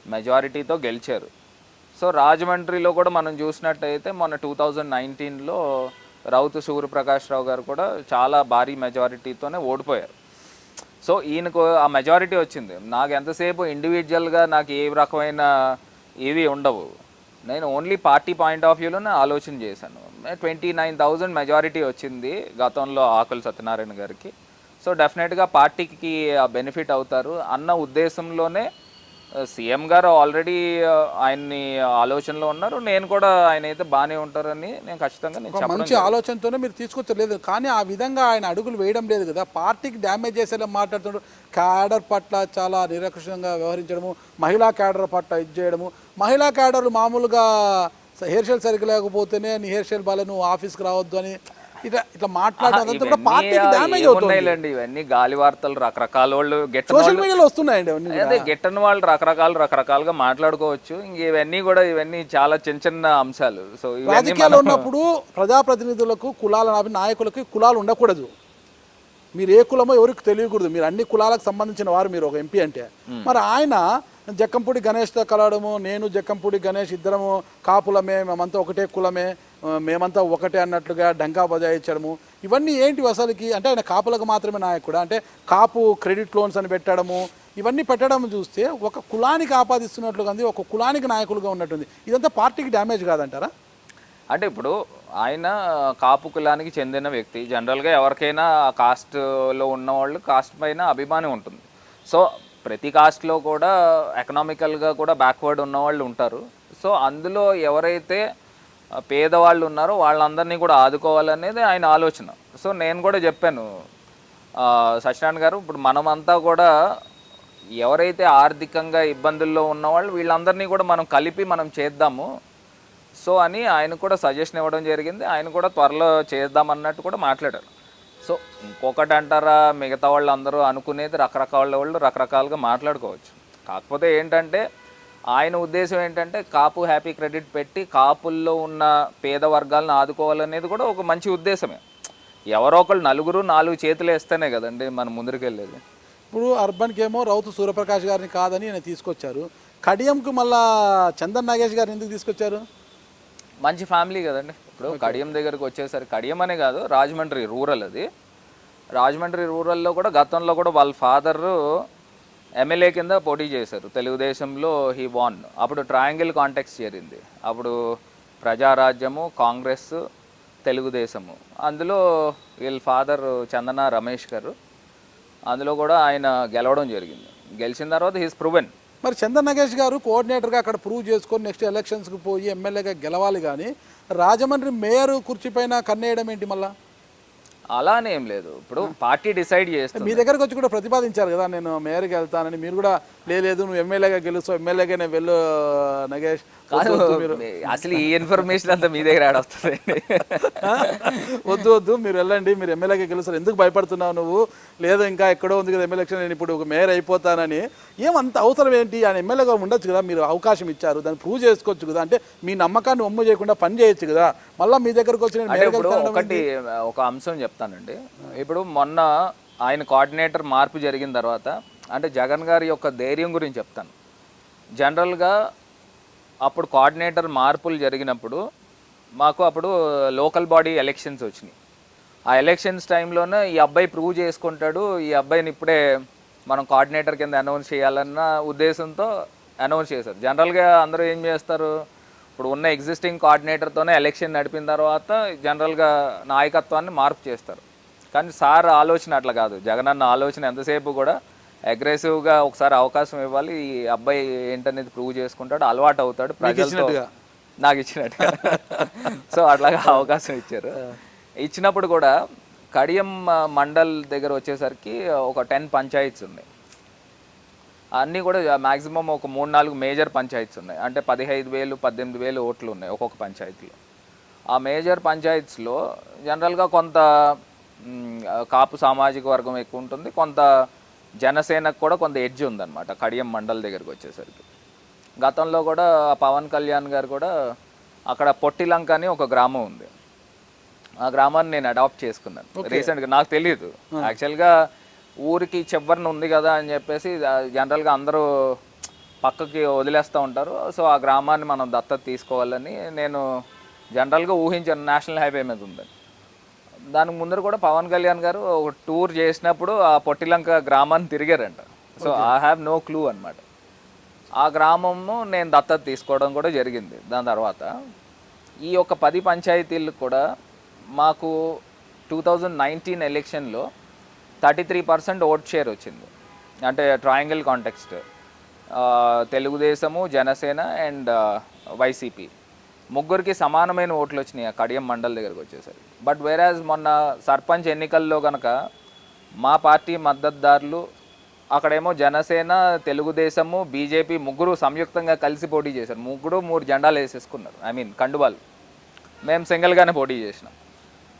మెజారిటీతో గెలిచారు. సో రాజమండ్రిలో కూడా మనం చూసినట్టయితే మొన్న 2019లో రౌతు సూర్యప్రకాష్ రావు గారు కూడా చాలా భారీ మెజారిటీతోనే ఓడిపోయారు. సో ఈయనకు ఆ మెజారిటీ వచ్చింది. నాకు ఎంతసేపు ఇండివిజువల్గా నాకు ఏ రకమైన ఏవి ఉండవు, నేను ఓన్లీ పార్టీ పాయింట్ ఆఫ్ వ్యూలోనే ఆలోచన చేశాను. 29,000 మెజారిటీ వచ్చింది గతంలో ఆకుల సత్యనారాయణ గారికి. సో డెఫినెట్గా పార్టీకి బెనిఫిట్ అవుతారు అన్న ఉద్దేశంలోనే సీఎం గారు ఆల్రెడీ ఆయన్ని ఆలోచనలో ఉన్నారు. నేను కూడా ఆయన అయితే బాగానే ఉంటారని నేను ఖచ్చితంగా మంచి ఆలోచనతోనే మీరు తీసుకొచ్చలేదు. కానీ ఆ విధంగా ఆయన అడుగులు వేయడం లేదు కదా, పార్టీకి డ్యామేజ్ చేసేలా మాట్లాడుతున్నాడు. క్యాడర్ పట్ల చాలా నిరక్షంగా వ్యవహరించడము, మహిళా క్యాడర్ పట్ల ఇది చేయడము. మహిళా క్యాడర్లు మామూలుగా హెయిర్ స్టైల్ సరిగ్గా లేకపోతేనే నీ హెయిర్ స్టైల్ బాగా నువ్వు ఆఫీస్కి రావద్దు అని ఇట్లా మాట్లాడడం పార్టీకి డ్యామేజ్ అవుతుంది. ఇవన్నీ గాలి వార్తలు, రకరకాల వాళ్ళు సోషల్ మీడియాలో వస్తున్నాయండి. అదే గిట్టని వాళ్ళు రకరకాలుగా మాట్లాడుకోవచ్చు. ఇంక ఇవన్నీ చాలా చిన్న చిన్న అంశాలు. సో రాజకీయాల్లో ఉన్నప్పుడు ప్రజాప్రతినిధులకు నాయకులకి కులాలు ఉండకూడదు. మీరు ఏ కులమో ఎవరికి తెలియకూడదు. మీరు అన్ని కులాలకు సంబంధించిన వారు, మీరు ఒక ఎంపీ అంటే. మరి ఆయన జక్కంపూడి గణేష్తో కలవడము, నేను జక్కంపూడి గణేష్ ఇద్దరము కాపులమే, మేమంతా ఒకటే కులమే, మేమంతా ఒకటే అన్నట్లుగా డంకా బజాయించడము, ఇవన్నీ ఏంటి అసలుకి? అంటే ఆయన కాపులకు మాత్రమే నాయకుడు, అంటే కాపు క్రెడిట్ లోన్స్ అని పెట్టడము, ఇవన్నీ పెట్టడం చూస్తే ఒక కులానికి ఆపాదిస్తున్నట్లుగా ఉంది, ఒక కులానికి నాయకులుగా ఉన్నట్టుంది. ఇదంతా పార్టీకి డ్యామేజ్ కాదంటారా? అంటే ఇప్పుడు ఆయన కాపు కులానికి చెందిన వ్యక్తి. జనరల్గా ఎవరికైనా ఆ కాస్ట్లో ఉన్నవాళ్ళు కాస్ట్ పైన అభిమానం ఉంటుంది. సో ప్రతి కాస్ట్లో కూడా ఎకనామికల్గా కూడా బ్యాక్వర్డ్ ఉన్నవాళ్ళు ఉంటారు. సో అందులో ఎవరైతే పేదవాళ్ళు ఉన్నారో వాళ్ళందరినీ కూడా ఆదుకోవాలనేది ఆయన ఆలోచన. సో నేను కూడా చెప్పాను సత్యనారాయణ గారు, ఇప్పుడు మనమంతా కూడా ఎవరైతే ఆర్థికంగా ఇబ్బందుల్లో ఉన్నవాళ్ళు వీళ్ళందరినీ కూడా మనం కలిపి మనం చేద్దాము సో అని ఆయన కూడా సజెషన్ ఇవ్వడం జరిగింది. ఆయన కూడా త్వరలో చేద్దామన్నట్టు కూడా మాట్లాడారు. సో ఇంకొకటి అంటారా, మిగతా వాళ్ళు అందరూ అనుకునేది రకరకాలుగా మాట్లాడుకోవచ్చు. కాకపోతే ఏంటంటే ఆయన ఉద్దేశం ఏంటంటే కాపు హ్యాపీ క్రెడిట్ పెట్టి కాపుల్లో ఉన్న పేద వర్గాలను ఆదుకోవాలనేది కూడా ఒక మంచి ఉద్దేశమే. ఎవరో ఒకళ్ళు నలుగురు 4 చేతులు వేస్తేనే కదండి మనం ముందుకెళ్ళేది. ఇప్పుడు అర్బన్కి ఏమో రౌతు సూర్యప్రకాష్ గారిని కాదని ఆయన తీసుకొచ్చారు. కడియంకు మళ్ళా చందన్ నాగేష్ గారిని ఎందుకు తీసుకొచ్చారు? మంచి ఫ్యామిలీ కదండి. ఇప్పుడు కడియం దగ్గరకు వచ్చేసరికి, కడియం అనే కాదు, రాజమండ్రి రూరల్, అది రాజమండ్రి రూరల్లో కూడా గతంలో కూడా వాళ్ళ ఫాదరు ఎమ్మెల్యే కింద పోటీ చేశారు తెలుగుదేశంలో. He van. అప్పుడు ట్రయాంగిల్ కాంటెక్స్ చేరింది. అప్పుడు ప్రజారాజ్యము, కాంగ్రెస్, తెలుగుదేశము. అందులో వీళ్ళ ఫాదర్ చందన రమేష్ గారు, అందులో కూడా ఆయన గెలవడం జరిగింది. గెలిచిన తర్వాత హీస్ ప్రూవెన్. మరి చందన్ నాగేష్ గారు కోఆర్డినేటర్గా అక్కడ ప్రూవ్ చేసుకొని నెక్స్ట్ ఎలక్షన్స్కి పోయి ఎమ్మెల్యేగా గెలవాలి. కానీ రాజమండ్రి మేయర్ కుర్చీ పైన కన్నేయడం ఏంటి? మళ్ళా అలానే ఏం లేదు, ఇప్పుడు పార్టీ డిసైడ్ చేస్తుంది. మీ దగ్గరకు వచ్చి కూడా ప్రతిపాదించారు కదా, నేను మేయర్కి వెళ్తానని. మీరు కూడా లేదు నువ్వు ఎమ్మెల్యేగా గెలుస్తావు, ఎమ్మెల్యేగా నేను వెళ్ళు నగేష్. కాదు, అసలు ఈ ఇన్ఫర్మేషన్ అంతా మీ దగ్గర యాడ్ వస్తుంది. వద్దు వద్దు మీరు వెళ్ళండి, మీరు ఎమ్మెల్యేగా గెలుస్తారు, ఎందుకు భయపడుతున్నావు నువ్వు, లేదు ఇంకా ఎక్కడో ఉంది కదా ఎమ్మెల్యే, నేను ఇప్పుడు ఒక మేయర్ అయిపోతానని. ఏమంత అవసరం ఏంటి, ఆయన ఎమ్మెల్యేగా ఉండొచ్చు కదా, మీరు అవకాశం ఇచ్చారు, దాన్ని ప్రూవ్ చేసుకోవచ్చు కదా. అంటే మీ నమ్మకాన్ని ఒమ్ము చేయకుండా పని చేయొచ్చు కదా. మళ్ళీ మీ దగ్గరకు వచ్చి నేను అంటే మేయర్కి ఇప్పుడు వెళ్తానని ఒక అంశం చెప్తానండి. ఇప్పుడు మొన్న ఆయన కోఆర్డినేటర్ మార్పు జరిగిన తర్వాత, అంటే జగన్ గారి యొక్క ధైర్యం గురించి చెప్తాను. జనరల్గా అప్పుడు కోఆర్డినేటర్ మార్పులు జరిగినప్పుడు మాకు అప్పుడు లోకల్ బాడీ ఎలక్షన్స్ వచ్చినాయి. ఆ ఎలక్షన్స్ టైంలోనే ఈ అబ్బాయి ప్రూవ్ చేసుకుంటాడు, ఈ అబ్బాయిని ఇప్పుడే మనం కోఆర్డినేటర్ కింద అనౌన్స్ చేయాలన్న ఉద్దేశంతో అనౌన్స్ చేశారు. జనరల్గా అందరూ ఏం చేస్తారు, ఇప్పుడు ఉన్న ఎగ్జిస్టింగ్ కోఆర్డినేటర్తోనే ఎలక్షన్ నడిపిన తర్వాత జనరల్గా నాయకత్వాన్ని మార్పు చేస్తారు. కానీ సార్ ఆలోచన అట్లా కాదు. జగన్ అన్న ఆలోచన ఎంతసేపు కూడా అగ్రెసివ్గా ఒకసారి అవకాశం ఇవ్వాలి, ఈ అబ్బాయి ఏంటనేది ప్రూవ్ చేసుకుంటాడు, అలవాటు అవుతాడు ప్రజలతో, నాకు ఇచ్చినట్టుగా. సో అట్లాగా అవకాశం ఇచ్చారు. ఇచ్చినప్పుడు కూడా కడియం మండల్ దగ్గర వచ్చేసరికి ఒక 10 పంచాయత్స్ ఉన్నాయి. అన్నీ కూడా మ్యాక్సిమం ఒక 3-4 మేజర్ పంచాయత్స్ ఉన్నాయి. అంటే 15,000 18,000 ఓట్లు ఉన్నాయి ఒక్కొక్క పంచాయతీలో. ఆ మేజర్ పంచాయత్స్లో జనరల్గా కొంత కాపు సామాజిక వర్గం ఎక్కువ ఉంటుంది, కొంత జనసేనకు కూడా కొంత ఎడ్జ్ ఉందన్నమాట కడియం మండల్ దగ్గరికి వచ్చేసరికి. గతంలో కూడా పవన్ కళ్యాణ్ గారు కూడా అక్కడ పొట్టిలంక అని ఒక గ్రామం ఉంది, ఆ గ్రామాన్ని నేను అడాప్ట్ చేసుకున్నాను రీసెంట్గా. నాకు తెలియదు యాక్చువల్గా, ఊరికి చివరిని ఉంది కదా అని చెప్పేసి జనరల్గా అందరూ పక్కకి వదిలేస్తూ ఉంటారు. సో ఆ గ్రామాన్ని మనం దత్తత తీసుకోవాలని నేను జనరల్గా ఊహించాను, నేషనల్ హైవే మీద ఉందని. దానికి ముందర కూడా పవన్ కళ్యాణ్ గారు ఒక టూర్ చేసినప్పుడు ఆ పొట్టిలంక గ్రామాన్ని తిరిగారంట. So I have no clue అనమాట. ఆ గ్రామంను నేను దత్తత తీసుకోవడం కూడా జరిగింది. దాని తర్వాత ఈ యొక్క 10 పంచాయతీలకు కూడా మాకు 2019 ఎలక్షన్లో 33% ఓట్ షేర్ వచ్చింది. అంటే triangle context, Telugudesam, Janasena and YCP ముగ్గురికి సమానమైన ఓట్లు వచ్చినాయి ఆ కడియం మండల్ దగ్గరకు వచ్చేసరికి. బట్ వేరాజ్ మొన్న సర్పంచ్ ఎన్నికల్లో కనుక మా పార్టీ మద్దతుదారులు అక్కడేమో జనసేన, తెలుగుదేశము, బీజేపీ ముగ్గురు సంయుక్తంగా కలిసి పోటీ చేశారు. ముగ్గురు 3 జెండాలు వేసేసుకున్నారు, ఐ మీన్ కండువాలు. మేము సింగిల్గానే పోటీ చేసినాం.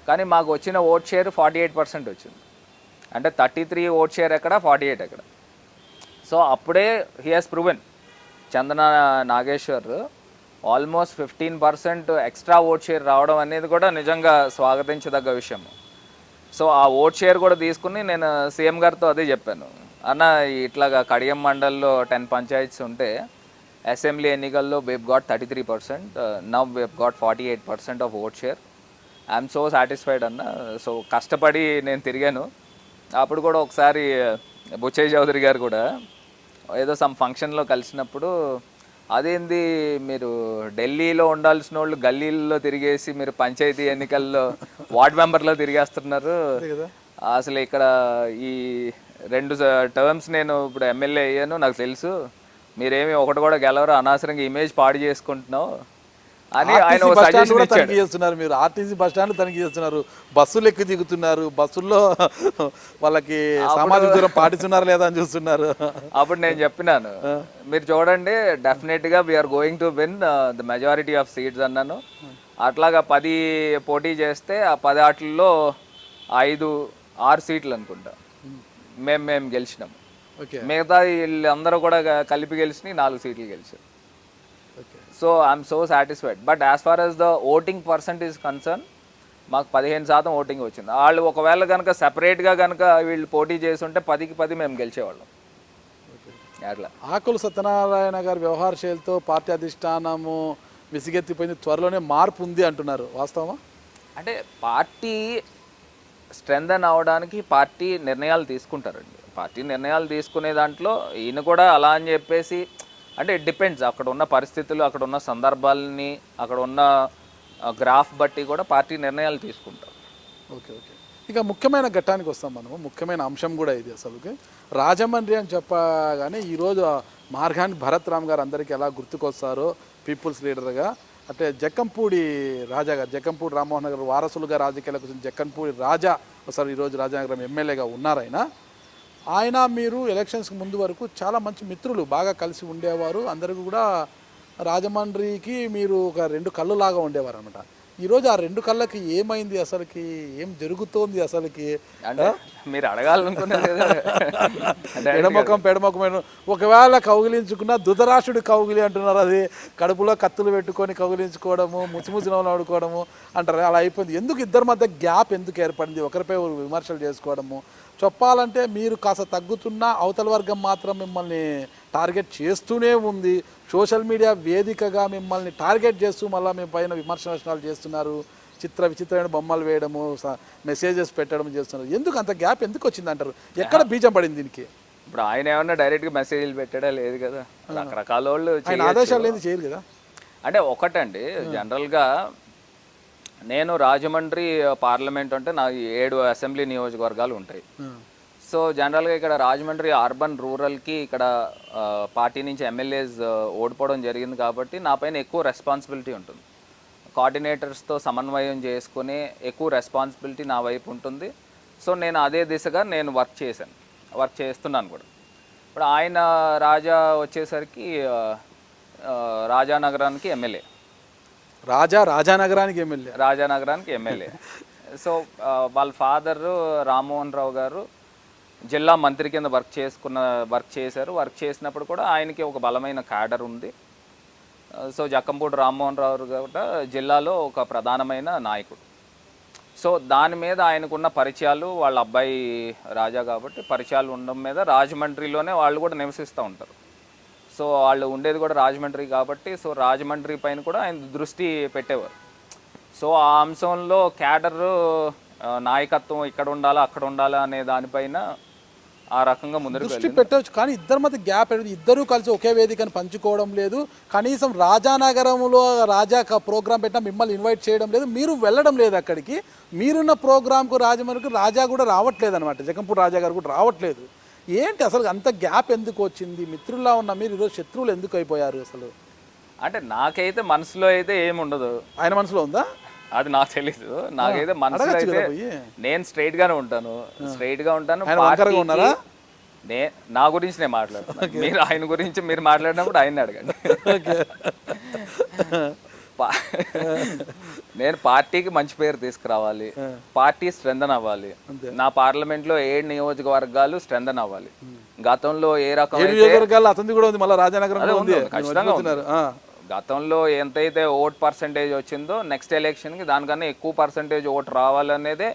కానీ మాకు వచ్చిన ఓట్ షేర్ 48% వచ్చింది. అంటే 33 ఓట్ షేర్ ఎక్కడ, 48 ఎక్కడ. సో అప్పుడే he has proven, Chandana Nageswar almost 15% extra vote share రావడం అనేది కూడా నిజంగా స్వాగతించదగ్గ విషయం. సో ఆ ఓట్ షేర్ కూడా తీసుకుని నేను సీఎం గారితో అదే చెప్పాను, అన్న ఇట్లాగా కడియం మండల్లో 10 పంచాయత్స్ ఉంటే అసెంబ్లీ ఎన్నికల్లో we've got 33%, now we've got 48% of vote share, I'm so satisfied అన్న. సో కష్టపడి నేను తిరిగాను. అప్పుడు కూడా ఒకసారి బుచ్చయ్య చౌదరి గారు కూడా ఏదో సమ్ ఫంక్షన్లో కలిసినప్పుడు, అదేంది మీరు ఢిల్లీలో ఉండాల్సిన వాళ్ళు గల్లీల్లో తిరిగేసి మీరు పంచాయతీ ఎన్నికల్లో వార్డ్ మెంబర్లో తిరిగేస్తున్నారు, అసలు ఇక్కడ ఈ 2 టర్మ్స్ నేను ఇప్పుడు ఎమ్మెల్యే అయ్యాను, నాకు తెలుసు మీరేమి ఒకటి కూడా గెలవరు, అనవసరంగా ఇమేజ్ పాడు చేసుకుంటున్నావు అని ఆయన సజెషన్ తనిఖీ చేస్తున్నారు. మీరు ఆర్టీసీ బస్ స్టాండ్ తనిఖీ చేస్తున్నారు, బస్సులు ఎక్కి దిగుతున్నారు, బస్సుల్లో వాళ్ళకి సామాజిక దూరం పాటిస్తున్నారు లేదా అని చూస్తున్నారు. అప్పుడు నేను చెప్పినాను, మీరు చూడండి డెఫినెట్గా we're going to win the majority of seats అన్నాను. అట్లాగా 10 పోటీ చేస్తే ఆ 10 ఆటల్లో 5-6 సీట్లు అనుకుంటా మేము గెలిచినాం. మిగతా వీళ్ళందరూ కూడా కలిపి గెలిచి 4 సీట్లు గెలిచారు. So I'm so satisfied. But as far as the voting percent is concern, మాకు 15% ఓటింగ్ వచ్చింది. వాళ్ళు ఒకవేళ కనుక సెపరేట్గా కనుక వీళ్ళు పోటీ చేస్తుంటే 10కి 10 మేము గెలిచేవాళ్ళం. అట్లా ఆకుల సత్యనారాయణ గారి వ్యవహార శైలితో పార్టీ అధిష్టానము విసిగెత్తిపోయింది, త్వరలోనే మార్పు ఉంది అంటున్నారు, వాస్తవమా? అంటే పార్టీ స్ట్రెంథన్ అవడానికి పార్టీ నిర్ణయాలు తీసుకుంటారండి. పార్టీ నిర్ణయాలు తీసుకునే దాంట్లో ఈయన కూడా అలా అని చెప్పేసి, అంటే ఇట్ డిపెండ్స్, అక్కడ ఉన్న పరిస్థితులు, అక్కడ ఉన్న సందర్భాలని, అక్కడ ఉన్న గ్రాఫ్ బట్టి కూడా పార్టీ నిర్ణయాలు తీసుకుంటారు. ఓకే. ఇక ముఖ్యమైన ఘట్టానికి వస్తాం మనము, ముఖ్యమైన అంశం కూడా ఇది. అసలుకి రాజమండ్రి అని చెప్పగానే ఈరోజు మార్గాని భరత్ రామ్ గారు అందరికీ ఎలా గుర్తుకొస్తారో పీపుల్స్ లీడర్గా, అంటే జక్కంపూడి రాజా గారు, జక్కంపూడి రామ్మోహన్ గారు వారసులుగా రాజకీయాలకు వచ్చిన జక్కంపూడి రాజా సార్ ఈరోజు రాజానగరం ఎమ్మెల్యేగా ఉన్నారు ఆయన మీరు ఎలక్షన్స్కి ముందు వరకు చాలా మంచి మిత్రులు, బాగా కలిసి ఉండేవారు. అందరికీ కూడా రాజమండ్రికి మీరు ఒక రెండు కళ్ళు లాగా ఉండేవారు అనమాట. ఈరోజు ఆ రెండు కళ్ళకి ఏమైంది, అసలుకి ఏం జరుగుతోంది అసలుకి? అంటే మీరు అడగాలనుకున్నారు కదా. ఎడముఖం పెడముఖమైన ఒకవేళ కౌగిలించుకున్న ధృతరాష్ట్రుడి కౌగిలి అంటున్నారు. అది కడుపులో కత్తులు పెట్టుకొని కౌగిలించుకోవడము, ముసిముసినవలు ఆడుకోవడము అంటారు, అలా అయిపోయింది. ఎందుకు ఇద్దరి మధ్య గ్యాప్ ఎందుకు ఏర్పడింది? ఒకరిపై విమర్శలు చేసుకోవడము. చెప్పాలంటే మీరు కాస్త తగ్గుతున్నా అవతల వర్గం మాత్రం మిమ్మల్ని టార్గెట్ చేస్తూనే ఉంది. సోషల్ మీడియా వేదికగా మిమ్మల్ని టార్గెట్ చేస్తూ మళ్ళీ మీ పైన విమర్శనాలు చేస్తున్నారు. విచిత్రమైన బొమ్మలు వేయడము, మెసేజెస్ పెట్టడం చేస్తున్నారు. ఎందుకు అంత గ్యాప్ ఎందుకు వచ్చింది అంటారు? ఎక్కడ బీజం పడింది దీనికి? ఇప్పుడు ఆయన ఏమన్నా డైరెక్ట్గా మెసేజ్లు పెట్టడా లేదు కదా, రకరకాల వాళ్ళు ఆయన ఆదేశాలు లేదు చేయరు కదా. అంటే ఒకటండి, జనరల్గా నేను రాజమండ్రి పార్లమెంట్ అంటే నా 7 అసెంబ్లీ నియోజకవర్గాలు ఉంటాయి. సో జనరల్గా ఇక్కడ రాజమండ్రి అర్బన్ రూరల్కి ఇక్కడ పార్టీ నుంచి ఎమ్మెల్యేస్ ఓడిపోవడం జరిగింది కాబట్టి నా పైన ఎక్కువ రెస్పాన్సిబిలిటీ ఉంటుంది. కోఆర్డినేటర్స్తో సమన్వయం చేసుకుని ఎక్కువ రెస్పాన్సిబిలిటీ నా వైపు ఉంటుంది. సో నేను అదే దిశగా నేను వర్క్ చేస్తున్నాను కూడా. ఇప్పుడు ఆయన వచ్చేసరికి రాజానగరానికి ఎమ్మెల్యే. రాజానగరానికి ఎమ్మెల్యే. సో వాళ్ళ ఫాదరు రామ్మోహన్ రావు గారు జిల్లా మంత్రి కింద వర్క్ చేసినప్పుడు కూడా ఆయనకి ఒక బలమైన క్యాడర్ ఉంది. సో జక్కంపూడి రామ్మోహన్ రావు కూడా జిల్లాలో ఒక ప్రధానమైన నాయకుడు. సో దాని మీద ఆయనకున్న పరిచయాలు, వాళ్ళ అబ్బాయి రాజా కాబట్టి పరిచయాలు ఉండడం మీద రాజమండ్రిలోనే వాళ్ళు కూడా నివసిస్తూ ఉంటారు. సో వాళ్ళు ఉండేది కూడా రాజమండ్రి కాబట్టి సో రాజమండ్రి పైన కూడా ఆయన దృష్టి పెట్టేవారు. సో ఆ అంశంలో క్యాడర్ నాయకత్వం ఇక్కడ ఉండాలా అక్కడ ఉండాలా అనే దానిపైన ఆ రకంగా ముందుకు దృష్టి పెట్టవచ్చు. కానీ ఇద్దరి మధ్య గ్యాప్ అనేది, ఇద్దరూ కలిసి ఒకే వేదికను పంచుకోవడం లేదు. కనీసం రాజానగరంలో రాజా ప్రోగ్రాం పెట్టినా మిమ్మల్ని ఇన్వైట్ చేయడం లేదు, మీరు వెళ్ళడం లేదు అక్కడికి. మీరున్న ప్రోగ్రాంకు రాజమండ్రికి రాజా కూడా రావట్లేదు అనమాట, జగంపూడి రాజా గారు కూడా రావట్లేదు. ఏంటి అసలు అంత గ్యాప్ ఎందుకు వచ్చింది? మిత్రుల్లా ఉన్న మీరు ఈరోజు శత్రువులు ఎందుకు అయిపోయారు అసలు? అంటే నాకైతే మనసులో అయితే ఏముండదు. ఆయన మనసులో ఉందా? అది నాకు తెలీదు. నాకైతే మనసులో అయితే నేను స్ట్రైట్ గానే ఉంటాను. నా గురించి నేను మాట్లాడుతాను. మీరు ఆయన గురించి మీరు మాట్లాడినప్పుడు ఆయన్ని అడగండి. నేను పార్టీకి మంచి పేరు తీసుకురావాలి, పార్టీ స్ట్రెంథన్ అవ్వాలి. నా పార్లమెంట్లో 7 నియోజకవర్గాలు స్ట్రెంథన్ అవ్వాలి. గతంలో ఏ రకమైన అతని కూడా ఉంది, మళ్ళీ రాజానగరం ఉంది. ఖచ్చితంగా గతంలో ఎంతైతే ఓట్ పర్సంటేజ్ వచ్చిందో నెక్స్ట్ ఎలక్షన్కి దానికన్నా ఎక్కువ పర్సంటేజ్ ఓటు రావాలనేదే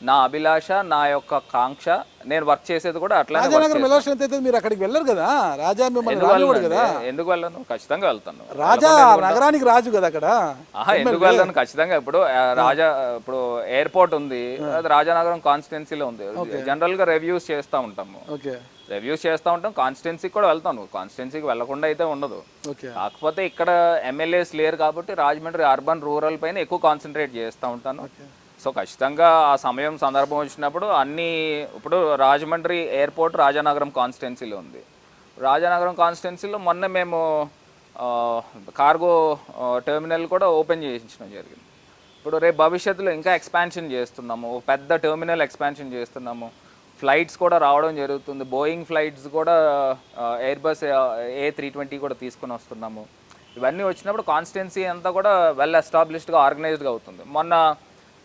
నా అభిలాష, నా యొక్క కాంక్ష. నేను వర్క్ చేసేది కూడా అట్లానే. మీరు అక్కడికి వెళ్ళరు కదా, రాజా ఎందుకు వెళ్ళను? ఖచ్చితంగా వెళ్తాను. రాజా నగరానికి రాజు కదా అక్కడ. ఎందుకు వెళ్ళను? ఖచ్చితంగా. ఇప్పుడు ఇప్పుడు ఎయిర్పోర్ట్ ఉంది, అది రాజానగరం కాన్స్టిట్యున్సీలో ఉంది. జనరల్ గా రివ్యూస్ చేస్తూ ఉంటాము. కాన్స్టిట్యున్సీకి కూడా వెళ్తాను. కాన్స్టిట్యున్సీకి వెళ్లకుండా అయితే ఉండదు. కాకపోతే ఇక్కడ ఎమ్మెల్యేస్ లేరు కాబట్టి రాజమండ్రి అర్బన్ రూరల్ పైన ఎక్కువ కాన్సన్ట్రేట్ చేస్తూ ఉంటాను. సో ఖచ్చితంగా ఆ సమయం సందర్భం వచ్చినప్పుడు ఇప్పుడు రాజమండ్రి ఎయిర్పోర్ట్ రాజానగరం కాన్స్టిట్యున్సీలో ఉంది. రాజానగరం కాన్స్టిట్యున్సీలో మొన్న మేము కార్గో టెర్మినల్ కూడా ఓపెన్ చేయించడం జరిగింది. ఇప్పుడు రేపు భవిష్యత్తులో ఇంకా ఎక్స్పాన్షన్ చేస్తున్నాము, పెద్ద టెర్మినల్ ఎక్స్పాన్షన్ చేస్తున్నాము. ఫ్లైట్స్ కూడా రావడం జరుగుతుంది. బోయింగ్ ఫ్లైట్స్ కూడా ఎయిర్బస్ A320 కూడా తీసుకుని వస్తున్నాము. ఇవన్నీ వచ్చినప్పుడు కాన్స్టిట్యున్సీ అంతా కూడా వెల్ ఎస్టాబ్లిష్డ్గా ఆర్గనైజ్డ్గా అవుతుంది. మొన్న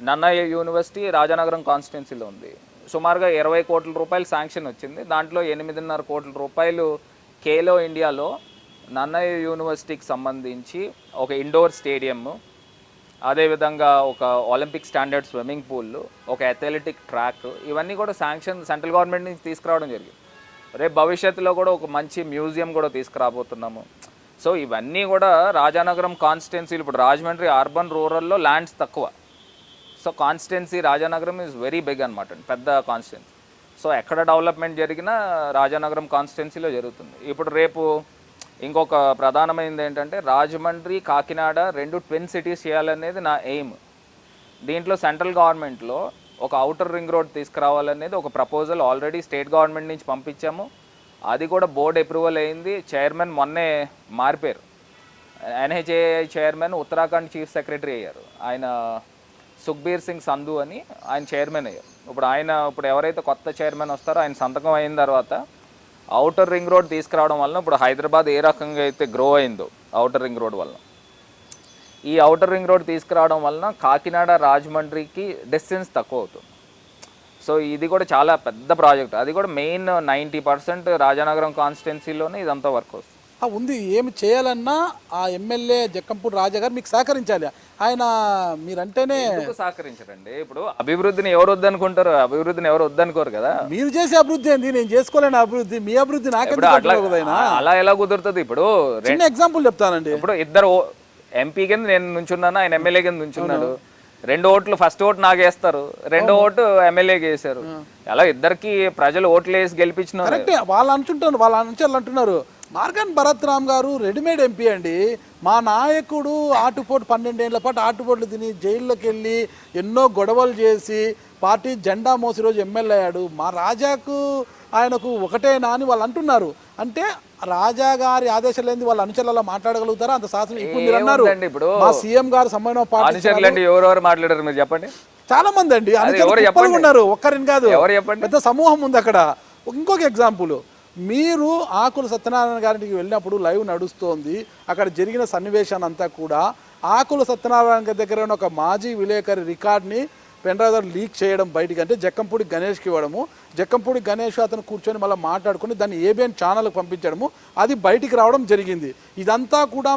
నన్నయ్య యూనివర్సిటీ రాజానగరం కాన్స్టిట్యున్సీలో ఉంది. సుమారుగా 20 కోట్ల రూపాయలు శాంక్షన్ వచ్చింది. దాంట్లో 8.5 కోట్ల రూపాయలు ఖేలో ఇండియాలో నన్నయ్య యూనివర్సిటీకి సంబంధించి ఒక ఇండోర్ స్టేడియం, అదేవిధంగా ఒక ఒలింపిక్ స్టాండర్డ్ స్విమ్మింగ్ పూల్, ఒక అథ్లెటిక్ ట్రాక్, ఇవన్నీ కూడా శాంక్షన్ సెంట్రల్ గవర్నమెంట్ నుంచి తీసుకురావడం జరిగింది. రేపు భవిష్యత్తులో కూడా ఒక మంచి మ్యూజియం కూడా తీసుకురాబోతున్నాము. సో ఇవన్నీ కూడా రాజానగరం కాన్స్టిట్యున్సీలు. ఇప్పుడు రాజమండ్రి అర్బన్ రూరల్లో ల్యాండ్స్ తక్కువ. So constituency Rajanagaram is very big అనమాట, పెద్ద కాన్స్టిట్యున్సీ. సో ఎక్కడ డెవలప్మెంట్ జరిగినా రాజానగరం కాన్స్టిట్యున్సీలో జరుగుతుంది. ఇప్పుడు రేపు ఇంకొక ప్రధానమైనది ఏంటంటే రాజమండ్రి కాకినాడ 2 ట్విన్ సిటీస్ చేయాలనేది నా ఎయిమ్. దీంట్లో సెంట్రల్ గవర్నమెంట్లో ఒక ఔటర్ రింగ్ రోడ్ తీసుకురావాలనేది ఒక ప్రపోజల్ ఆల్రెడీ స్టేట్ గవర్నమెంట్ నుంచి పంపించాము. అది కూడా బోర్డు అప్రూవల్ అయింది. చైర్మన్ మొన్నే మారిపోయారు. NHAI chairman Uttarakhand chief secretary అయ్యారు. ఆయన సుఖ్బీర్ సింగ్ సంధు అని ఆయన చైర్మన్ అయ్యారు. ఇప్పుడు ఎవరైతే కొత్త చైర్మన్ వస్తారో ఆయన సంతకం అయిన తర్వాత ఔటర్ రింగ్ రోడ్ తీసుకురావడం వలన ఇప్పుడు హైదరాబాద్ ఏ రకంగా అయితే గ్రో అయిందో ఔటర్ రింగ్ రోడ్ వలన, ఈ ఔటర్ రింగ్ రోడ్ తీసుకురావడం వలన కాకినాడ రాజమండ్రికి డిస్టెన్స్ తక్కువ అవుతుంది. సో ఇది కూడా చాలా పెద్ద ప్రాజెక్ట్. అది కూడా మెయిన్ 90% రాజానగరం కాన్స్టిట్యున్సీలోనే ఇదంతా వర్క్ వస్తుంది. ఉంది. ఏమి చేయాలన్నా ఆ ఎమ్మెల్యే జక్కంపూడి రాజా గారు మీకు సహకరించాలి. ఆయన మీరంటేనే ఎందుకు సహకరించరండి? ఇప్పుడు అభివృద్ధిని ఎవరు వద్దనుకుంటారు? అభివృద్ధిని ఎవరు వద్దనుకోరు కదా. మీరు చేసే అభివృద్ధి ఏంది? నేను చేసుకోలేని అభివృద్ధి, మీ అభివృద్ధి ఇప్పుడు అలా ఎలా కుదురుతుంది? ఇప్పుడు చిన్న ఎగ్జాంపుల్ చెప్తానండి. ఇప్పుడు ఇద్దరు ఎంపీ కింద నేను నుంచున్నాను, ఆయన ఎమ్మెల్యే కింద నుంచున్నాడు. 2 ఓట్లు, ఫస్ట్ ఓటు నాకు వేస్తారు, 2వ ఓటు ఎమ్మెల్యేకి వేశారు. అలా ఇద్దరికి ప్రజలు ఓట్లు వేసి గెలిపించిన కరెక్టే. వాళ్ళు అంటున్నారు మార్గాన్ భరత్ రామ్ గారు రెడీమేడ్ ఎంపీ అండి. మా నాయకుడు ఆటుపోటు 12 ఏళ్ల పాటు ఆటుపోట్లు తిని జైల్లోకి వెళ్ళి ఎన్నో గొడవలు చేసి పార్టీ జెండా మోసి రోజు ఎమ్మెల్యే అయ్యాడు. మా రాజాకు ఆయనకు ఒకటేనా అని వాళ్ళు అంటున్నారు. అంటే రాజా గారి ఆదేశాలు లేని వాళ్ళ అనుచరులలో మాట్లాడగలుగుతారా? అంత శాసనం ఇప్పుడు మీరు అన్నారు మా సీఎం గారు సంబంధం ఎవరెవరు మాట్లాడారు మీరు చెప్పండి. చాలా మంది అండి అనుచరులు ఉన్నారు, ఒక్కరిని కాదు, పెద్ద సమూహం ఉంది అక్కడ. ఇంకొక ఎగ్జాంపుల్, మీరు ఆకుల సత్యనారాయణ గారికి వెళ్ళినప్పుడు లైవ్ నడుస్తోంది, అక్కడ జరిగిన సన్నివేశాన్ని అంతా కూడా ఆకుల సత్యనారాయణ గారి దగ్గర ఉన్న ఒక మాజీ విలేకరి రికార్డ్ని పెన్డ్రైవ్ లీక్ చేయడం బయటికి, అంటే జక్కంపూడి గణేష్కి ఇవ్వడము, జక్కంపూడి గణేష్ అతను కూర్చొని మళ్ళీ మాట్లాడుకుని దాన్ని ఏబిఎన్ ఛానల్కి పంపించడము, అది బయటికి రావడం జరిగింది. ఇదంతా కూడా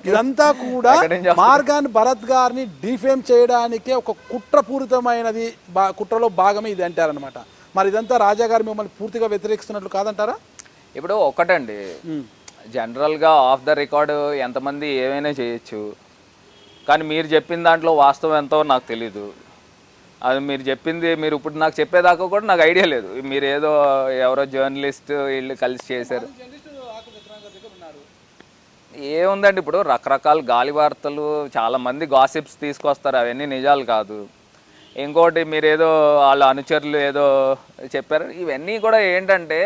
ఇదంతా కూడా మార్గాన్ భరత్ గారిని డిఫేమ్ చేయడానికే ఒక కుట్రపూరితమైనది, కుట్రలో భాగమే ఇది అంటారనమాట. మరి ఇదంతా రాజా గారు మిమ్మల్ని పూర్తిగా వ్యతిరేకిస్తున్నట్లు కాదంటారా? ఇప్పుడు ఒకటండి, జనరల్గా ఆఫ్ ద రికార్డు ఎంతమంది ఏమైనా చేయొచ్చు, కానీ మీరు చెప్పిన దాంట్లో వాస్తవం ఎంతో నాకు తెలీదు. అది మీరు చెప్పింది, మీరు ఇప్పుడు నాకు చెప్పేదాకా కూడా నాకు ఐడియా లేదు. మీరు ఏదో ఎవరో జర్నలిస్ట్ వీళ్ళు కలిసి చేశారు. ఏముందండి, ఇప్పుడు రకరకాల గాలి వార్తలు చాలామంది గాసిప్స్ తీసుకొస్తారు, అవన్నీ నిజాలు కాదు. ఇంకోటి మీరు ఏదో వాళ్ళ అనుచరులు ఏదో చెప్పారు, ఇవన్నీ కూడా ఏంటంటే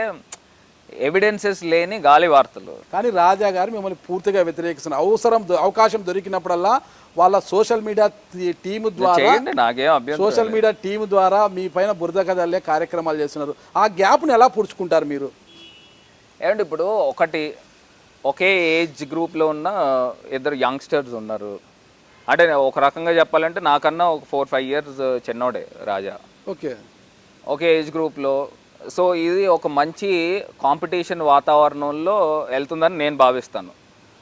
ఎవిడెన్సెస్ లేని గాలి వార్తలు. కానీ రాజా గారు మిమ్మల్ని పూర్తిగా వ్యతిరేకిస్తున్నారు. అవకాశం దొరికినప్పుడల్లా వాళ్ళ సోషల్ మీడియా టీము ద్వారా, సోషల్ మీడియా టీము ద్వారా మీ పైన బురద కదల్లే కార్యక్రమాలు చేస్తున్నారు. ఆ గ్యాప్ని ఎలా పూడ్చుకుంటారు మీరు? ఏమంటే ఇప్పుడు ఒకే ఏజ్ గ్రూప్లో ఉన్న ఇద్దరు యంగ్స్టర్స్ ఉన్నారు. అంటే ఒక రకంగా చెప్పాలంటే నాకన్నా ఒక 4-5 years చిన్నోడే రాజా. ఒకే ఏజ్ గ్రూప్లో. సో ఇది ఒక మంచి కాంపిటీషన్ వాతావరణంలో వెళ్తుందని నేను భావిస్తాను.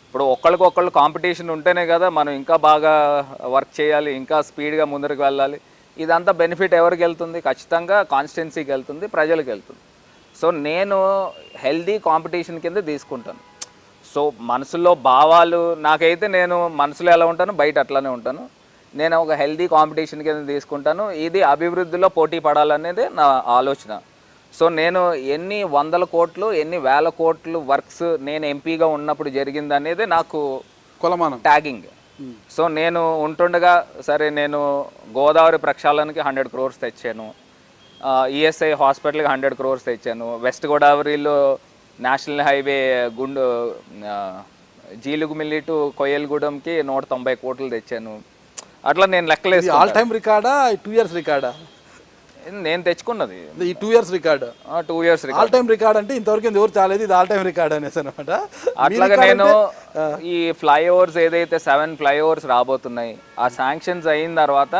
ఇప్పుడు ఒకళ్ళకొకళ్ళు కాంపిటీషన్ ఉంటేనే కదా మనం ఇంకా బాగా వర్క్ చేయాలి, ఇంకా స్పీడ్గా ముందరికి వెళ్ళాలి. ఇదంతా బెనిఫిట్ ఎవరికి వెళ్తుంది? ఖచ్చితంగా కాన్స్టిట్యున్సీకి వెళ్తుంది, ప్రజలకు వెళ్తుంది. సో నేను హెల్దీ కాంపిటీషన్ కింద తీసుకుంటాను. సో మనసులో భావాలు, నాకైతే నేను మనసులో ఎలా ఉంటానో బయట అట్లానే ఉంటాను. నేను ఒక హెల్దీ కాంపిటీషన్ కింద తీసుకుంటాను. ఇది అభివృద్ధిలో పోటీ పడాలనేదే నా ఆలోచన. సో నేను ఎన్ని 100 కోట్లు ఎన్ని 1000 కోట్లు వర్క్స్ నేను ఎంపీగా ఉన్నప్పుడు జరిగింది అనేది నాకు కొలమానం ట్యాగింగ్. సో నేను ఉంటుండగా సరే నేను గోదావరి ప్రక్షాళనకి 100 crores తెచ్చాను, ఈఎస్ఐ హాస్పిటల్కి 100 crores తెచ్చాను, వెస్ట్ గోదావరిలో నేషనల్ హైవే జీలుగుమిల్లి టు కొయ్యలగూడెంకి 190 కోట్లు తెచ్చాను. అట్లా నేను లెక్కలేసి ఆల్ టైమ్ రికార్డా 2 years రికార్డా? నేను తెచ్చుకున్నది ఈ 2 years record. 2 years all time record అంటే ఇంతవరకు ఎవరు చాలేదు, ఇది ఆల్ టైమ్ రికార్డ్ అనేసి అనమాట. అట్లాగా నేను ఈ ఫ్లైఓవర్స్ ఏదైతే 7 ఫ్లైఓవర్స్ రాబోతున్నాయి, ఆ శాంక్షన్స్ అయిన తర్వాత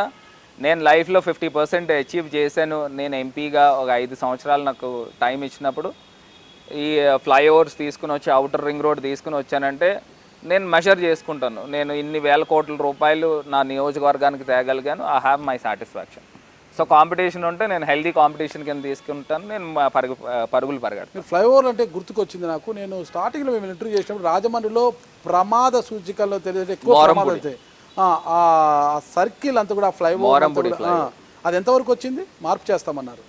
నేను లైఫ్లో 50% అచీవ్ చేశాను. నేను ఎంపీగా ఒక 5 సంవత్సరాలు నాకు టైం ఇచ్చినప్పుడు ఈ ఫ్లైఓవర్స్ తీసుకుని వచ్చి ఔటర్ రింగ్ రోడ్ తీసుకుని వచ్చానంటే నేను మెజర్ చేసుకుంటాను, నేను ఇన్ని 1000 కోట్ల రూపాయలు నా నియోజకవర్గానికి తేగలిగాను. I have my satisfaction. So competition ఉంటే నేను హెల్దీ కాంపిటీషన్ కింద తీసుకుంటాను, నేను పరుగులు పరిగెడతాను. ఫ్లైఓవర్ అంటే గుర్తుకొచ్చింది నాకు. నేను స్టార్టింగ్లో మేము ఇంటర్వ్యూ చేసినప్పుడు రాజమండ్రిలో ప్రమాద సూచికల్లో తెలియదు ఎక్కువ ప్రమాదాలు అవుతాయి. ఆ సర్కిల్ అంతా కూడా ఫ్లైఓవర్ అది ఎంతవరకు వచ్చింది? మార్పు చేస్తామన్నారు.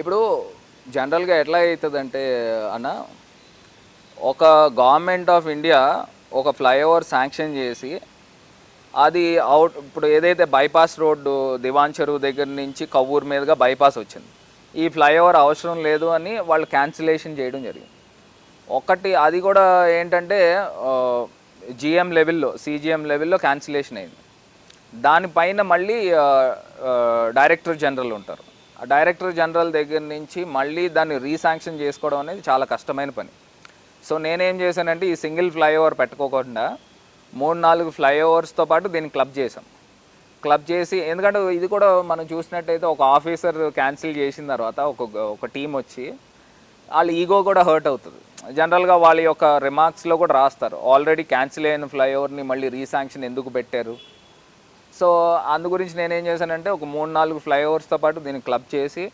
ఇప్పుడు జనరల్గా ఎట్లా అవుతుందంటే అన్న, ఒక గవర్నమెంట్ ఆఫ్ ఇండియా ఒక ఫ్లైఓవర్ శాంక్షన్ చేసి అది ఇప్పుడు ఏదైతే బైపాస్ రోడ్డు దివాన్ చెరువు దగ్గర నుంచి కవ్వూరు మీదుగా బైపాస్ వచ్చింది, ఈ ఫ్లైఓవర్ అవసరం లేదు అని వాళ్ళు క్యాన్సిలేషన్ చేయడం జరిగింది. ఒకటి అది కూడా ఏంటంటే జిఎం లెవెల్లో సిజిఎం లెవెల్లో క్యాన్సిలేషన్ అయింది. దానిపైన మళ్ళీ డైరెక్టర్ జనరల్ ఉంటారు. ఆ డైరెక్టర్ జనరల్ దగ్గర నుంచి మళ్ళీ దాన్ని రీశాంక్షన్ చేసుకోవడం అనేది చాలా కష్టమైన పని. సో నేనేం చేశానంటే ఈ సింగిల్ ఫ్లైఓవర్ పెట్టుకోకుండా 3-4 ఫ్లైఓవర్స్తో పాటు దీన్ని క్లబ్ చేసాం. క్లబ్ చేసి, ఎందుకంటే ఇది కూడా మనం చూసినట్టయితే ఒక ఆఫీసర్ క్యాన్సిల్ చేసిన తర్వాత ఒక టీం వచ్చి వాళ్ళ ఈగో కూడా హర్ట్ అవుతుంది. జనరల్గా వాళ్ళ యొక్క రిమార్క్స్లో కూడా రాస్తారు, ఆల్రెడీ క్యాన్సిల్ అయిన ఫ్లైఓవర్ని మళ్ళీ రీశాంక్షన్ ఎందుకు పెట్టారు. సో అందు గురించి నేనేం చేశానంటే ఒక 3-4 ఫ్లైఓవర్స్తో పాటు దీన్ని క్లబ్ చేసి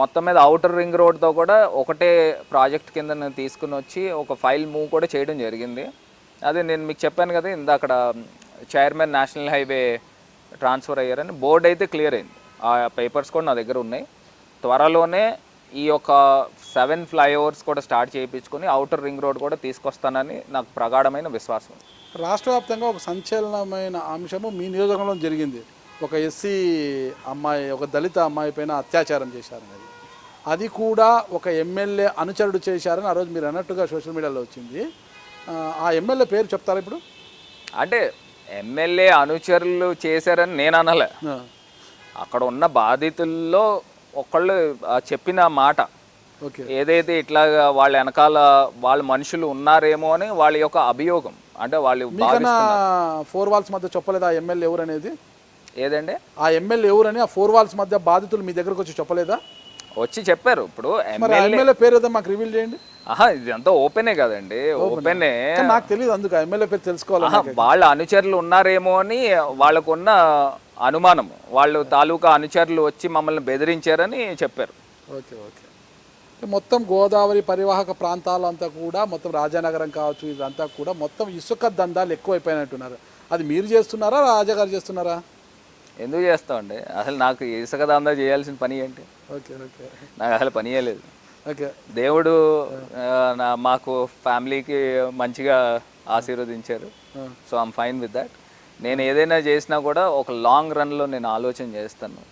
మొత్తం మీద అవుటర్ రింగ్ రోడ్తో కూడా ఒకటే ప్రాజెక్ట్ కింద నేను తీసుకుని వచ్చి ఒక ఫైల్ మూవ్ కూడా చేయడం జరిగింది. అదే నేను మీకు చెప్పాను కదా ఇందాక చైర్మన్ నేషనల్ హైవే ట్రాన్స్ఫర్ అయ్యారని, బోర్డు అయితే క్లియర్ అయింది. ఆ పేపర్స్ కూడా నా దగ్గర ఉన్నాయి. త్వరలోనే ఈ యొక్క 7 ఫ్లైఓవర్స్ కూడా స్టార్ట్ చేయించుకొని అవుటర్ రింగ్ రోడ్ కూడా తీసుకొస్తానని నాకు ప్రగాఢమైన విశ్వాసం. రాష్ట్ర వ్యాప్తంగా ఒక సంచలనమైన అంశము మీ నియోజకవర్గంలో జరిగింది. ఒక ఎస్సీ అమ్మాయి, ఒక దళిత అమ్మాయి పైన అత్యాచారం చేశారని, అది కూడా ఒక ఎమ్మెల్యే అనుచరుడు చేశారని ఆ రోజు మీరు అన్నట్టుగా సోషల్ మీడియాలో వచ్చింది. ఆ ఎమ్మెల్యే పేరు చెప్తారా ఇప్పుడు? అంటే ఎమ్మెల్యే అనుచరులు చేశారని నేను అనలే, అక్కడ ఉన్న బాధితుల్లో ఒకళ్ళు చెప్పిన మాట. ఓకే, ఏదైతే ఇట్లాగా వాళ్ళ వెనకాల వాళ్ళ మనుషులు ఉన్నారేమో అని వాళ్ళ యొక్క అభియోగం. అంటే వాళ్ళు 4 వాల్స్ మధ్య చెప్పలేదా ఆ ఎమ్మెల్యే ఎవరు అనేది? ఏదండి ఆ ఎమ్మెల్యే ఎవరని ఆ 4 వాల్స్ మధ్య బాధితులు మీ దగ్గరకు వచ్చి చెప్పలేదా? వచ్చి చెప్పారు. ఇప్పుడు ఎమ్మెల్యే పేరు ఏదో మాకు రివీల్ చేయండి. ఇది అంతా ఓపెనే కదండి, ఓపెనే. నాకు తెలియదు, అందుకు ఎమ్మెల్యే పేరు తెలుసుకోవాలి. వాళ్ళ అనుచరులు ఉన్నారేమో అని వాళ్ళకున్న అనుమానం, వాళ్ళు తాలూకా అనుచరులు వచ్చి మమ్మల్ని బెదిరించారని చెప్పారు. Okay okay. మొత్తం గోదావరి పరివాహక ప్రాంతాలంతా కూడా, మొత్తం రాజానగరం కావచ్చు, ఇదంతా కూడా మొత్తం ఇసుక దందాలు ఎక్కువైపోయినట్టున్నారు. అది మీరు చేస్తున్నారా, రాజాగారు చేస్తున్నారా? ఎందుకు చేస్తామండి, అసలు నాకు ఇసుక దందా చేయాల్సిన పని ఏంటి? ఓకే ఓకే, నాకు అసలు పని చేయలేదు. ఓకే, దేవుడు మాకు ఫ్యామిలీకి మంచిగా ఆశీర్వదించారు. So I'm fine with that. నేను ఏదైనా చేసినా కూడా ఒక లాంగ్ రన్లో నేను ఆలోచన చేస్తాను.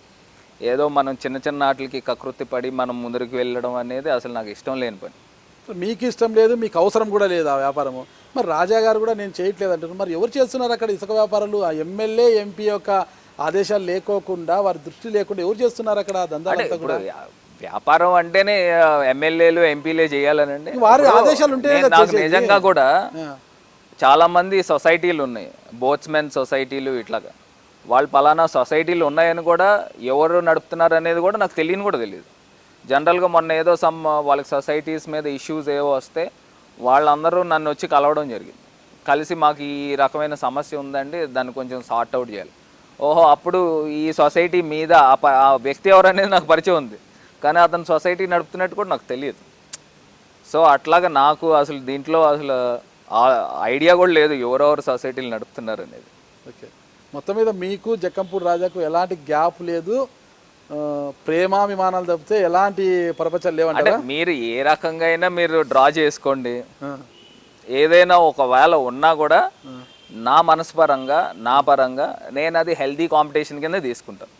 ఏదో మనం చిన్న చిన్న వాటికి కకృతి పడి మనం ముందరికి వెళ్ళడం అనేది అసలు నాకు ఇష్టం లేని పని. మీకు ఇష్టం లేదు, మీకు అవసరం కూడా లేదు ఆ వ్యాపారము. మరి రాజా గారు కూడా నేను చేయట్లేదు అంటున్నారు. మరి ఎవరు చేస్తున్నారు అక్కడ ఇసుక వ్యాపారాలు? ఆ ఎమ్మెల్యే ఎంపీ యొక్క ఆదేశాలు లేకోకుండా, వారి దృష్టి లేకుండా ఎవరు చేస్తున్నారు అక్కడ దందాలంతా కూడా? వ్యాపారం అంటేనే ఎమ్మెల్యేలు ఎంపీలే చేయాలనండి. వారి ఆదేశాలు ఉంటే నాకు నిజంగా కూడా చాలా మంది సొసైటీలు ఉన్నాయి, బోట్స్మెన్ సొసైటీలు, ఇట్లాగా వాళ్ళు పలానా సొసైటీలు ఉన్నాయని కూడా ఎవరు నడుపుతున్నారు అనేది కూడా నాకు తెలియని కూడా తెలియదు. జనరల్గా మొన్న ఏదో వాళ్ళకి సొసైటీస్ మీద ఇష్యూస్ ఏవో వస్తే వాళ్ళందరూ నన్ను వచ్చి కలవడం జరిగింది. కలిసి మాకు ఈ రకమైన సమస్య ఉందండి, దాన్ని కొంచెం సార్ట్ అవుట్ చేయాలి. ఓహో, అప్పుడు ఈ సొసైటీ మీద ఆ వ్యక్తి ఎవరనేది నాకు పరిచయం ఉంది, కానీ అతను సొసైటీ నడుపుతున్నట్టు కూడా నాకు తెలియదు. సో అట్లాగా నాకు అసలు దీంట్లో అసలు ఐడియా కూడా లేదు ఎవరెవరు సొసైటీలు నడుపుతున్నారు అనేది. ఓకే, మొత్తం మీద మీకు జక్కంపూడి రాజాకు ఎలాంటి గ్యాప్ లేదు, ప్రేమాభిమానాలు తప్పితే ఎలాంటి ప్రపంచాలు లేవంటే మీరు ఏ రకంగా అయినా మీరు డ్రా చేసుకోండి. ఏదైనా ఒకవేళ ఉన్నా కూడా నా మనస్పరంగా, నా పరంగా నేను అది హెల్దీ కాంపిటీషన్ కింద తీసుకుంటాను.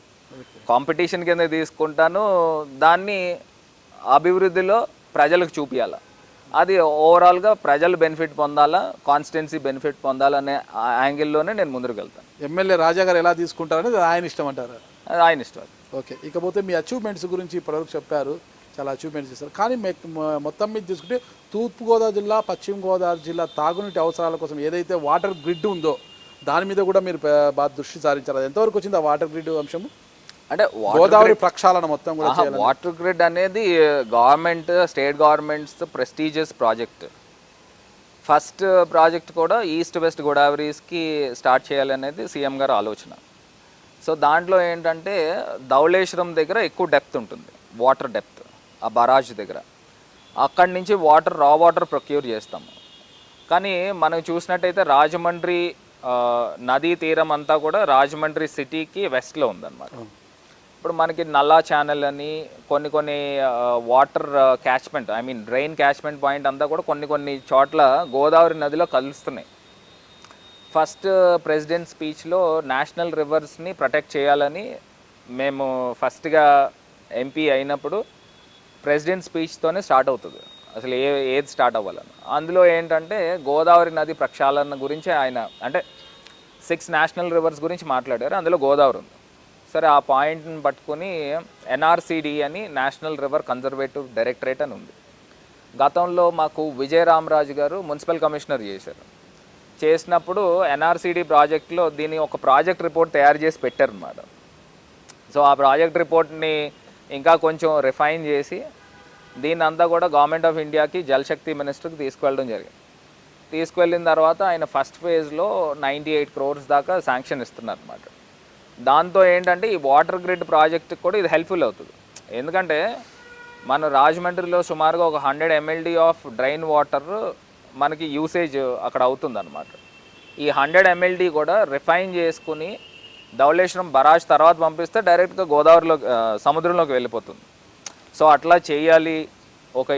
కాంపిటీషన్ కింద తీసుకుంటాను, దాన్ని అభివృద్ధిలో ప్రజలకు చూపించాలి. అది ఓవరాల్గా ప్రజలు బెనిఫిట్ పొందాలా, కాన్స్టిట్యున్సీ బెనిఫిట్ పొందాలనే యాంగిల్లోనే నేను ముందుకు వెళ్తాను. ఎమ్మెల్యే రాజా గారు ఎలా తీసుకుంటారనేది ఆయన ఇష్టం అంటారు? అది ఆయన ఇష్టం. ఓకే, ఇకపోతే మీ అచీవ్మెంట్స్ గురించి ఇప్పటివరకు చెప్పారు, చాలా అచీవ్మెంట్స్ చేస్తారు. కానీ మొత్తం మీద తీసుకుంటే తూర్పుగోదావరి జిల్లా, పశ్చిమ గోదావరి జిల్లా తాగునీటి అవసరాల కోసం ఏదైతే వాటర్ గ్రిడ్ ఉందో దాని మీద కూడా మీరు బాగా దృష్టి సారించారు. అది ఎంతవరకు వచ్చింది ఆ వాటర్ గ్రిడ్ అంశము? అంటే గోదావరి ప్రక్షాళన మొత్తం కూడా వాటర్ గ్రిడ్ అనేది government, state governments prestigious project. First project కూడా ఈస్ట్ వెస్ట్ గోదావరీస్కి స్టార్ట్ చేయాలనేది సీఎం గారు ఆలోచన. సో దాంట్లో ఏంటంటే ధవళేశ్వరం దగ్గర ఎక్కువ డెప్త్ ఉంటుంది, వాటర్ డెప్త్, ఆ బరాజ్ దగ్గర. అక్కడి నుంచి రా వాటర్ ప్రొక్యూర్ చేస్తాము. కానీ మనం చూసినట్టయితే రాజమండ్రి నదీ తీరం అంతా కూడా రాజమండ్రి సిటీకి వెస్ట్లో ఉందన్నమాట. ఇప్పుడు మనకి నల్లా ఛానల్ అని కొన్ని water catchment, I mean drain catchment point అంతా కూడా కొన్ని చోట్ల గోదావరి నదిలో కలుస్తున్నాయి. ఫస్ట్ ప్రెసిడెంట్ స్పీచ్లో నేషనల్ రివర్స్ని ప్రొటెక్ట్ చేయాలని మేము ఫస్ట్గా ఎంపీ అయినప్పుడు ప్రెసిడెంట్ స్పీచ్తోనే స్టార్ట్ అవుతుంది. అసలు ఏది స్టార్ట్ అవ్వాలని. అందులో ఏంటంటే గోదావరి నది ప్రక్షాళన గురించి ఆయన అంటే 6 నేషనల్ రివర్స్ గురించి మాట్లాడారు, అందులో గోదావరి ఉంది. సరే ఆ పాయింట్ని పట్టుకొని ఎన్ఆర్సిడి అని నేషనల్ రివర్ కన్జర్వేటివ్ డైరెక్టరేట్ అని ఉంది. గతంలో మాకు విజయరామరాజు గారు మున్సిపల్ కమిషనర్ చేసినప్పుడు ఎన్ఆర్సిడి ప్రాజెక్ట్లో దీని ఒక ప్రాజెక్ట్ రిపోర్ట్ తయారు చేసి పెట్టారన్నమాట. సో ఆ ప్రాజెక్ట్ రిపోర్ట్ని ఇంకా కొంచెం రిఫైన్ చేసి దీన్ని అంతా కూడా గవర్నమెంట్ ఆఫ్ ఇండియాకి జలశక్తి మినిస్టర్కి తీసుకువెళ్ళడం జరిగింది. తీసుకువెళ్ళిన తర్వాత ఆయన ఫస్ట్ ఫేజ్లో 98 crores దాకా శాంక్షన్ ఇస్తున్నారు అన్నమాట. దాంతో ఏంటంటే ఈ వాటర్ గ్రిడ్ ప్రాజెక్ట్కి కూడా ఇది హెల్ప్ఫుల్ అవుతుంది. ఎందుకంటే మన రాజమండ్రిలో సుమారుగా ఒక 100 MLD ఆఫ్ డ్రైన్ వాటర్ మనకి యూసేజ్ అక్కడ అవుతుందన్నమాట. ఈ 100 MLD కూడా రిఫైన్ చేసుకుని ధవళేశ్వరం బరాజ్ తర్వాత పంపిస్తే డైరెక్ట్గా గోదావరిలో సముద్రంలోకి వెళ్ళిపోతుంది. సో అట్లా చేయాలి. ఒక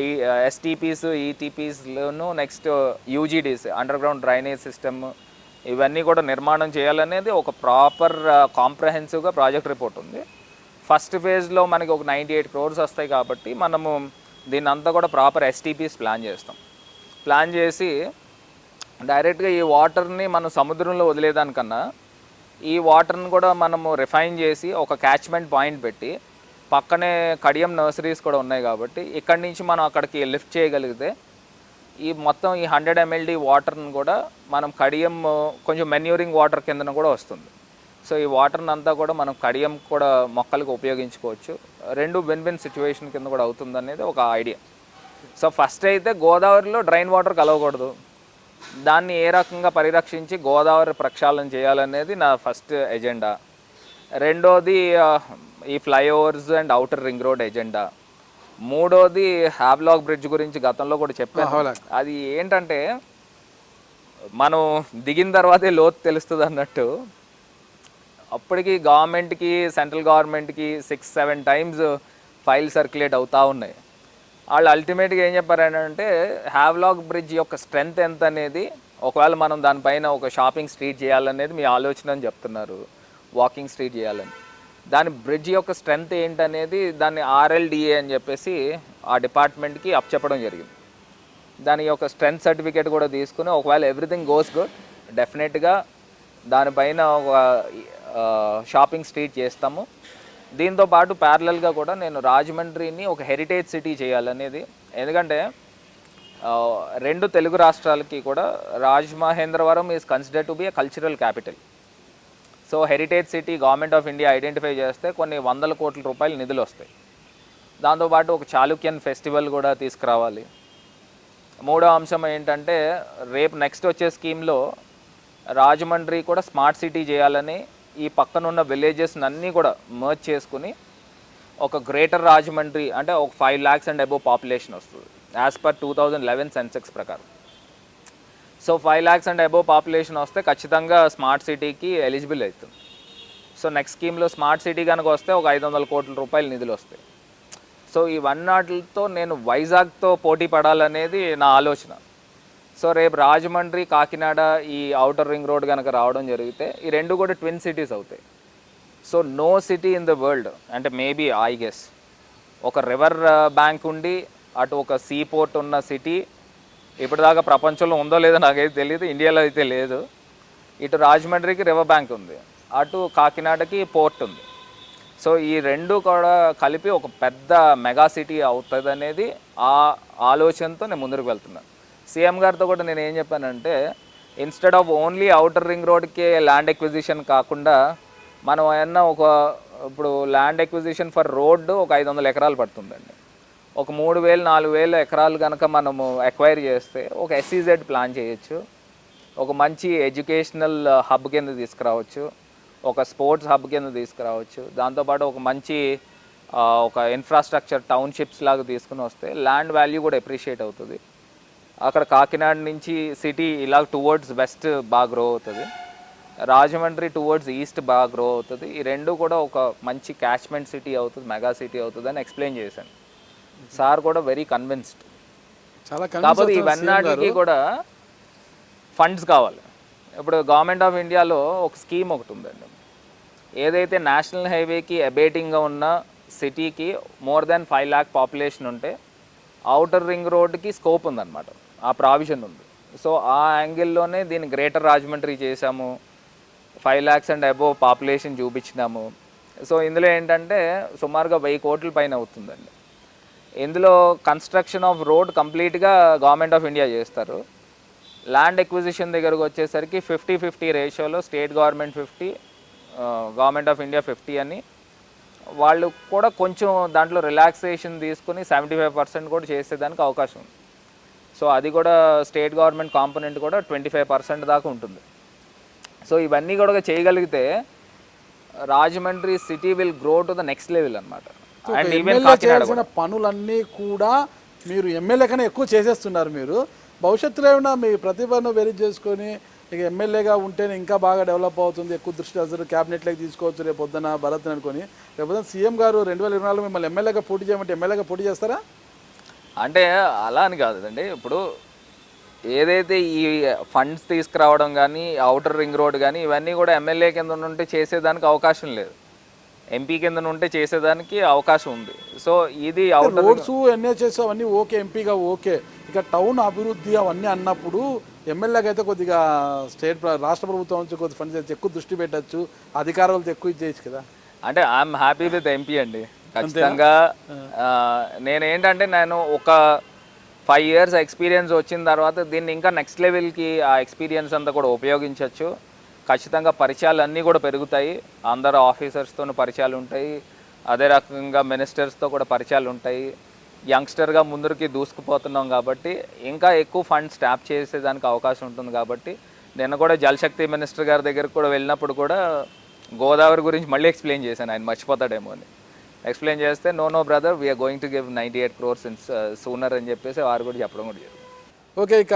ఎస్టీపీస్ ఈటీపీస్లోను next UGDs underground drainage system ఇవన్నీ కూడా నిర్మాణం చేయాలనేది ఒక ప్రాపర్ కాంప్రహెన్సివ్గా ప్రాజెక్ట్ రిపోర్ట్ ఉంది. ఫస్ట్ ఫేజ్లో మనకి ఒక 98 crores వస్తాయి కాబట్టి మనము దీన్ని అంతా కూడా ప్రాపర్ ఎస్టీపీస్ ప్లాన్ చేసి డైరెక్ట్గా ఈ వాటర్ని మనం సముద్రంలో వదిలేదానికన్నా ఈ వాటర్ని కూడా మనము రిఫైన్ చేసి ఒక క్యాచ్మెంట్ పాయింట్ పెట్టి పక్కనే కడియం నర్సరీస్ కూడా ఉన్నాయి కాబట్టి ఇక్కడి నుంచి మనం అక్కడికి లిఫ్ట్ చేయగలిగితే ఈ మొత్తం ఈ 100 MLD వాటర్ని కూడా మనం కడియం కొంచెం మెన్యూరింగ్ వాటర్ కిందన కూడా వస్తుంది. సో ఈ వాటర్ని అంతా కూడా మనం కడియం కూడా మొక్కలకు ఉపయోగించుకోవచ్చు. రెండు విన్ సిచ్యువేషన్ కింద కూడా అవుతుంది అనేది ఒక ఐడియా. సో ఫస్ట్ అయితే గోదావరిలో డ్రైన్ వాటర్ కలవకూడదు, దాన్ని ఏ రకంగా పరిరక్షించి గోదావరి ప్రక్షాళన చేయాలనేది నా ఫస్ట్ ఎజెండా. రెండోది ఈ flyovers and outer ring road agenda. మూడోది హ్యావ్లాక్ బ్రిడ్జ్ గురించి గతంలో కూడా చెప్పాను. అది ఏంటంటే మనం దిగిన తర్వాతే లోతు తెలుస్తుంది అన్నట్టు, అప్పటికి గవర్నమెంట్కి సెంట్రల్ గవర్నమెంట్కి 6-7 times ఫైల్ సర్క్యులేట్ అవుతూ ఉన్నాయి. వాళ్ళు అల్టిమేట్గా ఏం చెప్పారంటే హ్యావ్లాక్ బ్రిడ్జ్ యొక్క స్ట్రెంగ్త్ ఎంత అనేది, ఒకవేళ మనం దానిపైన ఒక షాపింగ్ స్ట్రీట్ చేయాలనేది మీ ఆలోచన అని చెప్తున్నారు, వాకింగ్ స్ట్రీట్ చేయాలని. దాని బ్రిడ్జ్ యొక్క స్ట్రెంగ్త్ ఏంటనేది దాన్ని RLDA అని చెప్పేసి ఆ డిపార్ట్మెంట్కి అప్పచెప్పడం జరిగింది. దాని యొక్క స్ట్రెంగ్త్ సర్టిఫికేట్ కూడా తీసుకుని ఒకవేళ ఎవ్రీథింగ్ గోస్ గుడ్ డెఫినెట్గా దానిపైన ఒక షాపింగ్ స్ట్రీట్ చేస్తాము. దీంతో పాటు ప్యారలల్గా కూడా నేను రాజమండ్రిని ఒక హెరిటేజ్ సిటీ చేయాలనేది. ఎందుకంటే రెండు తెలుగు రాష్ట్రాలకి కూడా Rajamahendravaram is considered to be a cultural capital. So heritage city government of India identify చేస్తే కొన్ని 100 కోట్ల రూపాయలు నిధులు వస్తాయి. దాంతోపాటు ఒక చాళుక్యన్ ఫెస్టివల్ కూడా తీసుకురావాలి. మూడో అంశం ఏంటంటే రేపు నెక్స్ట్ వచ్చే స్కీమ్లో రాజమండ్రి కూడా స్మార్ట్ సిటీ చేయాలని ఈ పక్కనున్న విలేజెస్ అన్నీ కూడా మర్జ్ చేసుకుని ఒక గ్రేటర్ రాజమండ్రి అంటే ఒక 5 lakhs and above పాపులేషన్ వస్తుంది యాజ్ పర్ 2011 సెన్సెక్స్ ప్రకారం. So 5 lakhs and above population వస్తే ఖచ్చితంగా స్మార్ట్ సిటీకి ఎలిజిబుల్ అవుతుంది. సో నెక్స్ట్ స్కీమ్లో స్మార్ట్ సిటీ కనుక వస్తే ఒక 500 కోట్ల రూపాయలు నిధులు వస్తాయి. సో ఇవన్నిటితో నేను వైజాగ్తో పోటీ పడాలనేది నా ఆలోచన. సో రేపు రాజమండ్రి కాకినాడ ఈ ఔటర్ రింగ్ రోడ్ కనుక రావడం జరిగితే ఈ రెండు కూడా ట్విన్ సిటీస్ అవుతాయి. So no city in the world అంటే మేబీ ఐ గెస్ ఒక రివర్ బ్యాంక్ ఉండి అటు ఒక సీ పోర్ట్ ఉన్న సిటీ ఇప్పటిదాకా ప్రపంచంలో ఉందో లేదో నాకైతే తెలియదు, ఇండియాలో అయితే లేదు. ఇటు రాజమండ్రికి రివర్ బ్యాంక్ ఉంది, అటు కాకినాడకి పోర్ట్ ఉంది. సో ఈ రెండు కూడా కలిపి ఒక పెద్ద మెగా సిటీ అవుతుంది అనేది ఆ ఆలోచనతో నేను ముందుకు వెళ్తున్నాను. సీఎం గారితో కూడా నేను ఏం చెప్పానంటే instead of only outer ring రోడ్కి ల్యాండ్ ఎక్విజిషన్ కాకుండా మనం ఏమన్నా ఇప్పుడు ల్యాండ్ ఎక్విజిషన్ ఫర్ రోడ్డు ఒక 500 ఎకరాలు పడుతుందండి. ఒక 3,000-4,000 ఎకరాలు కనుక మనము ఎక్వైర్ చేస్తే ఒక SEZ ప్లాన్ చేయొచ్చు, ఒక మంచి ఎడ్యుకేషనల్ హబ్ కింద తీసుకురావచ్చు, ఒక స్పోర్ట్స్ హబ్ కింద తీసుకురావచ్చు. దాంతోపాటు ఒక మంచి ఒక ఇన్ఫ్రాస్ట్రక్చర్ టౌన్షిప్స్ లాగా తీసుకుని వస్తే ల్యాండ్ వాల్యూ కూడా ఎప్రిషియేట్ అవుతుంది. అక్కడ కాకినాడ నుంచి సిటీ ఇలా టువర్డ్స్ వెస్ట్ బాగా గ్రో అవుతుంది, రాజమండ్రి టువర్డ్స్ ఈస్ట్ బాగా గ్రో అవుతుంది. ఈ రెండు కూడా ఒక మంచి క్యాచ్మెంట్ సిటీ అవుతుంది, మెగా సిటీ అవుతుంది అని ఎక్స్ప్లెయిన్ చేశాను. సార్ కూడా వెరీ కన్విన్స్డ్. కాకపోతే ఇవన్నీ కూడా ఫండ్స్ కావాలి. ఇప్పుడు గవర్నమెంట్ ఆఫ్ ఇండియాలో ఒక స్కీమ్ ఒకటి ఉందండి, ఏదైతే నేషనల్ హైవేకి అబేటింగ్గా ఉన్న సిటీకి మోర్ దాన్ 5 lakh పాపులేషన్ ఉంటే ఔటర్ రింగ్ రోడ్కి స్కోప్ ఉందన్నమాట, ఆ ప్రావిజన్ ఉంది. సో ఆ యాంగిల్లోనే దీన్ని గ్రేటర్ రాజమండ్రి చేసాము, 5 lakhs అండ్ అబోవ్ పాపులేషన్ చూపించినాము. సో ఇందులో ఏంటంటే సుమారుగా 1000 కోట్ల పైన అవుతుందండి. ఇందులో కన్స్ట్రక్షన్ ఆఫ్ రోడ్ కంప్లీట్గా గవర్నమెంట్ ఆఫ్ ఇండియా చేస్తారు. ల్యాండ్ ఎక్విజిషన్ దగ్గరకు వచ్చేసరికి 50-50 రేషియోలో state government 50, government of India 50 అని. వాళ్ళు కూడా కొంచెం దాంట్లో రిలాక్సేషన్ తీసుకుని 75% కూడా చేసేదానికి అవకాశం ఉంది. సో అది కూడా స్టేట్ గవర్నమెంట్ కాంపోనెంట్ కూడా 25% దాకా ఉంటుంది. సో ఇవన్నీ కూడా చేయగలిగితే Rajahmundry city will grow to the next level అనమాట. అండ్ ఈవెన్ ఎమ్మెల్యే కాకినాడ చేయాల్సిన పనులన్నీ కూడా మీరు ఎమ్మెల్యే కన్నా ఎక్కువ చేసేస్తున్నారు. మీరు భవిష్యత్తులో ఏమైనా మీ ప్రతిభను వెరిఫై చేసుకొని ఇక ఎమ్మెల్యేగా ఉంటేనే ఇంకా బాగా డెవలప్ అవుతుంది, ఎక్కువ దృష్టి అసలు క్యాబినెట్లోకి తీసుకోవచ్చు రేపు పొద్దున భరత్ అనుకొని, రేపు పొద్దున సీఎం గారు 2024 మిమ్మల్ని ఎమ్మెల్యేగా పోటీ చేయమంటే ఎమ్మెల్యేగా పోటీ చేస్తారా? అంటే అలా అని కాదండి. ఇప్పుడు ఏదైతే ఈ ఫండ్స్ తీసుకురావడం కానీ, ఔటర్ రింగ్ రోడ్ కానీ ఇవన్నీ కూడా ఎమ్మెల్యే కింద ఉంటే చేసేదానికి అవకాశం లేదు, ఎంపీ కింద ఉంటే చేసేదానికి అవకాశం ఉంది. సో ఇది ఔటర్ రోడ్స్ ఎన్హెచ్ఎస్ అవన్నీ ఓకే, ఎంపీగా ఓకే, ఇక టౌన్ అభివృద్ధి అవన్నీ అన్నప్పుడు ఎమ్మెల్యేగా అయితే కొద్దిగా స్టేట్ రాష్ట్ర ప్రభుత్వం నుంచి కొద్ది ఫండ్స్ ఎక్కువ దృష్టి పెట్టచ్చు, అధికారులతో ఎక్కువ చేయొచ్చు కదా. అంటే ఐఎమ్ హ్యాపీ విత్ ఎంపీ అండి. ఖచ్చితంగా నేను ఒక 5 years ఎక్స్పీరియన్స్ వచ్చిన తర్వాత దీన్ని ఇంకా నెక్స్ట్ లెవెల్కి ఆ ఎక్స్పీరియన్స్ అంతా కూడా ఉపయోగించవచ్చు. ఖచ్చితంగా పరిచయాలు అన్నీ కూడా పెరుగుతాయి, అందరు ఆఫీసర్స్తో పరిచయాలు ఉంటాయి, అదే రకంగా మినిస్టర్స్తో కూడా పరిచయాలు ఉంటాయి. యంగ్స్టర్గా ముందరికి దూసుకుపోతున్నాం కాబట్టి ఇంకా ఎక్కువ ఫండ్స్ ట్యాప్ చేసేదానికి అవకాశం ఉంటుంది. కాబట్టి నేను కూడా జలశక్తి మినిస్టర్ గారి దగ్గరకు కూడా వెళ్ళినప్పుడు కూడా గోదావరి గురించి మళ్ళీ ఎక్స్ప్లెయిన్ చేశాను, ఆయన మర్చిపోతాడేమో అని. ఎక్స్ప్లెయిన్ చేస్తే no brother, we're going to give 98 crores sooner అని చెప్పేసి వారు కూడా చెప్పడం కూడా జరిగింది. ఓకే, ఇక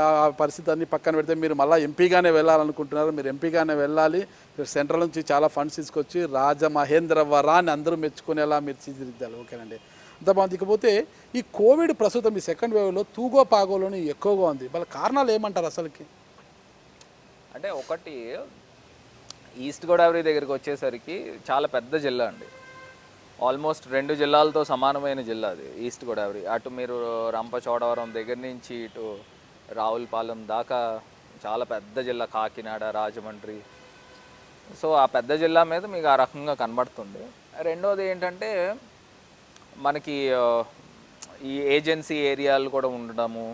ఆ పరిస్థితి అన్ని పక్కన పెడితే మీరు మళ్ళీ ఎంపీగానే వెళ్ళాలనుకుంటున్నారు. మీరు ఎంపీగానే వెళ్ళాలి, మీరు సెంట్రల్ నుంచి చాలా ఫండ్స్ తీసుకొచ్చి రాజమహేంద్రవరాన్ని అందరూ మెచ్చుకునేలా మీరు తీర్చిదిద్దాలి. ఓకేనండి, అంత బాగుంది. ఇకపోతే ఈ కోవిడ్ ప్రస్తుతం ఈ సెకండ్ వేవ్లో తూగో పాగోలోని ఎక్కువగా ఉంది, వాళ్ళ కారణాలు ఏమంటారు అసలుకి? అంటే ఒకటి, ఈస్ట్ గోదావరి దగ్గరికి వచ్చేసరికి చాలా పెద్ద జిల్లా అండి, ఆల్మోస్ట్ 2 జిల్లాలతో సమానమైన జిల్లా అది ఈస్ట్ గోదావరి. అటు మీరు రంపచోడవరం దగ్గర నుంచి ఇటు రావులపాలెం దాకా చాలా పెద్ద జిల్లా, కాకినాడ, రాజమండ్రి. సో ఆ పెద్ద జిల్లా మీద మీకు ఆ రకంగా కనబడుతుంది. రెండోది ఏంటంటే మనకి ఈ ఏజెన్సీ ఏరియాలు కూడా ఉండడము.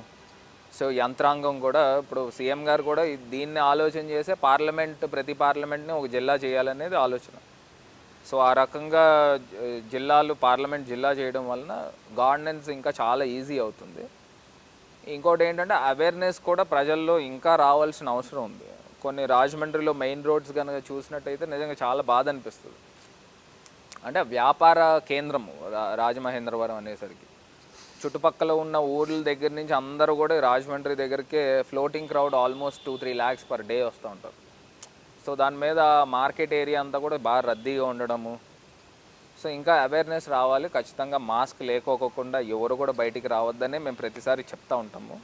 సో యంత్రాంగం కూడా ఇప్పుడు సీఎం గారు కూడా దీన్ని ఆలోచన చేసే ప్రతి పార్లమెంట్ని ఒక జిల్లా చేయాలనేది ఆలోచన. సో ఆ రకంగా పార్లమెంట్ జిల్లా చేయడం వలన గవర్నెన్స్ ఇంకా చాలా ఈజీ అవుతుంది. ఇంకోటి ఏంటంటే అవేర్నెస్ కూడా ప్రజల్లో ఇంకా రావాల్సిన అవసరం ఉంది. కొన్ని రాజమండ్రిలో మెయిన్ రోడ్స్ కనుక చూసినట్టయితే నిజంగా చాలా బాధ అనిపిస్తుంది. అంటే వ్యాపార కేంద్రము రాజమహేంద్రవరం అనేసరికి చుట్టుపక్కల ఉన్న ఊర్ల దగ్గర నుంచి అందరూ కూడా రాజమండ్రి దగ్గరికే floating crowd almost 2-3 lakhs per day వస్తూ ఉంటారు. సో దాని మీద మార్కెట్ ఏరియా అంతా కూడా బాగా రద్దీగా ఉండడము. సో ఇంకా అవేర్నెస్ రావాలి, ఖచ్చితంగా మాస్క్ లేకోకుండా ఎవరు కూడా బయటికి రావద్దనే మేము ప్రతిసారి చెప్తూ ఉంటాము.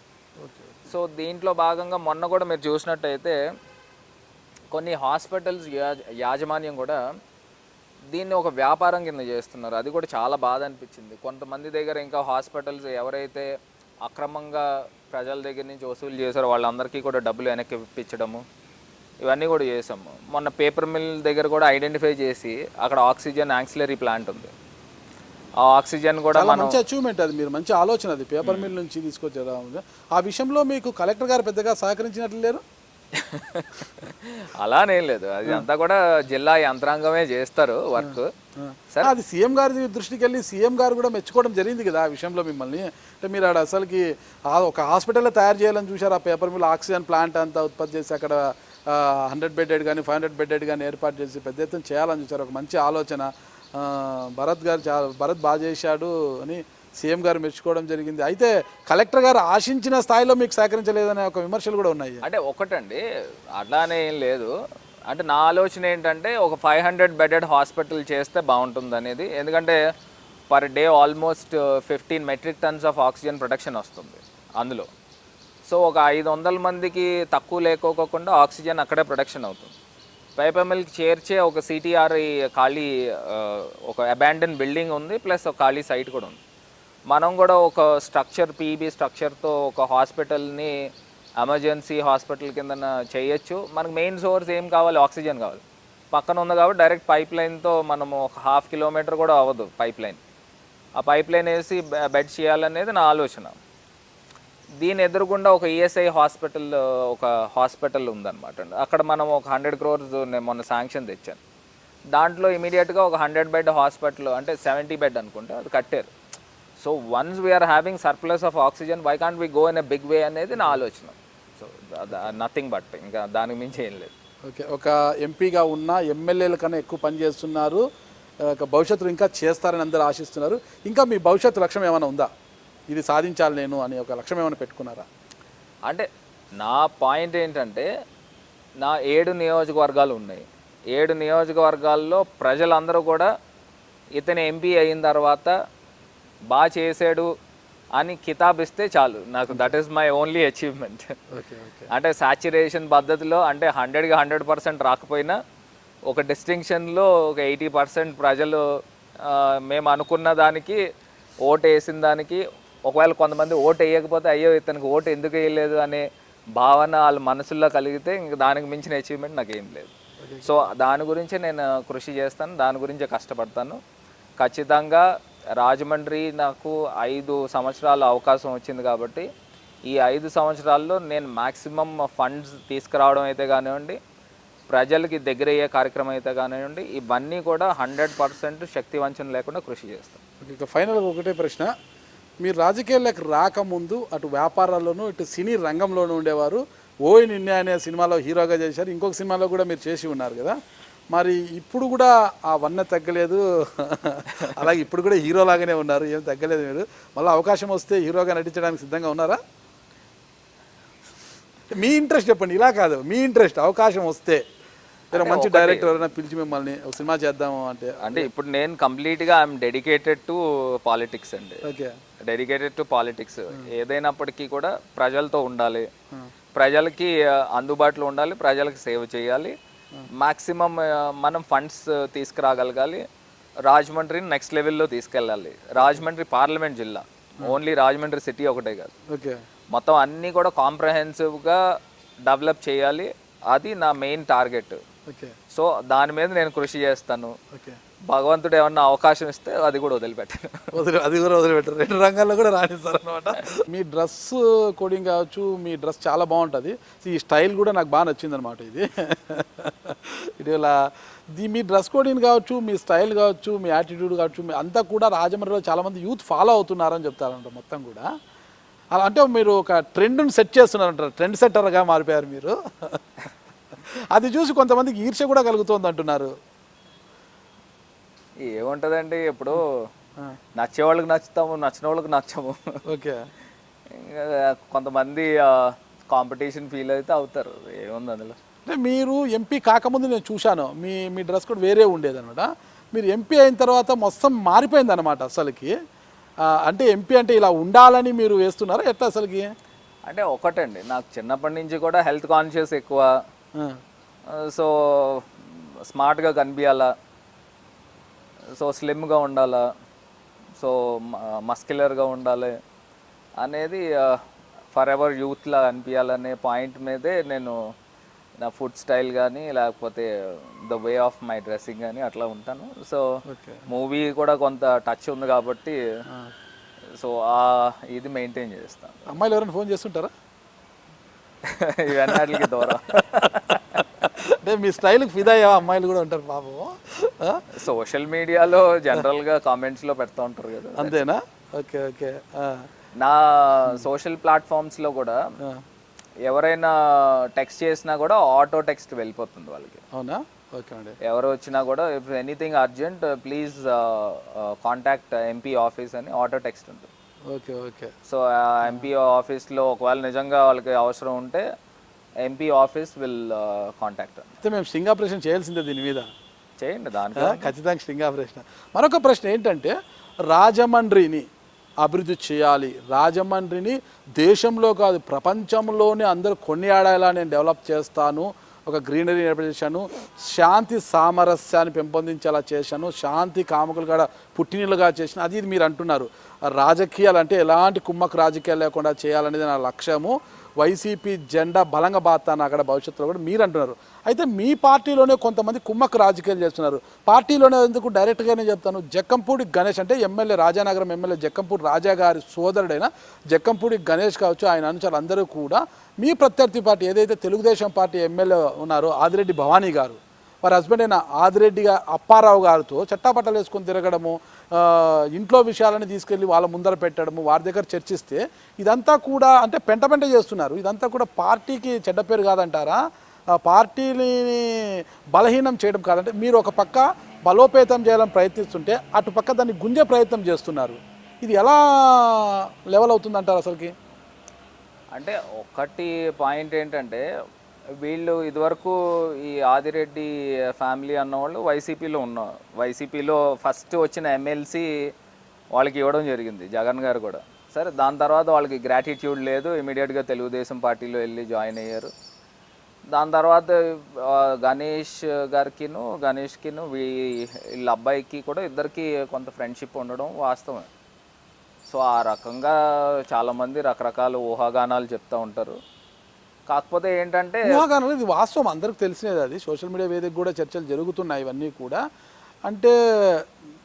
సో దీంట్లో భాగంగా మొన్న కూడా మీరు చూసినట్టయితే కొన్ని హాస్పిటల్స్ యాజమాన్యం కూడా దీన్ని ఒక వ్యాపారం కింద చేస్తున్నారు. అది కూడా చాలా బాధ అనిపించింది. కొంతమంది దగ్గర ఇంకా హాస్పిటల్స్ ఎవరైతే అక్రమంగా ప్రజల దగ్గర నుంచి వసూలు చేశారో వాళ్ళందరికీ కూడా డబ్బులు వెనక్కి ఇప్పించడము, ఇవన్నీ కూడా చేసాము. మొన్న పేపర్ మిల్ దగ్గర కూడా ఐడెంటిఫై చేసి అక్కడ ఆక్సిజన్ యాక్సిలరీ ప్లాంట్ ఉంది. ఆ ఆక్సిజన్ కూడా మంచి అచీవ్మెంట్, అది మీరు మంచి ఆలోచన, అది పేపర్ మిల్ నుంచి తీసుకొచ్చారు. ఆ విషయంలో మీకు కలెక్టర్ గారు పెద్దగా సహకరించినట్లు లేరు? అలానేం లేదు, అది అంతా కూడా జిల్లా యంత్రాంగమే చేస్తారు వర్క్. సరే, అది సీఎం గారి దృష్టికి వెళ్ళి సీఎం గారు కూడా మెచ్చుకోవడం జరిగింది కదా ఆ విషయంలో మిమ్మల్ని. అంటే మీరు ఆడ అసలుకి ఒక హాస్పిటల్లో తయారు చేయాలని చూశారు, ఆ పేపర్ మిల్ ఆక్సిజన్ ప్లాంట్ అంతా ఉత్పత్తి చేసి అక్కడ 100 bedded కానీ 500 bedded కానీ ఏర్పాటు చేసి పెద్ద ఎత్తున చేయాలని చూశారు. ఒక మంచి ఆలోచన. భరత్ బాగా చేశాడు అని సీఎం గారు మెచ్చుకోవడం జరిగింది. అయితే కలెక్టర్ గారు ఆశించిన స్థాయిలో మీకు సహకరించలేదనే ఒక విమర్శలు కూడా ఉన్నాయి. అంటే ఒకటండి, అట్లానే ఏం లేదు. అంటే నా ఆలోచన ఏంటంటే ఒక 500 bedded హాస్పిటల్ చేస్తే బాగుంటుంది అనేది. ఎందుకంటే per day almost 15 metric tons of oxygen production వస్తుంది అందులో. సో ఒక 500 మందికి తక్కువ లేకోకుండా ఆక్సిజన్ అక్కడే ప్రొడక్షన్ అవుతుంది. పేపర్ మిల్కి చేర్చే ఒక సిటీఆర్ ఖాళీ ఒక అబాండన్ బిల్డింగ్ ఉంది, ప్లస్ ఒక ఖాళీ సైట్ కూడా ఉంది. మనం కూడా ఒక స్ట్రక్చర్ పీబీ స్ట్రక్చర్తో ఒక హాస్పిటల్ని ఎమర్జెన్సీ హాస్పిటల్ కింద చేయొచ్చు. మనకు మెయిన్ సోర్స్ ఏం కావాలి, ఆక్సిజన్ కావాలి. పక్కన ఉంది కాబట్టి డైరెక్ట్ పైప్ లైన్తో మనము ఒక 1/2 కిలోమీటర్ కూడా అవ్వదు పైప్ లైన్. ఆ పైప్ లైన్ వేసి బెడ్ చేయాలనేది నా ఆలోచన. దీని ఎదురుగుండా ఒక ఈఎస్ఐ హాస్పిటల్, ఒక హాస్పిటల్ ఉందన్నమాట. అక్కడ మనం ఒక 100 crores నేను మొన్న శాంక్షన్ తెచ్చాను. దాంట్లో ఇమీడియట్గా ఒక 100 bed హాస్పిటల్, అంటే 70 bed అనుకుంటే అది కట్టారు. So once we're having surplus of oxygen, why can't we go in a big way అనేది నా ఆలోచన. సో నథింగ్ బట్, ఇంకా దానికి మించి ఏం లేదు. ఓకే, ఒక ఎంపీగా ఉన్న ఎమ్మెల్యేల కన్నా ఎక్కువ పనిచేస్తున్నారు, భవిష్యత్తులో ఇంకా చేస్తారని అందరూ ఆశిస్తున్నారు. ఇంకా మీ భవిష్యత్తు లక్ష్యం ఏమైనా ఉందా, ఇది సాధించాలి నేను అని ఒక లక్ష్యం ఏమైనా పెట్టుకున్నారా? అంటే నా పాయింట్ ఏంటంటే, నా 7 నియోజకవర్గాలు ఉన్నాయి. 7 నియోజకవర్గాల్లో ప్రజలందరూ కూడా ఇతను ఎంపీ అయిన తర్వాత బాగా చేశాడు అని కితాబిస్తే చాలు నాకు. That is my only achievement. అంటే సాచ్యురేషన్ పద్ధతిలో, అంటే 100కి 100% రాకపోయినా ఒక డిస్టింక్షన్లో ఒక 80% ప్రజలు మేము అనుకున్న దానికి ఓటు వేసిన దానికి, ఒకవేళ కొంతమంది ఓటు వేయకపోతే అయ్యో ఇతనికి ఓటు ఎందుకు వేయలేదు అనే భావన వాళ్ళ మనసుల్లో కలిగితే ఇంక దానికి మించిన అచీవ్మెంట్ నాకు ఏం లేదు. సో దాని గురించే నేను కృషి చేస్తాను, దాని గురించే కష్టపడతాను. ఖచ్చితంగా రాజమండ్రి నాకు 5 సంవత్సరాల అవకాశం వచ్చింది కాబట్టి ఈ 5 సంవత్సరాల్లో నేను మ్యాక్సిమం ఫండ్స్ తీసుకురావడం అయితే కానివ్వండి, ప్రజలకి దగ్గర అయ్యే కార్యక్రమం అయితే కానివ్వండి, ఇవన్నీ కూడా 100% శక్తి వంచన లేకుండా కృషి చేస్తాను. ఇక ఫైనల్గా ఒకటే ప్రశ్న, మీరు రాజకీయాలకు రాకముందు అటు వ్యాపారాల్లోనూ ఇటు సినీ రంగంలోనూ ఉండేవారు. ఓయ్ నిన్నే అనే సినిమాలో హీరోగా చేశారు, ఇంకొక సినిమాలో కూడా మీరు చేసి ఉన్నారు కదా. మరి ఇప్పుడు కూడా ఆ వన్న తగ్గలేదు, అలాగే ఇప్పుడు కూడా హీరో లాగానే ఉన్నారు, ఏం తగ్గలేదు. మీరు మళ్ళీ అవకాశం వస్తే హీరోగా నటించడానికి సిద్ధంగా ఉన్నారా? మీ ఇంట్రెస్ట్ చెప్పండి, ఇలా కాదు, మీ ఇంట్రెస్ట్. అవకాశం వస్తే మంచి డైరెక్టర్ ఎవరైనా పిలిచి మిమ్మల్ని ఒక సినిమా చేద్దాము అంటే? అంటే ఇప్పుడు నేను కంప్లీట్గా ఐఎమ్ డెడికేటెడ్ టు పాలిటిక్స్ అండి. Okay, dedicated to politics. ఏదైనప్పటికీ కూడా ప్రజలతో ఉండాలి, ప్రజలకి అందుబాటులో ఉండాలి, ప్రజలకు సేవ చేయాలి, మ్యాక్సిమం మనం ఫండ్స్ తీసుకురాగలగాలి, రాజమండ్రిని నెక్స్ట్ లెవెల్లో తీసుకెళ్ళాలి. రాజమండ్రి పార్లమెంట్ జిల్లా, ఓన్లీ రాజమండ్రి సిటీ ఒకటే కాదు, ఓకే, మొత్తం అన్నీ కూడా కాంప్రహెన్సివ్గా డెవలప్ చేయాలి. అది నా మెయిన్ టార్గెట్. ఓకే, సో దాని మీద నేను కృషి చేస్తాను. ఓకే, భగవంతుడు ఏమన్నా అవకాశం ఇస్తే అది కూడా వదిలిపెట్టాను. అది కూడా వదిలిపెట్టారు, 2 రంగాల్లో కూడా రాణిస్తారు అనమాట. మీ డ్రెస్ కోడింగ్ కావచ్చు, మీ డ్రెస్ చాలా బాగుంటుంది. ఈ స్టైల్ కూడా నాకు బాగా నచ్చింది అనమాట. ఇది ఇలా మీ డ్రెస్ కోడింగ్ కావచ్చు, మీ స్టైల్ కావచ్చు, మీ యాటిట్యూడ్ కావచ్చు, అంతా కూడా రాజమండ్రిలో చాలామంది యూత్ ఫాలో అవుతున్నారని చెప్తారంట మొత్తం కూడా. అలా అంటే మీరు ఒక ట్రెండ్ని సెట్ చేస్తున్నారంటారు, ట్రెండ్ సెట్టర్గా మారిపోయారు మీరు. అది చూసి కొంతమందికి ఈర్ష్య కూడా కలుగుతుంది అంటున్నారు. ఏముంటుందండి, ఇప్పుడు నచ్చే వాళ్ళకి నచ్చుతాము, నచ్చిన వాళ్ళకి నచ్చము. ఓకే, కొంతమంది కాంపిటీషన్ ఫీల్ అయితే అవుతారు, ఏముంది అందులో. అంటే మీరు ఎంపీ కాకముందు నేను చూశాను, మీ డ్రెస్ కూడా వేరే ఉండేదన్నమాట. మీరు ఎంపీ అయిన తర్వాత మొత్తం మారిపోయింది అనమాట అసలుకి. అంటే ఎంపీ అంటే ఇలా ఉండాలని మీరు వేస్తున్నారా ఎట్లా అసలుకి? అంటే ఒకటండి, నాకు చిన్నప్పటి నుంచి కూడా హెల్త్ కాన్షియస్ ఎక్కువ. సో స్మార్ట్గా కనిపించాలా, సో స్లిమ్గా ఉండాలా, సో మస్క్యులర్గా ఉండాలి అనేది ఫర్ ఎవర్ యూత్లా అనిపించాలనే పాయింట్ మీదే నేను నా ఫుడ్ స్టైల్ కానీ లేకపోతే the way of my dressing కానీ అట్లా ఉంటాను. సో మూవీ కూడా కొంత టచ్ ఉంది కాబట్టి సో ఇది మెయింటైన్ చేస్తాను. అమ్మాయిలు ఎవరైనా ఫోన్ చేస్తుంటారా? ఇవన్నీ దూరం. అంటే మీ స్టైల్కి ఫిదా అయ్యే అమ్మాయిలు కూడా ఉంటారు పాపం. సోషల్ మీడియాలో జనరల్గా కామెంట్స్లో పెడతా ఉంటారు కదా. అంతేనా? Okay, okay. నా సోషల్ ప్లాట్ఫామ్స్లో కూడా ఎవరైనా టెక్స్ట్ చేసినా కూడా ఆటో టెక్స్ట్ వెళ్ళిపోతుంది వాళ్ళకి. అవునా? ఓకే అండి. ఎవరు వచ్చినా కూడా if anything urgent please contact MP office అని ఆటో టెక్స్ట్ ఉంటుంది. Okay, okay. సో ఎంపీ ఆఫీస్లో ఒకవేళ నిజంగా వాళ్ళకి అవసరం ఉంటే ఎంపీ ఆఫీస్ విల్ కాంటాక్ట్. అయితే మేము స్టింగ్ ఆపరేషన్ చేయాల్సిందే దీని మీద. చేయండి, దాంట్లో ఖచ్చితంగా స్టింగ్ ఆపరేషన్. మరొక ప్రశ్న ఏంటంటే, రాజమండ్రిని అభివృద్ధి చేయాలి, రాజమండ్రిని దేశంలో కాదు ప్రపంచంలోనే అందరూ కొనియాడేలా నేను డెవలప్ చేస్తాను, ఒక గ్రీనరీ ఏర్పాటు చేశాను, శాంతి సామరస్యాన్ని పెంపొందించేలా చేశాను, శాంతి కాముకులు కూడా పుట్టినీళ్ళుగా చేసిన అది ఇది మీరు అంటున్నారు. రాజకీయాలు అంటే ఎలాంటి కుమ్మకు రాజకీయాలు లేకుండా చేయాలనేది నా లక్ష్యము. వైసీపీ జెండా బలంగా బాతాను అక్కడ భవిష్యత్తులో కూడా మీరు అంటున్నారు. అయితే మీ పార్టీలోనే కొంతమంది కుమ్మకు రాజకీయాలు చేస్తున్నారు. పార్టీలోనే ఎందుకు డైరెక్ట్గానే చెప్తాను, జక్కంపూడి గణేష్ అంటే ఎమ్మెల్యే రాజానగరం ఎమ్మెల్యే జక్కంపూడి రాజా గారి సోదరుడైన జక్కంపూడి గణేష్ కావచ్చు, ఆయన అనుచరులు అందరూ కూడా మీ ప్రత్యర్థి పార్టీ ఏదైతే తెలుగుదేశం పార్టీ ఎమ్మెల్యే ఉన్నారో ఆదిరెడ్డి భవానీ గారు, వారి హస్బెండ్ అయిన ఆదిరెడ్డి అప్పారావు గారితో చట్టాపట్టాలు వేసుకొని తిరగడము, ఇంట్లో విషయాలని తీసుకెళ్ళి వాళ్ళ ముందర పెట్టడము, వారి దగ్గర చర్చిస్తే ఇదంతా కూడా అంటే పెంట చేస్తున్నారు. ఇదంతా కూడా పార్టీకి చెడ్డ పేరు కాదంటారా? పార్టీని బలహీనం చేయడం కాదంటే మీరు ఒక పక్క బలోపేతం చేయాలని ప్రయత్నిస్తుంటే అటు పక్క దాన్ని గుంజే ప్రయత్నం చేస్తున్నారు. ఇది ఎలా లెవెల్ అవుతుందంటారు అసలుకి? అంటే ఒకటి పాయింట్ ఏంటంటే, వీళ్ళు ఇదివరకు ఈ ఆదిరెడ్డి ఫ్యామిలీ అన్నవాళ్ళు వైసీపీలో ఉన్నారు. వైసీపీలో ఫస్ట్ వచ్చిన ఎమ్మెల్సీ వాళ్ళకి ఇవ్వడం జరిగింది, జగన్ గారు కూడా. సరే, దాని తర్వాత వాళ్ళకి గ్రాటిట్యూడ్ లేదు, ఇమీడియట్గా తెలుగుదేశం పార్టీలో వెళ్ళి జాయిన్ అయ్యారు. దాని తర్వాత గణేష్కిను వీళ్ళ అబ్బాయికి కూడా ఇద్దరికి కొంత ఫ్రెండ్షిప్ ఉండడం వాస్తవమే. సో ఆ రకంగా చాలామంది రకరకాల ఊహాగానాలు చెప్తూ ఉంటారు. కాకపోతే ఏంటంటే ఊహాగానాలు ఇది వాస్తవం, అందరికి తెలిసినది. అది సోషల్ మీడియా వేదిక కూడా చర్చలు జరుగుతున్నాయి ఇవన్నీ కూడా. అంటే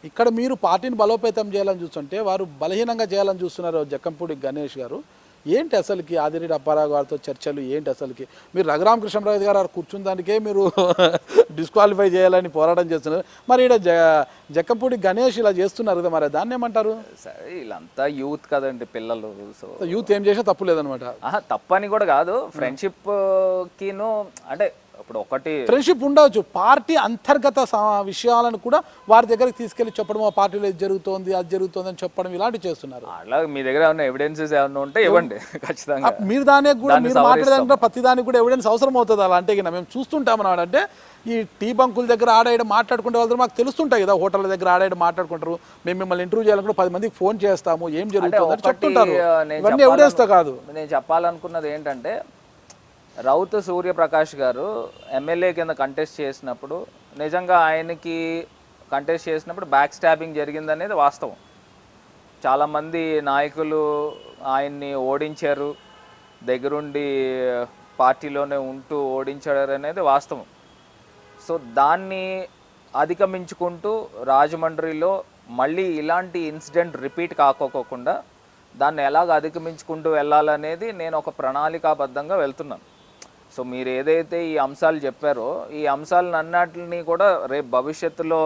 ఇక్కడ మీరు పార్టీని బలోపేతం చేయాలని చూస్తుంటే వారు బలహీనంగా చేయాలని చూస్తున్నారు జక్కంపూడి గణేష్ గారు. ఏంటి అసలుకి ఆదిరెడ్డి అప్పారావు గారితో చర్చలు ఏంటి అసలుకి? మీరు రఘురామకృష్ణరాజు గారు కూర్చున్న దానికే మీరు డిస్క్వాలిఫై చేయాలని పోరాటం చేస్తున్నారు. మరి ఇక్కడ జక్కంపూడి గణేష్ ఇలా చేస్తున్నారు కదా, మరి దాన్ని ఏమంటారు? సరే, వీళ్ళంతా యూత్ కదండి, పిల్లలు. సో యూత్ ఏం చేసినా తప్పు లేదనమాట. తప్పని కూడా కాదు, ఫ్రెండ్షిప్కిను అంటే ఇప్పుడు ఒకటి ఫ్రెండ్షిప్ ఉండవచ్చు, పార్టీ అంతర్గత విషయాలను కూడా వారి దగ్గరికి తీసుకెళ్లి చెప్పడం, ఆ పార్టీలో ఇది జరుగుతోంది అది జరుగుతోంది అని చెప్పడం ఇలాంటివి చేస్తున్నారు. అలా మీ దగ్గర ఏమైనా ఎవిడెన్సెస్ ఏమైనా ఉంటే ఇవ్వండి, ఖచ్చితంగా. మీరు దానికి కూడా మీరు మాట్లాడడానికి ప్రతి దానికి కూడా ఎవిడెన్స్ అవసరం అవుతుంది. అలా అంటే మేము చూస్తుంటాం అన్నమాట. అంటే ఈ టీ బంకుల దగ్గర ఆడాడ మాట్లాడుకుంటే వాళ్ళు మాకు తెలుస్తుంటాయి కదా, హోటళ్ళ దగ్గర ఆడాడ మాట్లాడుకుంటారు. మేము మిమ్మల్ని ఇంటర్వ్యూ చేయాలని కూడా 10 మందికి ఫోన్ చేస్తాము, ఏం జరుగుతుంది అని చెప్తుంటారు. ఇవన్నీ ఎవిడెన్స్ తో కాదు. నేను చెప్పాలనుకున్నది ఏంటంటే, రౌత్ సూర్యప్రకాష్ గారు ఎమ్మెల్యే కింద కంటెస్ట్ చేసినప్పుడు, నిజంగా ఆయనకి కంటెస్ట్ చేసినప్పుడు బ్యాక్ స్టాబింగ్ జరిగిందనేది వాస్తవం. చాలామంది నాయకులు ఆయన్ని ఓడించారు, దగ్గరుండి పార్టీలోనే ఉంటూ ఓడించారు అనేది వాస్తవం. సో దాన్ని అధిగమించుకుంటూ రాజమండ్రిలో మళ్ళీ ఇలాంటి ఇన్సిడెంట్ రిపీట్ కాకోకుండా దాన్ని ఎలాగ అధిగమించుకుంటూ వెళ్ళాలనేది నేను ఒక ప్రణాళికాబద్ధంగా వెళ్తున్నాను. సో మీరు ఏదైతే ఈ అంశాలు చెప్పారో, ఈ అంశాలను అన్నిటిని కూడా రేపు భవిష్యత్తులో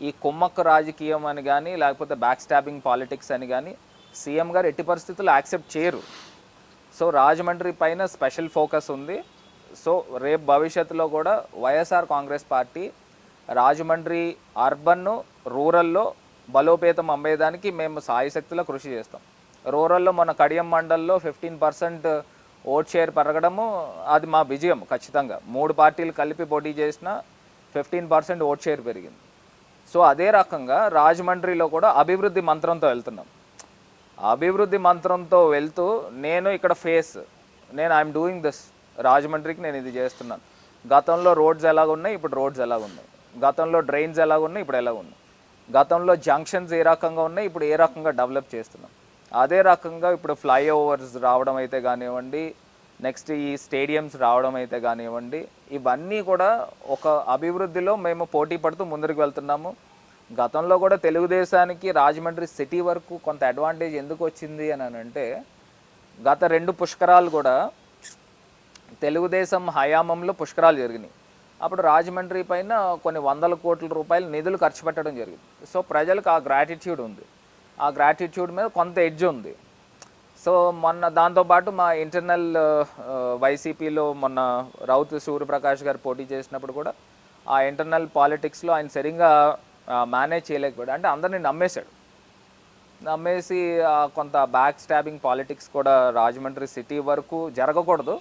ఈ కుమ్మక్కు రాజకీయం అని కానీ, లేకపోతే బ్యాక్ స్టాబింగ్ పాలిటిక్స్ అని కానీ సీఎం గారు ఎట్టి పరిస్థితుల్లో యాక్సెప్ట్ చేయరు. సో రాజమండ్రి పైన స్పెషల్ ఫోకస్ ఉంది. సో రేపు భవిష్యత్తులో కూడా వైఎస్ఆర్ కాంగ్రెస్ పార్టీ రాజమండ్రి అర్బన్ రూరల్లో బలోపేతం అమ్మేదానికి మేము సాయశక్తిలో కృషి చేస్తాం. రూరల్లో మన కడియం మండల్లో 15% ఓట్ షేర్ పెరగడము అది మా విజయం. ఖచ్చితంగా 3 పార్టీలు కలిపి పోటీ చేసిన 15% ఓట్ షేర్ పెరిగింది. సో అదే రకంగా రాజమండ్రిలో కూడా అభివృద్ధి మంత్రంతో వెళ్తున్నాం. అభివృద్ధి మంత్రంతో వెళ్తూ నేను ఇక్కడ నేను ఐఎమ్ డూయింగ్ దిస్, రాజమండ్రికి నేను ఇది చేస్తున్నాను. గతంలో రోడ్స్ ఎలాగున్నాయి, ఇప్పుడు రోడ్స్ ఎలాగున్నాయి. గతంలో డ్రైన్స్ ఎలాగున్నాయి, ఇప్పుడు ఎలాగున్నాయి. గతంలో జంక్షన్స్ ఏ రకంగా ఉన్నాయి, ఇప్పుడు ఏ రకంగా డెవలప్ చేస్తున్నాం. అదే రకంగా ఇప్పుడు ఫ్లైఓవర్స్ రావడం అయితే కానివ్వండి, నెక్స్ట్ ఈ స్టేడియంస్ రావడం అయితే కానివ్వండి, ఇవన్నీ కూడా ఒక అభివృద్ధిలో మేము పోటీ పడుతూ ముందరికి వెళ్తున్నాము. గతంలో కూడా తెలుగుదేశానికి రాజమండ్రి సిటీ వరకు కొంత అడ్వాంటేజ్ ఎందుకు వచ్చింది అని అంటే, గత 2 పుష్కరాలు కూడా తెలుగుదేశం హయాంలో పుష్కరాలు జరిగినాయి. అప్పుడు రాజమండ్రి పైన కొన్ని 100 కోట్ల రూపాయలు నిధులు ఖర్చు పెట్టడం జరిగింది. సో ప్రజలకు ఆ గ్రాటిట్యూడ్ ఉంది, ఆ గ్రాటిట్యూడ్ మీద కొంత ఎడ్జ్ ఉంది. సో మొన్న దాంతోపాటు మా ఇంటర్నల్ వైసీపీలో మొన్న రౌత్ సూర్యప్రకాష్ గారు పోటీ చేసినప్పుడు కూడా ఆ ఇంటర్నల్ పాలిటిక్స్లో ఆయన సరిగ్గా మేనేజ్ చేయలేకపోయాడు. అంటే అందరినీ నమ్మేసి కొంత బ్యాక్ స్టాబింగ్ పాలిటిక్స్ కూడా రాజమండ్రి సిటీ వరకు జరగకూడదు,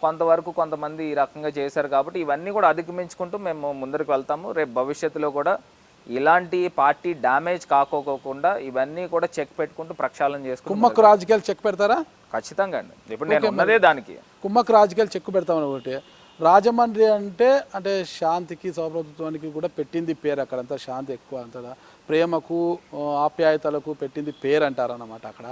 కొంతవరకు కొంతమంది ఈ రకంగా చేశారు. కాబట్టి ఇవన్నీ కూడా అధిగమించుకుంటూ మేము ముందరికి వెళ్తాము. రేపు భవిష్యత్తులో కూడా ఇలాంటి పార్టీ డ్యామేజ్ కాకోకుండా ఇవన్నీ కూడా చెక్ పెట్టుకుంటూ ప్రక్షాళన చేసుకుంటూ కుమ్మక్కు రాజకీయాలు చెక్ పెడతారా? ఖచ్చితంగా అండి. ఇప్పుడు నేను ఉన్నదే దానికి. కుమ్మక్కు రాజకీయాలు చెక్ పెడతామని ఒకటి. రాజమండ్రి అంటే శాంతికి సౌభ్రతత్వానికి కూడా పెట్టింది పేరు. అక్కడంతా శాంతి ఎక్కువ, అంతా ప్రేమకు ఆప్యాయతలకు పెట్టింది పేరు అంటారన్నమాట అక్కడ.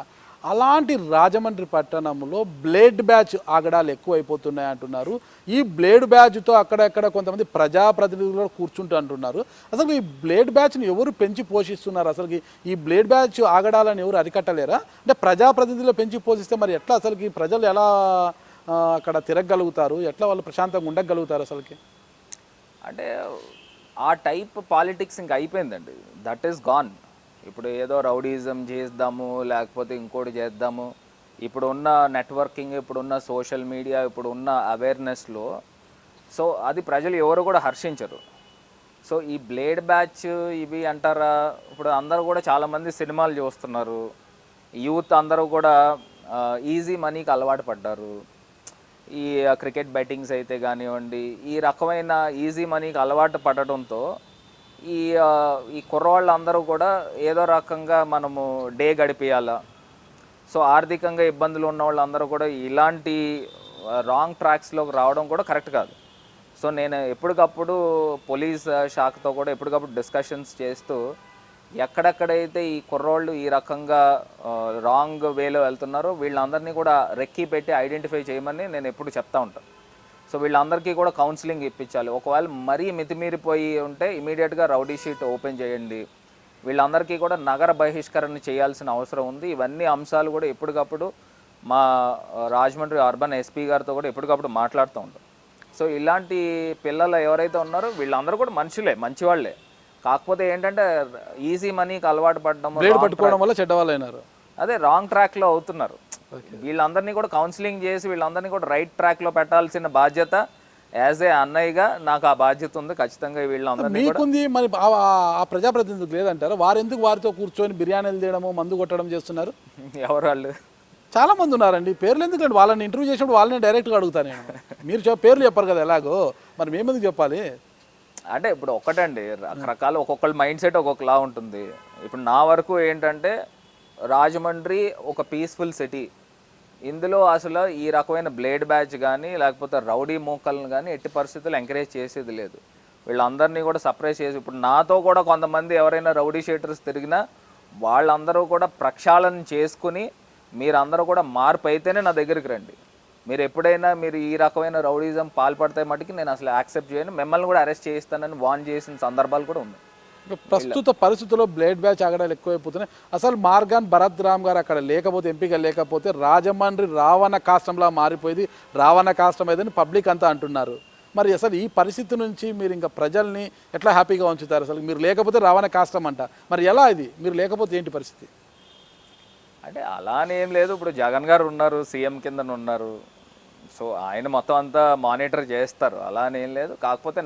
అలాంటి రాజమండ్రి పట్టణంలో బ్లేడ్ బ్యాచ్ ఆగడాలు ఎక్కువైపోతున్నాయి అంటున్నారు. ఈ బ్లేడ్ బ్యాచ్తో అక్కడక్కడ కొంతమంది ప్రజాప్రతినిధులు కూర్చుంటూ అంటున్నారు. అసలు ఈ బ్లేడ్ బ్యాచ్ని ఎవరు పెంచి పోషిస్తున్నారు? అసలుకి ఈ బ్లేడ్ బ్యాచ్ ఆగడాలను ఎవరు అరికట్టలేరా? అంటే ప్రజాప్రతినిధులు పెంచి పోషిస్తే మరి ఎట్లా అసలుకి ప్రజలు ఎలా అక్కడ తిరగగలుగుతారు? ఎట్లా వాళ్ళు ప్రశాంతంగా ఉండగలుగుతారు అసలుకి? అంటే ఆ టైప్ పాలిటిక్స్ ఇంక అయిపోయిందండి. That is gone. ఇప్పుడు ఏదో రౌడీజం చేద్దాము, లేకపోతే ఇంకోటి చేద్దాము. ఇప్పుడున్న నెట్వర్కింగ్, ఇప్పుడున్న సోషల్ మీడియా, ఇప్పుడున్న అవేర్నెస్లో సో అది ప్రజలు ఎవరు కూడా హర్షించరు. సో ఈ బ్లేడ్ బ్యాచ్ ఇవి అంటారా, ఇప్పుడు అందరూ కూడా చాలామంది సినిమాలు చూస్తున్నారు. యూత్ అందరూ కూడా ఈజీ మనీకి అలవాటు పడ్డారు. ఈ క్రికెట్ బెట్టింగ్స్ అయితే కానివ్వండి, ఈ రకమైన ఈజీ మనీకి అలవాటు పడటంతో ఈ కుర్రవాళ్ళందరూ కూడా ఏదో రకంగా మనము డే గడిపేయాలా. సో ఆర్థికంగా ఇబ్బందులు ఉన్న వాళ్ళందరూ కూడా ఇలాంటి రాంగ్ ట్రాక్స్లోకి రావడం కూడా కరెక్ట్ కాదు. సో నేను ఎప్పటికప్పుడు పోలీస్ శాఖతో కూడా ఎప్పటికప్పుడు డిస్కషన్స్ చేస్తూ ఎక్కడెక్కడైతే ఈ కుర్రోళ్ళు ఈ రకంగా రాంగ్ వేలో వెళ్తున్నారో వీళ్ళందరినీ కూడా రెక్కి పెట్టి ఐడెంటిఫై చేయమని నేను ఎప్పుడు చెప్తా ఉంటాను. సో వీళ్ళందరికీ కూడా కౌన్సిలింగ్ ఇప్పించాలి. ఒకవేళ మరీ మితిమీరిపోయి ఉంటే ఇమీడియట్గా రౌడీ షీట్ ఓపెన్ చేయండి. వీళ్ళందరికీ కూడా నగర బహిష్కరణ చేయాల్సిన అవసరం ఉంది. ఇవన్నీ అంశాలు కూడా ఎప్పటికప్పుడు మా రాజమండ్రి అర్బన్ ఎస్పీ గారితో కూడా ఎప్పటికప్పుడు మాట్లాడుతూ ఉంటాం. సో ఇలాంటి పిల్లలు ఎవరైతే ఉన్నారో వీళ్ళందరూ కూడా మనుషులే, మంచివాళ్లే. కాకపోతే ఏంటంటే ఈజీ మనీకి అలవాటు పట్టుకోవడం వల్ల చెడ్డవాళ్ళైనారు. అదే రాంగ్ ట్రాక్లో అవుతున్నారు. వీళ్ళందరినీ కూడా కౌన్సిలింగ్ చేసి వీళ్ళందరినీ కూడా రైట్ ట్రాక్లో పెట్టాల్సిన బాధ్యత యాజ్ ఏ అన్నయ్యగా నాకు ఆ బాధ్యత ఉంది. ఖచ్చితంగా వీళ్ళందరినీ మీకుంది. మరి ఆ ప్రజాప్రతినిధులకు లేదంటారు? వారు ఎందుకు వారితో కూర్చొని బిర్యానీలు తీయడము, మందు కొట్టడం చేస్తున్నారు? ఎవరు వాళ్ళు? చాలా మంది ఉన్నారండి. పేర్లు ఎందుకండి? వాళ్ళని ఇంటర్వ్యూ చేసినప్పుడు వాళ్ళని డైరెక్ట్గా అడుగుతాను నేను. మీరు పేర్లు చెప్పారు కదా ఎలాగో, మరి మేము ఎందుకు చెప్పాలి? అంటే ఇప్పుడు ఒక్కటండి, రకరకాల ఒక్కొక్కళ్ళ మైండ్ సెట్ ఒక్కొక్కలా ఉంటుంది. ఇప్పుడు నా వరకు ఏంటంటే రాజమండ్రి ఒక పీస్ఫుల్ సిటీ. ఇందులో అసలు ఈ రకమైన బ్లేడ్ బ్యాచ్ కానీ లేకపోతే రౌడీ మూకలను కానీ ఎట్టి పరిస్థితులు ఎంకరేజ్ చేసేది లేదు. వీళ్ళందరినీ కూడా సప్రెస్ చేసి, ఇప్పుడు నాతో కూడా కొంతమంది ఎవరైనా రౌడీ షీటర్స్ తిరిగినా వాళ్ళందరూ కూడా ప్రక్షాళన చేసుకుని మీరందరూ కూడా మార్పు అయితేనే నా దగ్గరికి రండి. మీరు ఎప్పుడైనా మీరు ఈ రకమైన రౌడీజం పాల్పడితే మటుకి నేను అసలు యాక్సెప్ట్ చేయను, మిమ్మల్ని కూడా అరెస్ట్ చేయిస్తానని వార్న్ చేసిన సందర్భాలు కూడా ఉన్నాయి. ప్రస్తుత పరిస్థితుల్లో బ్లేడ్ బ్యాచ్ ఆగడాలు ఎక్కువైపోతున్నాయి. అసలు మార్గాన్ భరత్ రామ్ గారు అక్కడ లేకపోతే, ఎంపిక లేకపోతే రాజమండ్రి రావణ కాష్టంలా మారిపోయింది, రావణ కాష్టం ఏదని పబ్లిక్ అంతా అంటున్నారు. మరి అసలు ఈ పరిస్థితి నుంచి మీరు ఇంకా ప్రజల్ని ఎట్లా హ్యాపీగా ఉంచుతారు? అసలు మీరు లేకపోతే రావణ కాష్టం అంట, మరి ఎలా ఇది? మీరు లేకపోతే ఏంటి పరిస్థితి? అంటే అలానేం లేదు. ఇప్పుడు జగన్ గారు ఉన్నారు, సీఎం కింద ఉన్నారు. సో ఆయన మొత్తం అంతా మానిటర్ చేస్తారు, అలానేం లేదు. కాకపోతే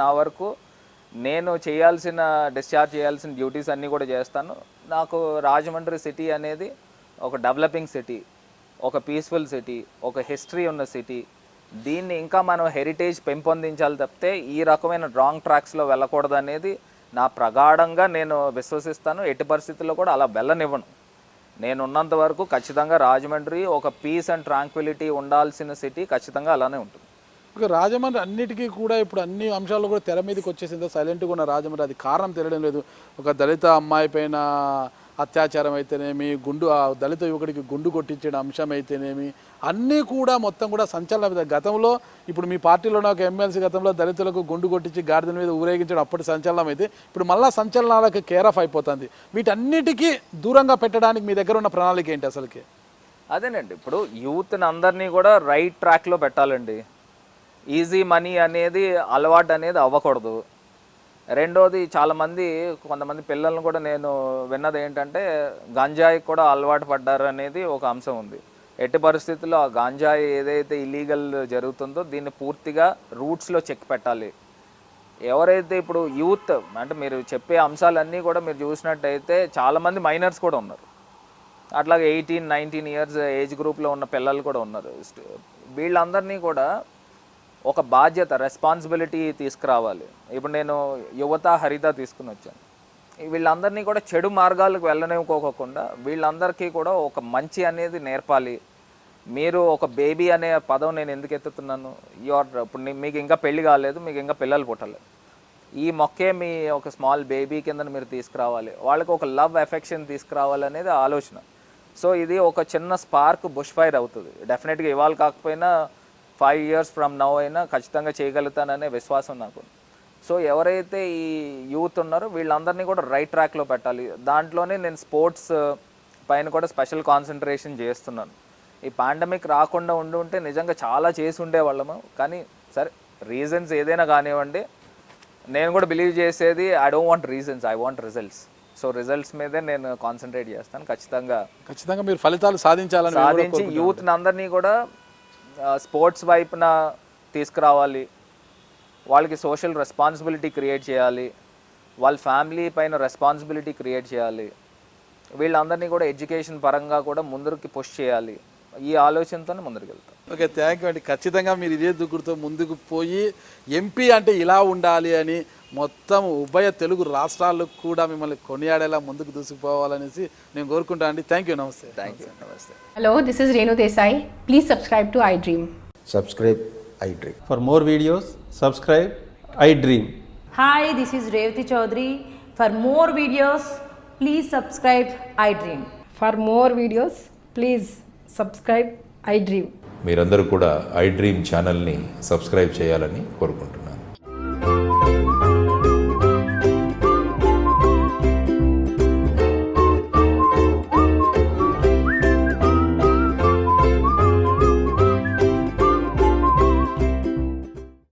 నా వరకు నేను డిశ్చార్జ్ చేయాల్సిన డ్యూటీస్ అన్నీ కూడా చేస్తాను. నాకు రాజమండ్రి సిటీ అనేది ఒక డెవలపింగ్ సిటీ, ఒక పీస్ఫుల్ సిటీ, ఒక హిస్టరీ ఉన్న సిటీ. దీన్ని ఇంకా మనం హెరిటేజ్ పెంపొందించాలి తప్పితే ఈ రకమైన రాంగ్ ట్రాక్స్లో వెళ్ళకూడదు అనేది నా ప్రగాఢంగా నేను విశ్వసిస్తాను. ఎట్టి పరిస్థితుల్లో కూడా అలా వెళ్ళనివ్వను. నేనున్నంత వరకు ఖచ్చితంగా రాజమండ్రి ఒక పీస్ అండ్ ట్రాంక్విలిటీ ఉండాల్సిన సిటీ ఖచ్చితంగా అలానే ఉంటుంది. ఇక రాజమండ్రి అన్నిటికీ కూడా ఇప్పుడు అన్ని అంశాలు కూడా తెర మీదకి వచ్చేసిందో సైలెంట్గా ఉన్న రాజమండ్రి, అది కారణం తెలియడం లేదు. ఒక దళిత అమ్మాయి పైన అత్యాచారం అయితేనేమి, దళిత యువకుడికి గుండు కొట్టించిన అంశం అయితేనేమి, అన్నీ కూడా మొత్తం కూడా సంచలనం. గతంలో ఇప్పుడు మీ పార్టీలోనే ఒక ఎమ్మెల్సీ గతంలో దళితులకు గుండు కొట్టించి గాడిద మీద ఊరేగించడం అప్పటి సంచలనం అయితే ఇప్పుడు మళ్ళీ సంచలనాలకు కేర్ ఆఫ్ అయిపోతుంది. వీటన్నిటికీ దూరంగా పెట్టడానికి మీ దగ్గర ఉన్న ప్రణాళిక ఏంటి అసలుకి? అదేనండి, ఇప్పుడు యూత్ని అందరినీ కూడా రైట్ ట్రాక్లో పెట్టాలండి. ఈజీ మనీ అనేది అలవాటు అనేది అవ్వకూడదు. రెండోది కొంతమంది పిల్లలను కూడా నేను విన్నది ఏంటంటే గంజాయికి కూడా అలవాటు పడ్డారు అనేది ఒక అంశం ఉంది. ఎట్టి పరిస్థితుల్లో ఆ గంజాయి ఏదైతే ఇల్లీగల్ జరుగుతుందో దీన్ని పూర్తిగా రూట్స్లో చెక్ పెట్టాలి. ఎవరైతే ఇప్పుడు యూత్ అంటే మీరు చెప్పే అంశాలన్నీ కూడా మీరు చూసినట్టయితే చాలామంది మైనర్స్ కూడా ఉన్నారు. అట్లాగే 18-19 ఇయర్స్ ఏజ్ గ్రూప్లో ఉన్న పిల్లలు కూడా ఉన్నారు. వీళ్ళందరినీ కూడా ఒక బాధ్యత, రెస్పాన్సిబిలిటీ తీసుకురావాలి. ఇప్పుడు నేను యువత హరిత తీసుకుని వచ్చాను. వీళ్ళందరినీ కూడా చెడు మార్గాలకు వెళ్ళనివ్వకోకుండా వీళ్ళందరికీ కూడా ఒక మంచి అనేది నేర్పాలి. మీరు ఒక బేబీ అనే పదం నేను ఎందుకు ఎత్తుతున్నాను? ఇప్పుడు మీకు ఇంకా పెళ్లి కాలేదు, మీకు ఇంకా పిల్లలు పుట్టలేదు. ఈ మొక్కే మీ ఒక స్మాల్ బేబీ కింద మీరు తీసుకురావాలి, వాళ్ళకి ఒక లవ్ ఎఫెక్షన్ తీసుకురావాలి అనేది ఆలోచన. సో ఇది ఒక చిన్న స్పార్క్ బుష్ ఫైర్ అవుతుంది. డెఫినెట్గా ఇవాళ కాకపోయినా 5 years ఫ్రమ్ నౌ అయినా ఖచ్చితంగా చేయగలుగుతాననే విశ్వాసం నాకు. సో ఎవరైతే ఈ యూత్ ఉన్నారో వీళ్ళందరినీ కూడా రైట్ ట్రాక్లో పెట్టాలి. దాంట్లోనే నేను స్పోర్ట్స్ పైన కూడా స్పెషల్ కాన్సన్ట్రేషన్ చేస్తున్నాను. ఈ పాండమిక్ రాకుండా ఉంటే నిజంగా చాలా చేసి ఉండేవాళ్ళము. కానీ సరే, రీజన్స్ ఏదైనా కానివ్వండి, నేను కూడా బిలీవ్ చేసేది I don't want reasons, I want results. So results మీదే నేను కాన్సన్ట్రేట్ చేస్తాను. ఖచ్చితంగా మీరు ఫలితాలు సాధించాలని సాధించి యూత్ని అందరినీ కూడా స్పోర్ట్స్ వైపున తీసుకురావాలి. వాళ్ళకి సోషల్ రెస్పాన్సిబిలిటీ క్రియేట్ చేయాలి, వాళ్ళ ఫ్యామిలీ పైన రెస్పాన్సిబిలిటీ క్రియేట్ చేయాలి, వీళ్ళందరినీ కూడా ఎడ్యుకేషన్ పరంగా కూడా ముందుకు పుష్ చేయాలి. ఈ ఆలోచనతోనే ముందుకు వెళ్తాం. ఓకే, థ్యాంక్ యూ అండి. ఖచ్చితంగా మీరు ఇదే దుగ్గుడుతో ముందుకు పోయి ఎంపీ అంటే ఇలా ఉండాలి అని మొత్తం ఉభయ తెలుగు రాష్ట్రాల్లో కూడా మిమ్మల్ని కొనియాడేలా ముందుకు దూసుకుపోవాలనేసి నేను కోరుకుంటాను అండి. థ్యాంక్ యూ, నమస్తే. థ్యాంక్ యూ, నమస్తే. Hello, this is Renu Desai. Please subscribe to iDream. Subscribe iDream. For more videos, subscribe iDream. Hi, this is Revati Chaudhary. For more videos, please subscribe iDream. For more videos, please subscribe iDream. మీరందరూ కూడా iDream ఛానల్ని subscribe చేయాలని కోరుకుంటున్నాను.